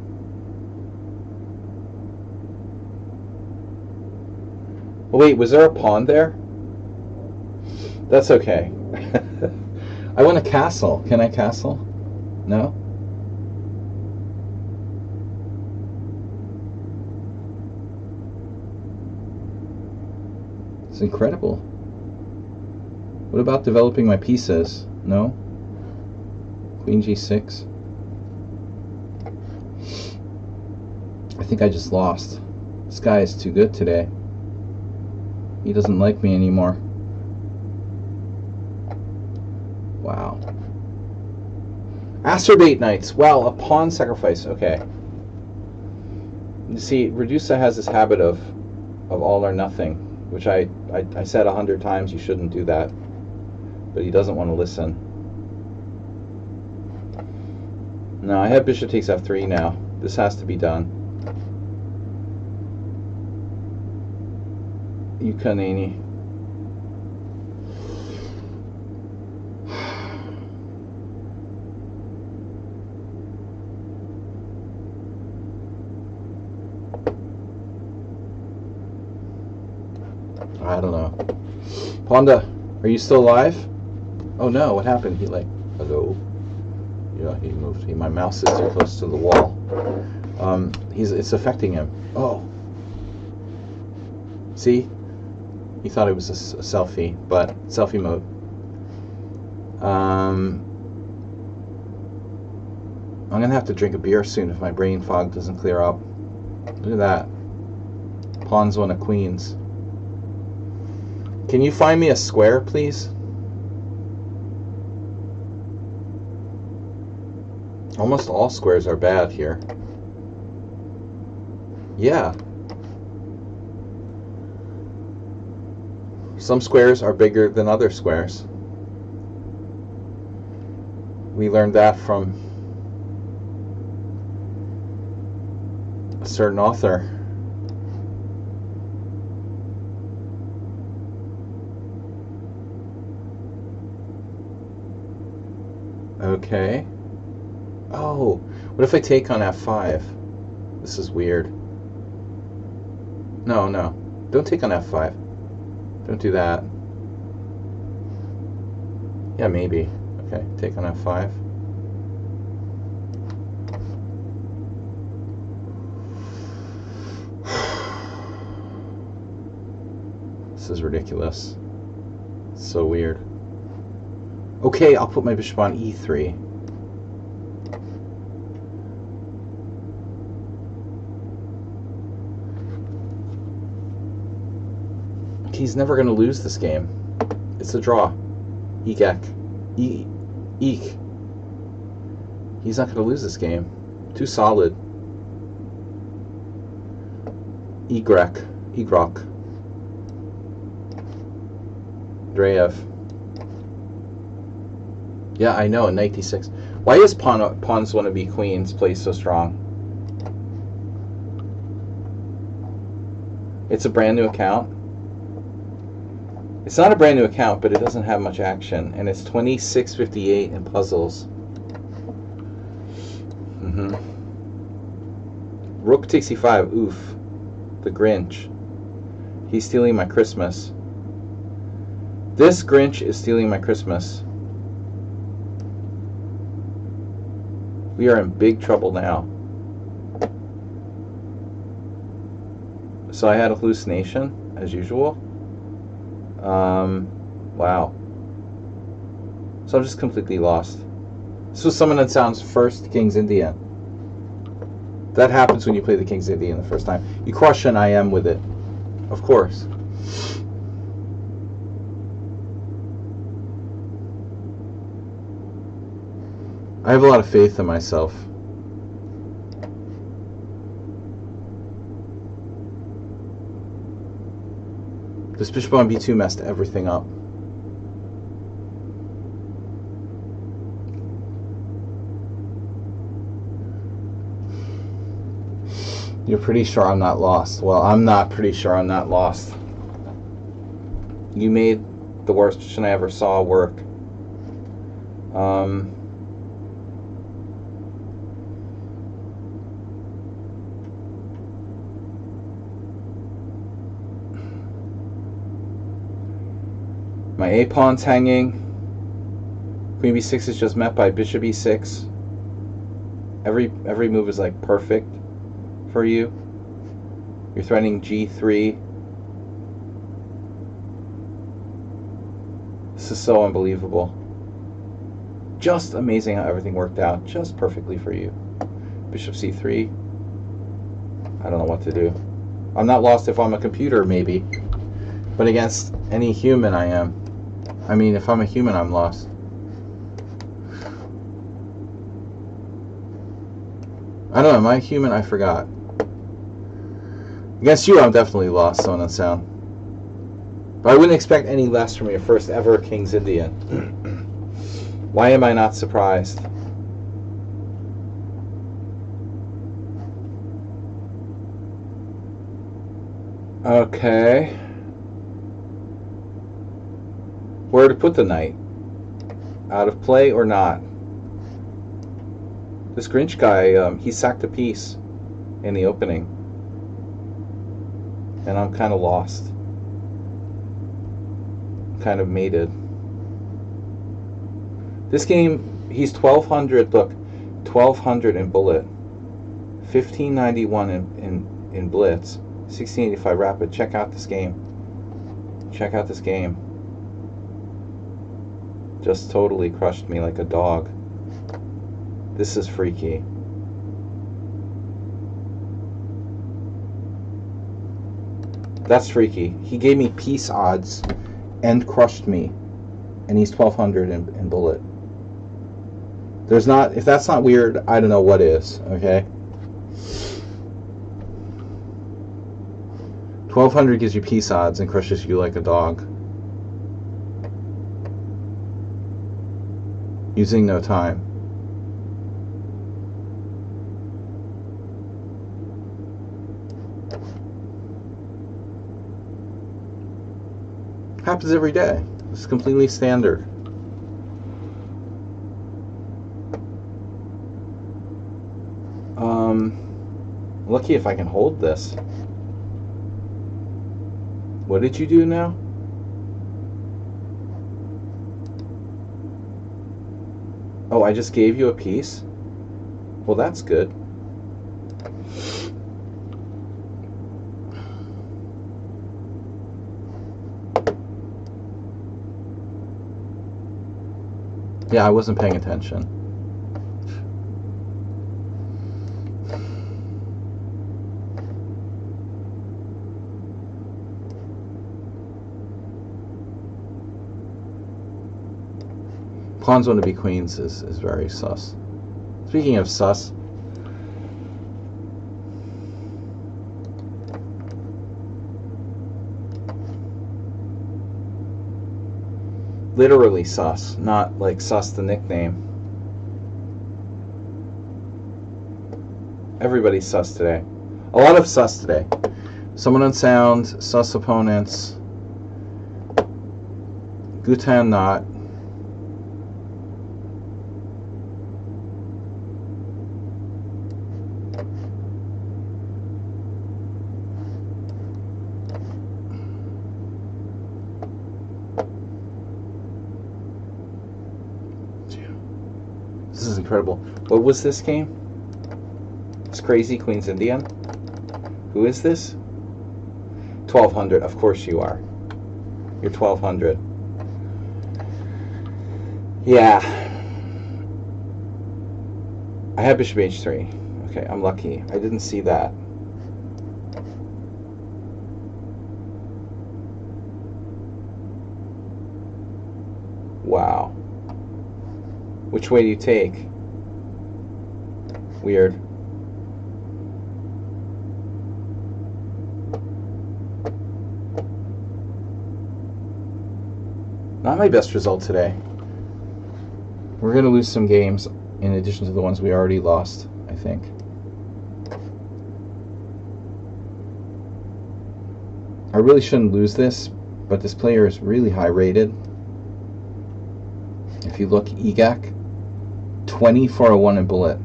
Oh, wait, was there a pawn there? That's okay. I want a castle. Can I castle? No? It's incredible. What about developing my pieces? No? Queen g6. I think I just lost. This guy is too good today. He doesn't like me anymore. Wow. Acerbate knights. Well, a pawn sacrifice. Okay. You see, Redusa has this habit of all or nothing. which I said 100 times you shouldn't do that, but he doesn't want to listen. No, I have bishop takes f3 now. This has to be done. Ukanini. I don't know. Ponda, are you still alive? Oh no, what happened? He like, hello? Yeah, he moved. My mouse is too close to the wall. It's affecting him. Oh. See? He thought it was a selfie, but selfie mode. I'm gonna have to drink a beer soon if my brain fog doesn't clear up. Look at that. Pawn's one of queens. Can you find me a square, please? Almost all squares are bad here. Yeah. Some squares are bigger than other squares. We learned that from a certain author. Okay. Oh, what if I take on f5? This is weird. No, no. Don't take on f5. Don't do that. Yeah, maybe. Okay, take on f5. This is ridiculous. It's so weird. Okay, I'll put my bishop on e3. He's never going to lose this game. It's a draw. Eek. Eek. He's not going to lose this game. Too solid. Egrek. Dreyev. Yeah, I know, knight d6. Why is pawns want to be queens plays so strong? It's a brand new account. It's not a brand new account, but it doesn't have much action, and it's 2658 in puzzles. Rook takes e5. Oof. The Grinch. He's stealing my Christmas. This Grinch is stealing my Christmas. We are in big trouble now. So I had a hallucination, as usual. Wow. So I'm just completely lost. This was Simul and Sound's first King's Indian. That happens when you play the King's Indian the first time. You crush an IM with it. Of course. I have a lot of faith in myself. This bishop on b2 messed everything up. You're pretty sure I'm not lost. Well, I'm not pretty sure I'm not lost. You made the worst position I ever saw work. My A pawn's hanging. Queen b6 is just met by bishop e6. Every move is like perfect for you. You're threatening g3. This is so unbelievable. Just amazing how everything worked out just perfectly for you. Bishop c3. I don't know what to do. I'm not lost if I'm a computer, maybe. But against any human, I am. I mean, if I'm a human, I'm lost. I don't know, am I human? I forgot. Against you, I'm definitely lost, Simul and Sound. I wouldn't expect any less from your first ever King's Indian. Why am I not surprised? Okay. Where to put the knight? Out of play or not? This Grinch guy, he sacked a piece in the opening. And I'm kind of lost. Kind of mated. This game, he's 1200, look, 1200 in bullet, 1591 in blitz, 1685 rapid. Check out this game. Check out this game. Just totally crushed me like a dog. This is freaky. That's freaky. He gave me piece odds and crushed me, and he's 1200 in bullet. There's not, if that's not weird, I don't know what is, okay? 1200 gives you peace odds and crushes you like a dog. Using no time. Happens every day. It's completely standard. Lucky if I can hold this. What did you do now? Oh, I just gave you a piece? Well, that's good. Yeah, I wasn't paying attention. Pawns want to be queens is very sus. Speaking of sus, literally sus, not like sus the nickname. Everybody's sus today. A lot of sus today. Someone unsound, sus opponents, Gutan not. This is incredible. What was this game? It's crazy Queen's Indian. Who is this? 1200. Of course you are. You're 1200. Yeah. I had Bishop H3. Okay, I'm lucky. I didn't see that. Wow. Which way do you take? Weird. Not my best result today. We're going to lose some games in addition to the ones we already lost, I think. I really shouldn't lose this, but this player is really high rated. If you look, EGAC, 20 for a 1 in bullet.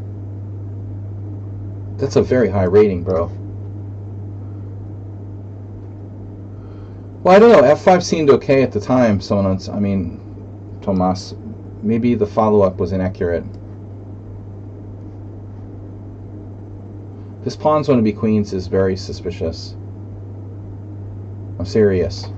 That's a very high rating, bro. Well, I don't know. F5 seemed okay at the time. Tomas. Maybe the follow-up was inaccurate. This pawns want to be queens is very suspicious. I'm serious.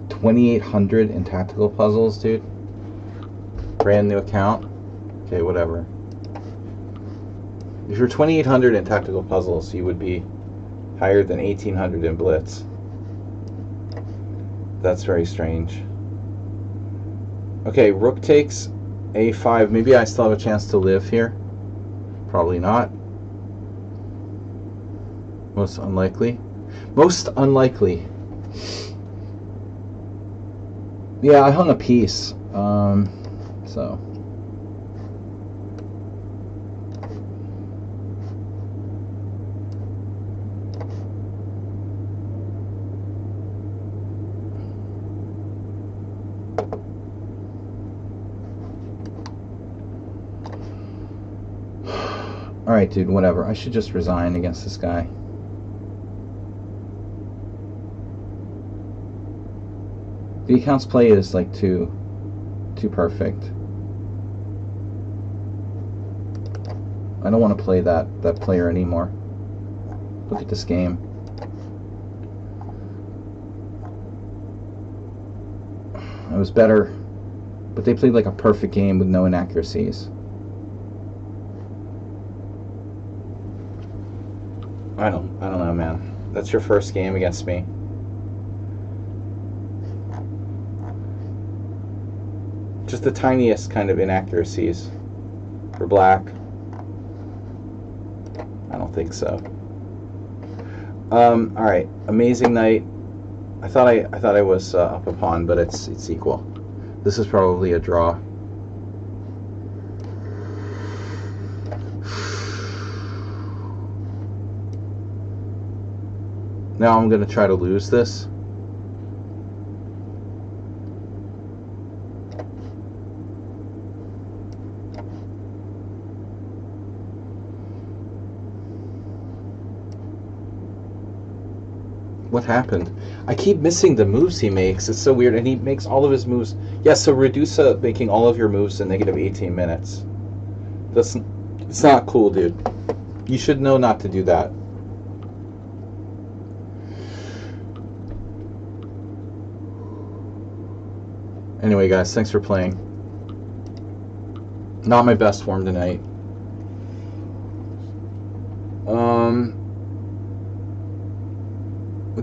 $2,800 in tactical puzzles, dude. Brand new account. Okay, whatever. If you're 2,800 in tactical puzzles, you would be higher than 1,800 in blitz. That's very strange. Okay, rook takes a5. Maybe I still have a chance to live here. Probably not. Most unlikely. Most unlikely. Yeah, I hung a piece. So. Alright, dude, whatever. I should just resign against this guy. The accounts play is like too perfect. I don't want to play that player anymore. Look at this game. It was better, but they played like a perfect game with no inaccuracies. I don't know, man. That's your first game against me. Just the tiniest kind of inaccuracies for black. I don't think so. All right, amazing night. I thought I was up a pawn, but it's equal. This is probably a draw. Now I'm going to try to lose this. What happened? I keep missing the moves he makes. It's so weird. And he makes all of his moves. Yeah, so Redusa making all of your moves in negative 18 minutes. It's not cool, dude. You should know not to do that. Anyway, guys, thanks for playing. Not my best form tonight.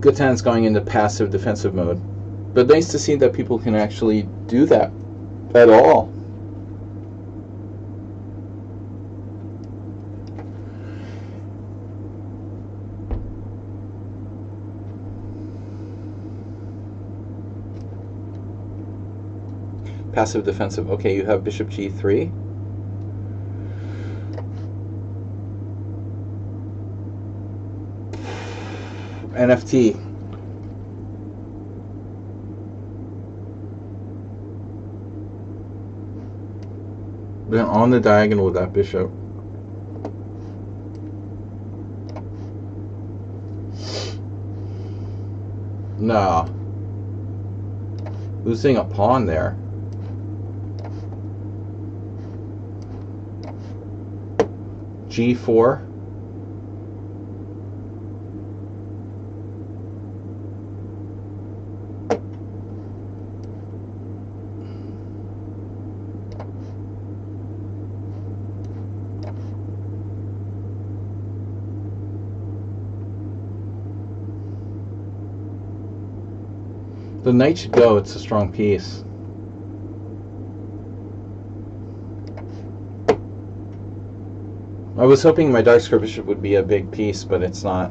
Gutan's going into passive defensive mode. But nice to see that people can actually do that at all. Passive defensive. Okay, you have bishop g3. NFT. Then on the diagonal with that bishop. Nah. Losing a pawn there. G4. The knight should go. It's a strong piece. I was hoping my dark square bishop would be a big piece, but it's not.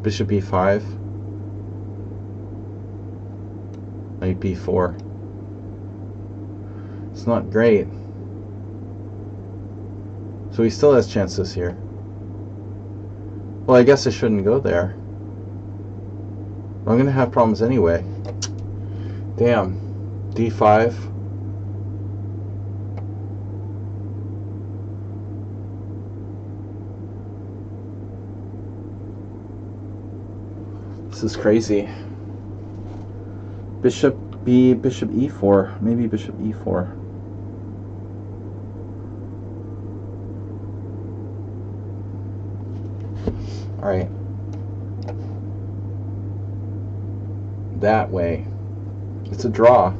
Bishop e5. Knight b4. It's not great. So he still has chances here. Well, I guess I shouldn't go there. I'm going to have problems anyway. Damn. d5. This is crazy. Bishop e4. Maybe bishop e4. All right. That way. It's a draw.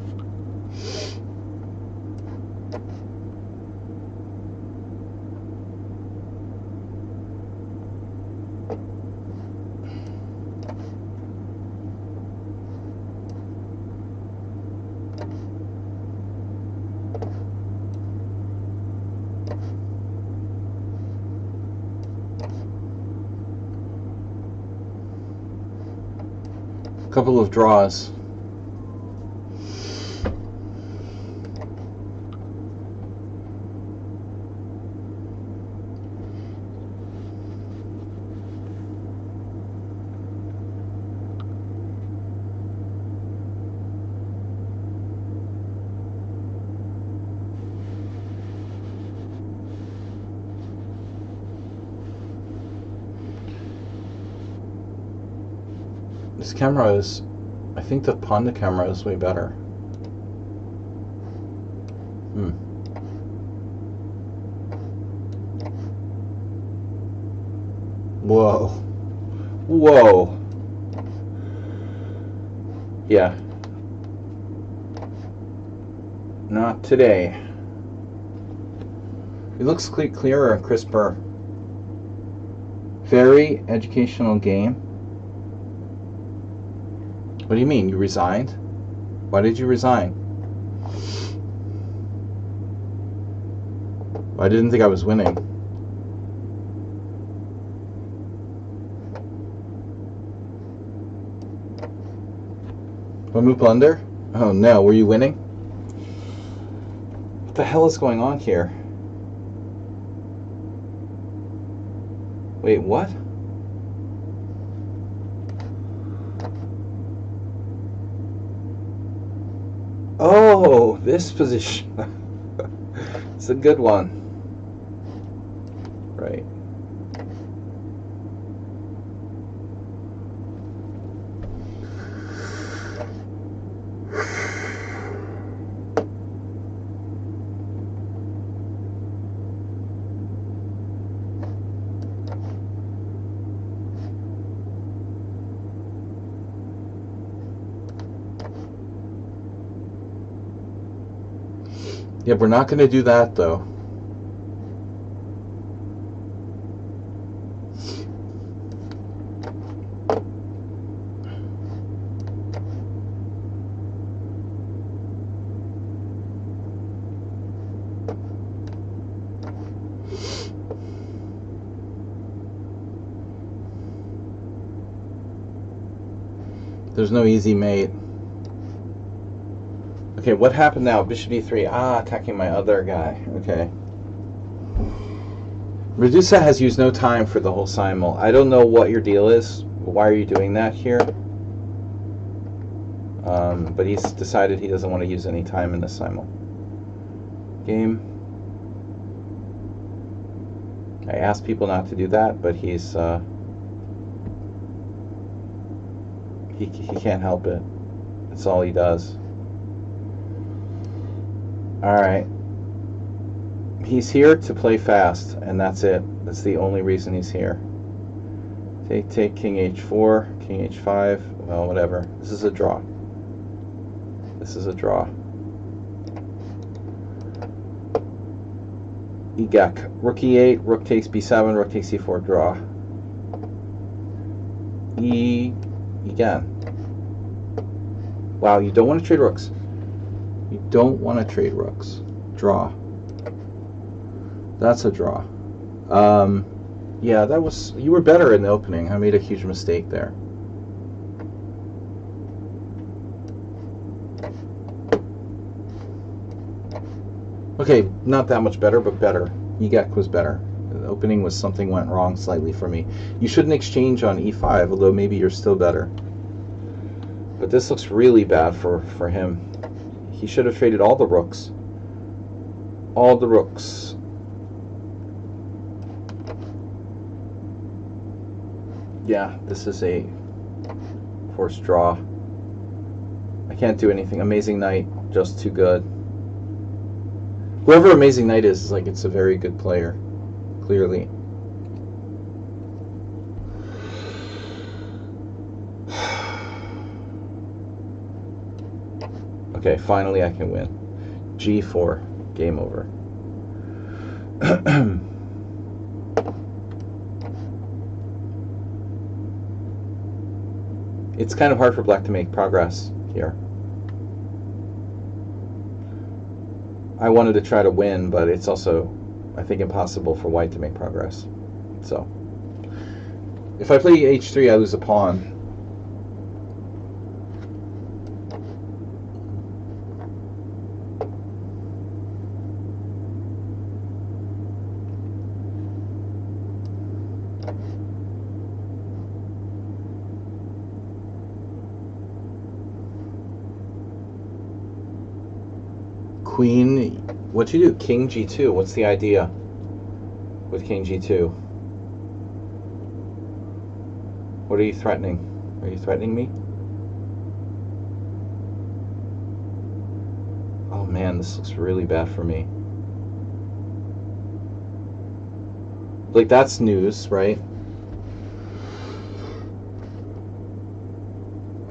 Couple of draws. This camera is, I think the Panda camera is way better. Whoa. Whoa. Yeah. Not today. It looks clearer and crisper. Very educational game. What do you mean? You resigned? Why did you resign? I didn't think I was winning. One move blunder? Oh no, were you winning? What the hell is going on here? Wait, what? Oh, this position. It's a good one. Right. Yeah, we're not going to do that, though. There's no easy mate. Okay, what happened now? Bishop e3. Ah, attacking my other guy. Okay. Redusa has used no time for the whole Simul. I don't know what your deal is. Why are you doing that here? But he's decided he doesn't want to use any time in the Simul game. I asked people not to do that, but he's he can't help it. That's all he does. Alright. He's here to play fast, and that's it. That's the only reason he's here. Take, king h4, king h5, well, whatever. This is a draw. This is a draw. Egek. Rook e8, rook takes b7, rook takes e4, draw. Again. Wow, you don't want to trade rooks. You don't want to trade rooks. Draw. That's a draw. Yeah, that was... You were better in the opening. I made a huge mistake there. Okay, not that much better, but better. Egek was better. The opening was something went wrong slightly for me. You shouldn't exchange on e5, although maybe you're still better. But this looks really bad for him. He should have traded all the rooks. All the rooks. Yeah, this is a forced draw. I can't do anything. Amazing Knight, just too good. Whoever Amazing Knight is like, it's a very good player, clearly. Okay, finally I can win. G4, game over. It's kind of hard for black to make progress here. I wanted to try to win, but it's also, I think, impossible for white to make progress. So, if I play h3, I lose a pawn. Queen, what'd you do? King G2. What's the idea with King G2? What are you threatening? Are you threatening me? Oh man, this looks really bad for me. Like, that's news, right?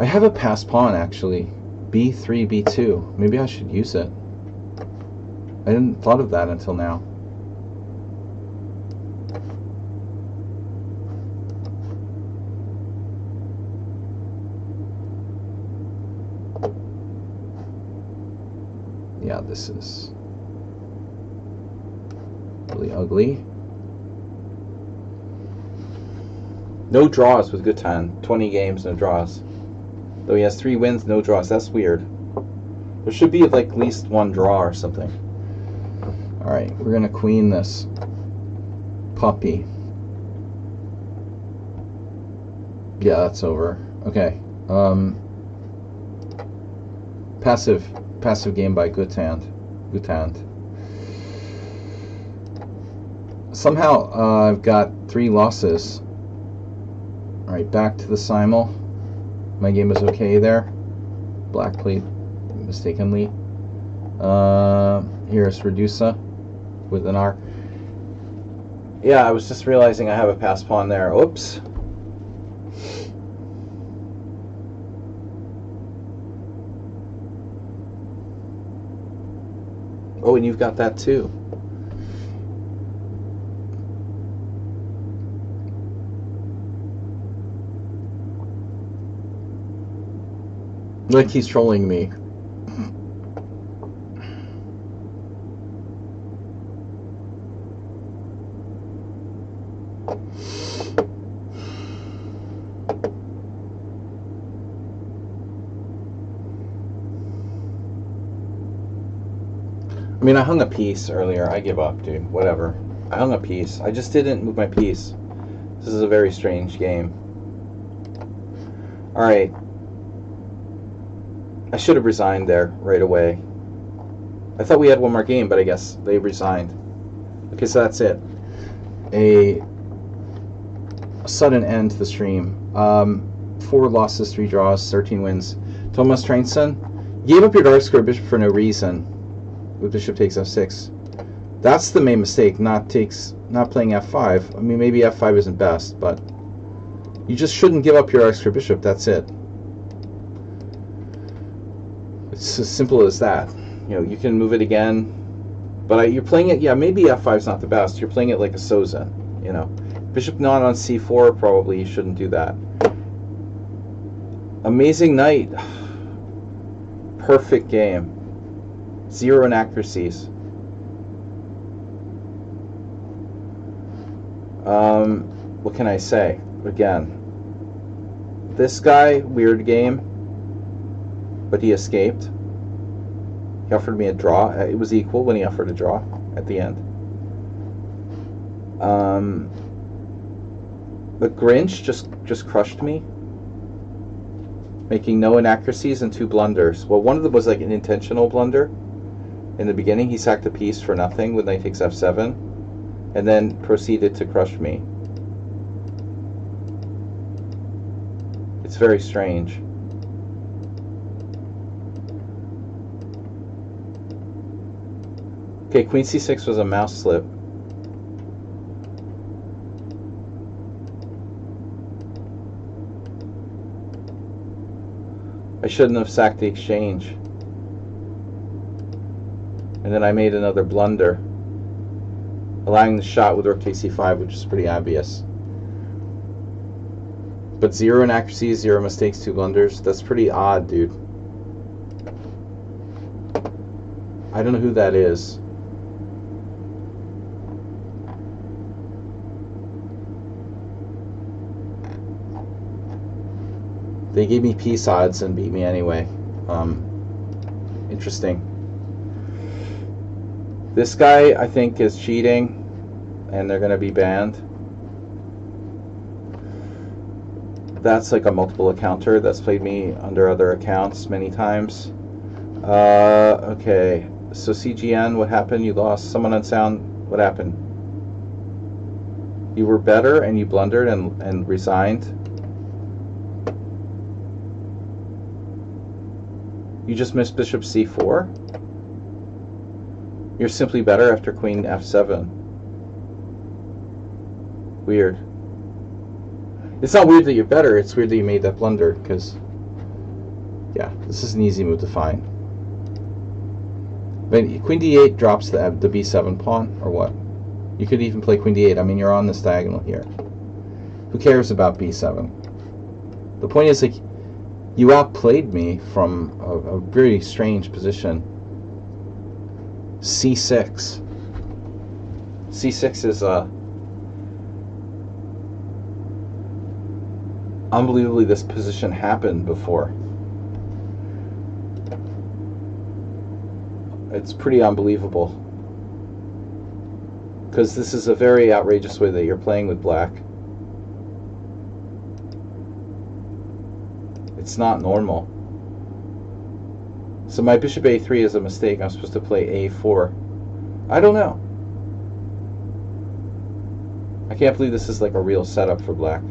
I have a passed pawn, actually. B3, B2. Maybe I should use it. I didn't thought of that until now. Yeah, this is really ugly. No draws with Gutan. 20 games, no draws. Though he has 3 wins, no draws. That's weird. There should be like at least 1 draw or something. Alright, we're gonna queen this puppy. Yeah, that's over. Okay. Passive game by Gutant. Somehow I've got 3 losses. Alright, back to the Simul. My game was okay there. Black played mistakenly. Here's Redusa with an R. Yeah, I was just realizing I have a passed pawn there. Oops. Oh, and you've got that too. Like he's trolling me. I mean, I hung a piece earlier. I give up, dude. Whatever. I hung a piece. I just didn't move my piece. This is a very strange game. Alright. I should have resigned there right away. I thought we had 1 more game, but I guess they resigned. Okay, so that's it. A sudden end to the stream. 4 losses, 3 draws, 13 wins. Thomas Trainson, gave up your dark square bishop for no reason. With bishop takes f6. That's the main mistake, not playing f5. I mean, maybe f5 isn't best, but you just shouldn't give up your dark square bishop. That's it. It's as simple as that. You know, you can move it again, but you're playing it. Yeah, maybe f5 is not the best. You're playing it like a Sozin. You know, bishop not on c4. Probably you shouldn't do that. Amazing night. Perfect game. 0 inaccuracies. What can I say? Again, this guy, weird game, but he escaped. He offered me a draw. It was equal when he offered a draw at the end. The Grinch just crushed me, making no inaccuracies and 2 blunders. Well, one of them was like an intentional blunder. In the beginning, he sacked a piece for nothing with knight takes f7, and then proceeded to crush me. It's very strange. Okay, queen c6 was a mouse slip. I shouldn't have sacked the exchange. And then I made another blunder, allowing the shot with rook takes c5, which is pretty obvious. But 0 inaccuracies, 0 mistakes, 2 blunders. That's pretty odd, dude. I don't know who that is. They gave me peace odds and beat me anyway. Interesting. This guy, I think, is cheating, and they're going to be banned. That's like a multiple accounter that's played me under other accounts many times. Okay. So CGN, what happened? You lost. Someone on sound, what happened? You were better and you blundered and resigned. You just missed bishop c4. You're simply better after queen f7. Weird. It's not weird that you're better, it's weird that you made that blunder, because, yeah, this is an easy move to find. But queen d8 drops the b7 pawn, or what? You could even play queen d8. I mean, you're on this diagonal here. Who cares about b7? The point is, like, you outplayed me from a very strange position. c6. c6 is unbelievably, this position happened before. It's pretty unbelievable, because this is a very outrageous way that you're playing with black. It's not normal. So my bishop a3 is a mistake. I'm supposed to play a4. I don't know. I can't believe this is like a real setup for black.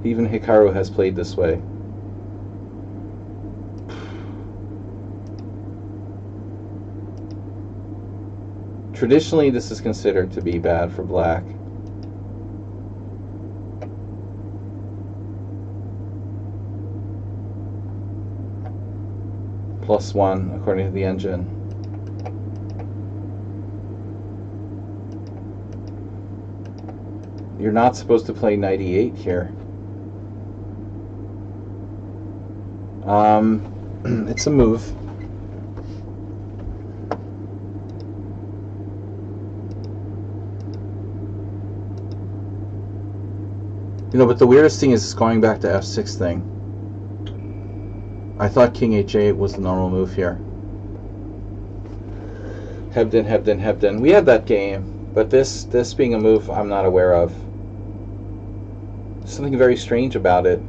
Even Hikaru has played this way. Traditionally, this is considered to be bad for black. +1 according to the engine. You're not supposed to play knight e8 here. It's a move. You know, but the weirdest thing is this going back to f6 thing. I thought king h8 was the normal move here. Hebden, Hebden, Hebden. We had that game, but this being a move I'm not aware of. Something very strange about it.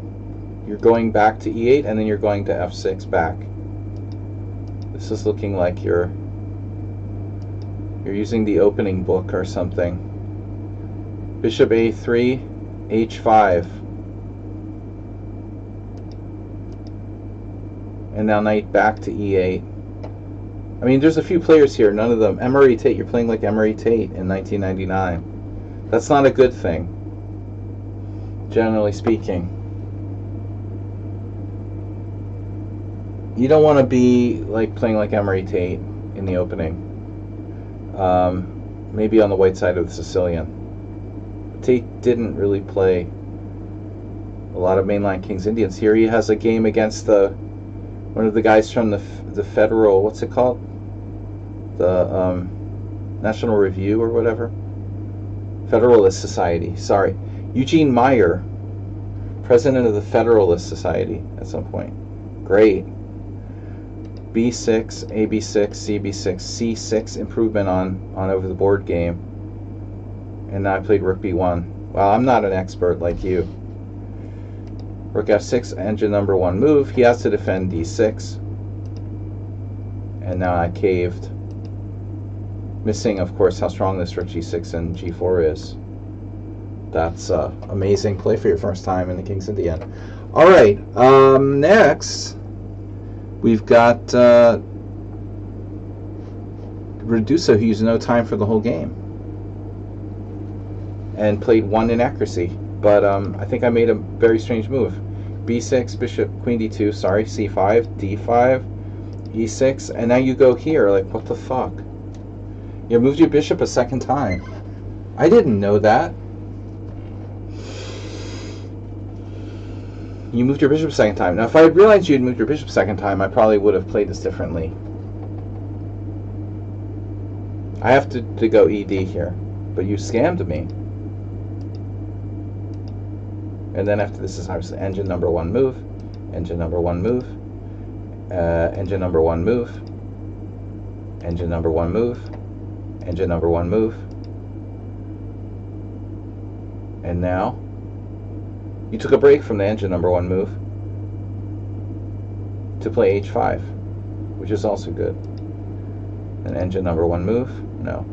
You're going back to e8 and then you're going to f6 back. This is looking like you're using the opening book or something. Bishop a3, h5. And now knight back to e8. I mean, there's a few players here, none of them. Emery Tate, you're playing like Emery Tate in 1999. That's not a good thing, generally speaking. You don't want to be like playing like Emery Tate in the opening. Maybe on the white side of the Sicilian. Tate didn't really play a lot of mainline King's Indians. Here he has a game against one of the guys from the Federal, what's it called? The National Review or whatever? Federalist Society, sorry. Eugene Meyer, president of the Federalist Society at some point. Great. b6, ab6, cb6, c6 improvement on over the board game. And now I played rook b1. Well, I'm not an expert like you. Rook f6, engine number 1 move. He has to defend d6. And now I caved. Missing, of course, how strong this rook g6 and g4 is. That's amazing play for your first time in the King's Indian. All right, next we've got Reduso, who used no time for the whole game and played 1 inaccuracy. But I think I made a very strange move. b6, bishop, queen d2, sorry, c5, d5, e6, and now you go here. Like, what the fuck? You moved your bishop a second time. I didn't know that. You moved your bishop a second time. Now, if I had realized you had moved your bishop a second time, I probably would have played this differently. I have to go ed here, but you scammed me. And then after this is obviously engine number 1 move, engine number 1 move, engine number 1 move, engine number 1 move, engine number 1 move. And now you took a break from the engine number 1 move to play h5, which is also good. An engine number 1 move? No.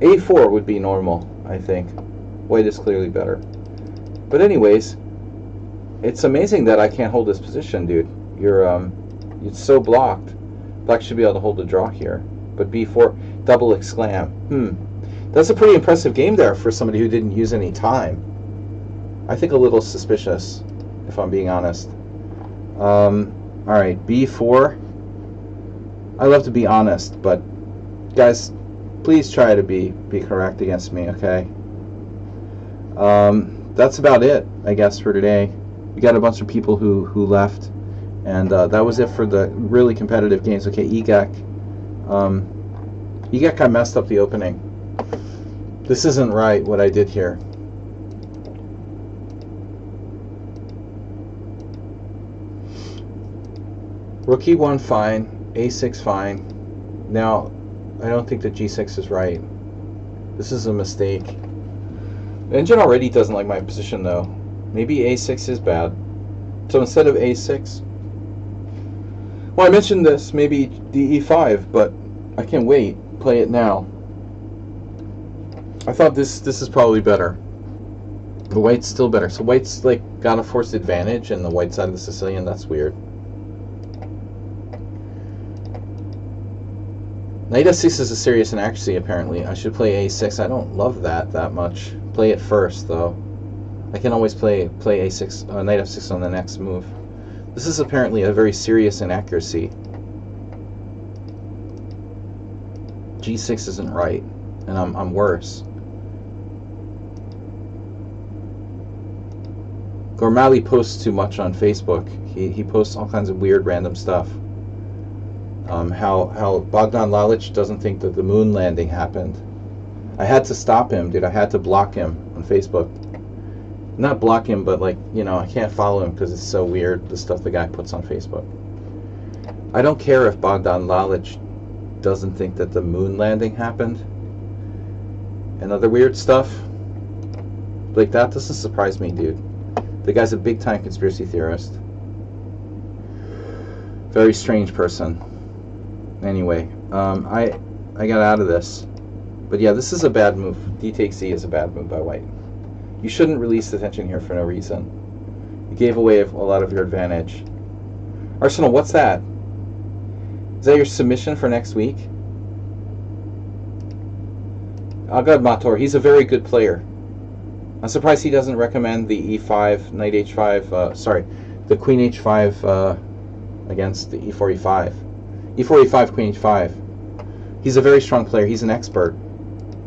A4 would be normal, I think. White is clearly better. But anyways, it's amazing that I can't hold this position, dude. It's so blocked. Black should be able to hold the draw here. But B4, double exclam. That's a pretty impressive game there for somebody who didn't use any time. I think a little suspicious, if I'm being honest. Alright, B4. I love to be honest, but guys, please try to be correct against me, okay? That's about it, I guess, for today. We got a bunch of people who left, and that was it for the really competitive games. Okay, EGEC. EGEC, I messed up the opening. This isn't right, what I did here. Rook E1 fine, A6 fine. Now, I don't think that G6 is right. This is a mistake. The engine already doesn't like my position though. Maybe A6 is bad. So instead of A6, well, I mentioned this, maybe the E5, but I can't wait. Play it now. I thought this is probably better. The white's still better. So white's like got a forced advantage in the white side of the Sicilian. That's weird. Knight S6 is a serious inaccuracy, apparently. I should play A6. I don't love that much. Play it first, though. I can always play A6, Knight F6 on the next move. This is apparently a very serious inaccuracy. G6 isn't right, and I'm worse. Gormali posts too much on Facebook. He posts all kinds of weird, random stuff. How Bogdan Lalich doesn't think that the moon landing happened. I had to stop him, dude. I had to block him on Facebook. Not block him, but like, you know, I can't follow him because it's so weird, the stuff the guy puts on Facebook. I don't care if Bogdan Lalich doesn't think that the moon landing happened and other weird stuff. Like, that doesn't surprise me, dude. The guy's a big-time conspiracy theorist. Very strange person. Anyway, I got out of this. But yeah, this is a bad move. D takes C is a bad move by white. You shouldn't release the tension here for no reason. You gave away a lot of your advantage. Arsenal, what's that? Is that your submission for next week? Agad Mator, he's a very good player. I'm surprised he doesn't recommend the E5, Knight H5, sorry, the Queen H5 against the E4, E5. E4, E5, Queen H5. He's a very strong player. He's an expert.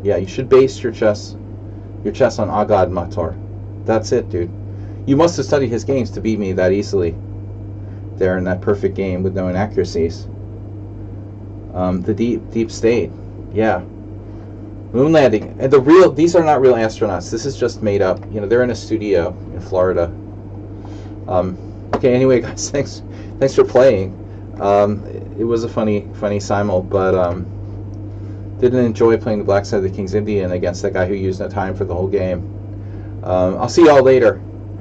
Yeah, you should base your chess on Agad Mator. That's it, dude. You must have studied his games to beat me that easily. There in that perfect game with no inaccuracies. The deep state. Yeah. Moon landing. And these are not real astronauts. This is just made up. You know, they're in a studio in Florida. Okay, anyway, guys, thanks for playing. It was a funny Simul, but didn't enjoy playing the black side of the King's Indian against that guy who used no time for the whole game. I'll see y'all later.